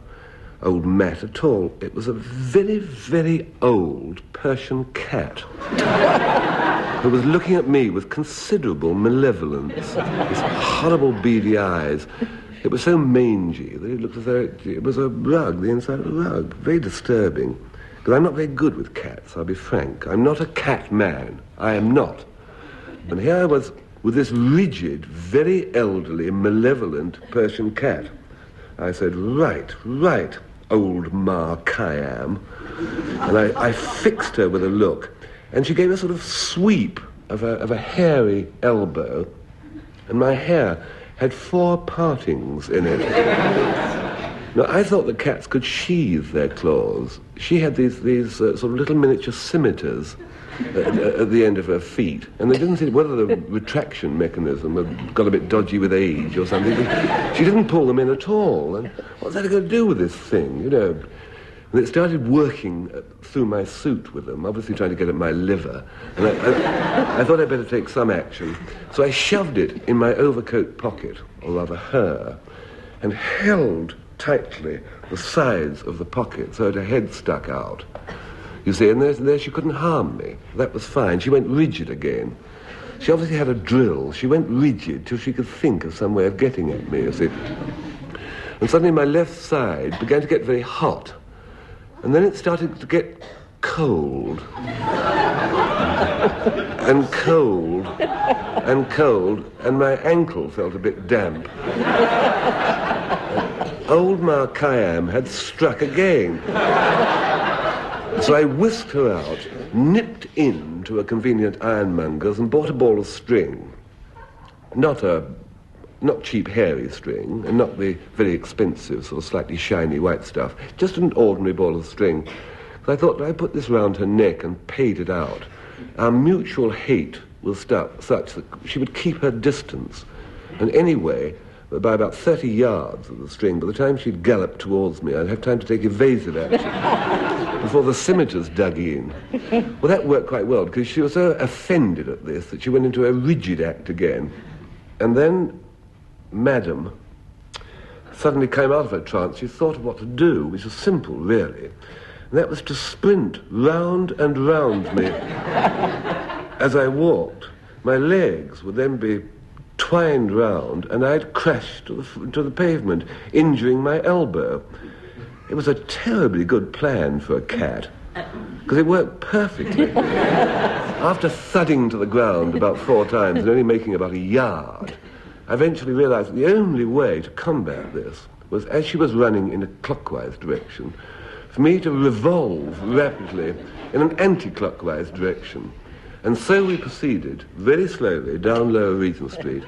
old mat at all. It was a very, very old Persian cat who was looking at me with considerable malevolence, his horrible beady eyes. It was so mangy that it looked as though it was a rug, the inside of a rug. Very disturbing. Because I'm not very good with cats, I'll be frank. I'm not a cat man. I am not. And here I was with this rigid, very elderly, malevolent Persian cat. I said, right, old Ma Khayyam. And I fixed her with a look, and she gave a sort of sweep of a hairy elbow, and my hair had 4 partings in it. Now, I thought that cats could sheathe their claws. She had these sort of little miniature scimitars at the end of her feet, and they didn't see whether the retraction mechanism had got a bit dodgy with age or something. She didn't pull them in at all, and what's that going to do with this thing, And it started working through my suit with them, obviously trying to get at my liver. And I thought I'd better take some action. So I shoved it in my overcoat pocket, or rather her, and held tightly the sides of the pocket so that her head stuck out. You see, and there she couldn't harm me. That was fine. She went rigid again. She obviously had a drill. She went rigid till she could think of some way of getting at me, you see. And suddenly my left side began to get very hot. And then it started to get cold. And cold. And cold. And my ankle felt a bit damp. Old Ma Khayyam had struck again. So I whisked her out, nipped in to a convenient ironmonger's and bought a ball of string. not cheap hairy string, and not the very expensive sort of slightly shiny white stuff, just an ordinary ball of string. So I thought, I put this round her neck and paid it out. Our mutual hate was such that she would keep her distance, and anyway, by about 30 yards of the string, by the time she'd galloped towards me, I'd have time to take evasive action before the scimitars dug in. Well, that worked quite well, because she was so offended at this that she went into a rigid act again. And then Madam suddenly came out of her trance. She thought of what to do, which was simple, really. And that was to sprint round and round me as I walked. My legs would then be twined round, and I'd crash to the pavement, injuring my elbow. It was a terribly good plan for a cat, because it worked perfectly. After thudding to the ground about 4 times and only making about a yard, I eventually realized that the only way to combat this was, as she was running in a clockwise direction, for me to revolve rapidly in an anti-clockwise direction. And so we proceeded, very slowly, down Lower Regent Street.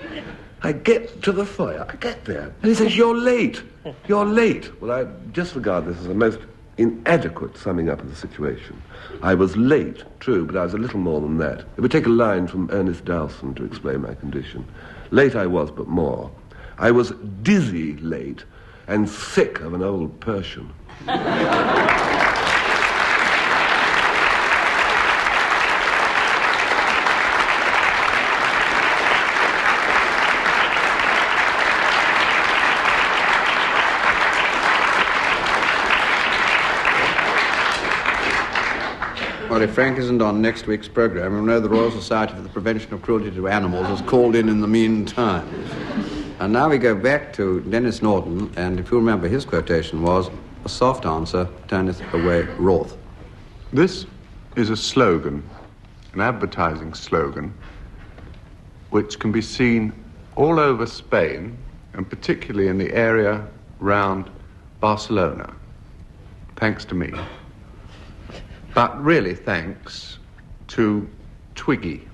I get to the foyer, I get there, and he says, "You're late, you're late." Well, I just regard this as the most inadequate summing up of the situation. I was late, true, but I was a little more than that. It would take a line from Ernest Dowson to explain my condition. Late I was, but more. I was dizzy late and sick of an old Persian. Well, if Frank isn't on next week's programme, you'll know the Royal Society for the Prevention of Cruelty to Animals has called in the meantime. And now we go back to Denis Norden, and if you remember, his quotation was, "A soft answer turneth away wrath." This is a slogan, an advertising slogan, which can be seen all over Spain, and particularly in the area round Barcelona, thanks to me. But really thanks to Twiggy.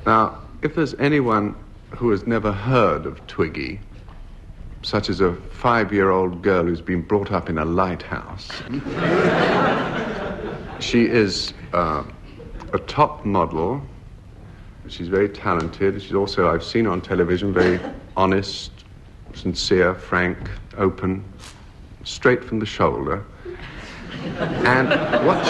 Now, if there's anyone who has never heard of Twiggy, such as a 5-year-old girl who's been brought up in a lighthouse, she is a top model. She's very talented. She's also, I've seen her on television, very honest, sincere, frank, open, straight from the shoulder. And what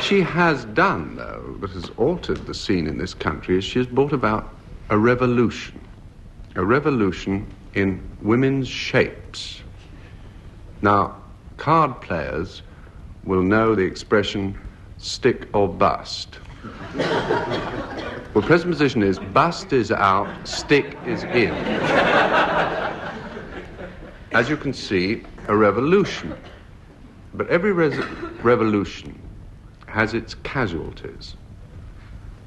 she has done, though, that has altered the scene in this country, is she has brought about a revolution in women's shapes. Now, card players will know the expression stick or bust. Well, present position is bust is out, stick is in. As you can see, a revolution. But every revolution has its casualties.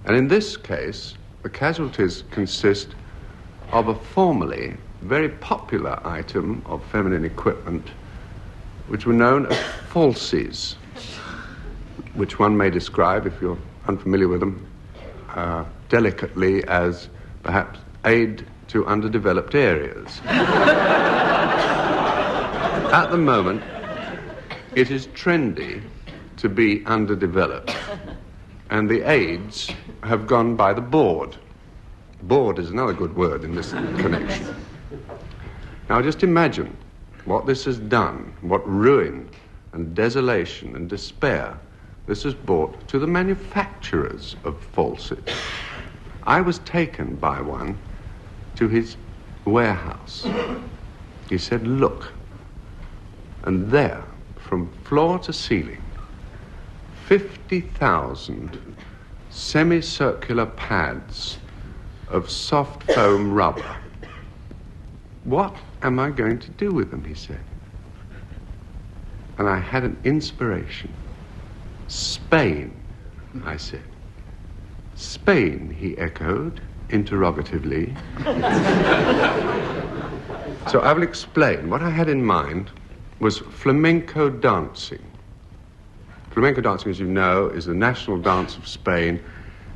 And in this case, the casualties consist of a formerly very popular item of feminine equipment, which were known as falsies, which one may describe, if you're unfamiliar with them, delicately as perhaps aid to underdeveloped areas. At the moment, it is trendy to be underdeveloped, and the aids have gone by the board. Board is another good word in this connection. Now just imagine what this has done, what ruin and desolation and despair this has brought to the manufacturers of falsies. I was taken by one to his warehouse. He said, "Look." And there, from floor to ceiling, 50,000 semicircular pads of soft foam rubber. "What am I going to do with them?" he said. And I had an inspiration. "Spain," I said. "Spain," he echoed, interrogatively. So I will explain. What I had in mind was flamenco dancing. Flamenco dancing, as you know, is the national dance of Spain,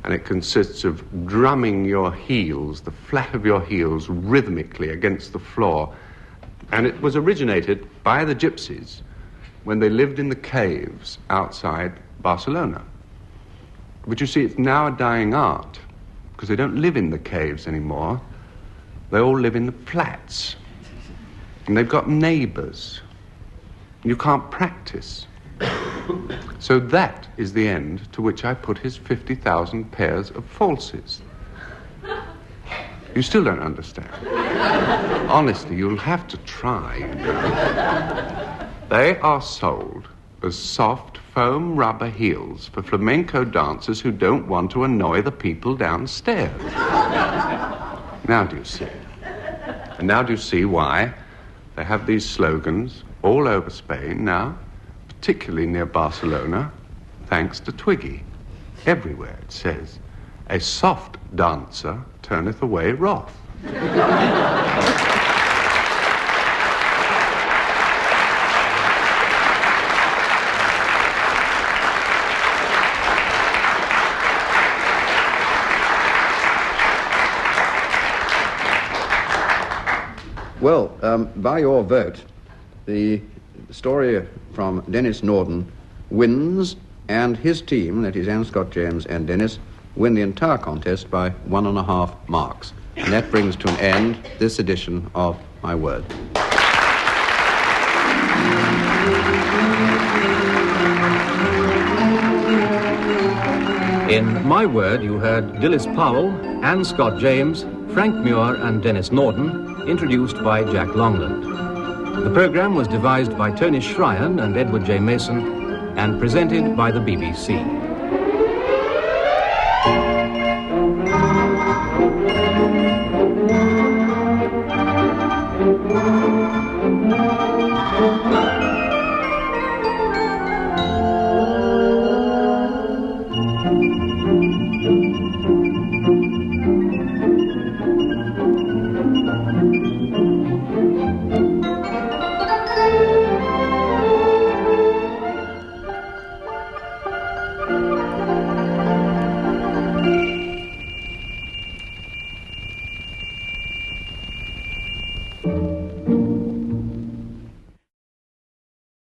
and it consists of drumming your heels, the flat of your heels, rhythmically against the floor. And it was originated by the gypsies when they lived in the caves outside Barcelona. But you see, it's now a dying art, because they don't live in the caves anymore. They all live in the flats. And they've got neighbours. You can't practice. So that is the end to which I put his 50,000 pairs of falses. You still don't understand. Honestly, you'll have to try, you know. They are sold as soft foam rubber heels for flamenco dancers who don't want to annoy the people downstairs. Now do you see? And now do you see why they have these slogans all over Spain now, particularly near Barcelona, thanks to Twiggy. Everywhere it says, "A soft dancer turneth away wrath." Well, by your vote, the story from Denis Norden wins, and his team, that is Anne Scott James and Denis, win the entire contest by 1.5 marks. And that brings to an end this edition of My Word. In My Word, you heard Dilys Powell, Anne Scott James, Frank Muir and Denis Norden, introduced by Jack Longland. The programme was devised by Tony Schreien and Edward J. Mason and presented by the BBC.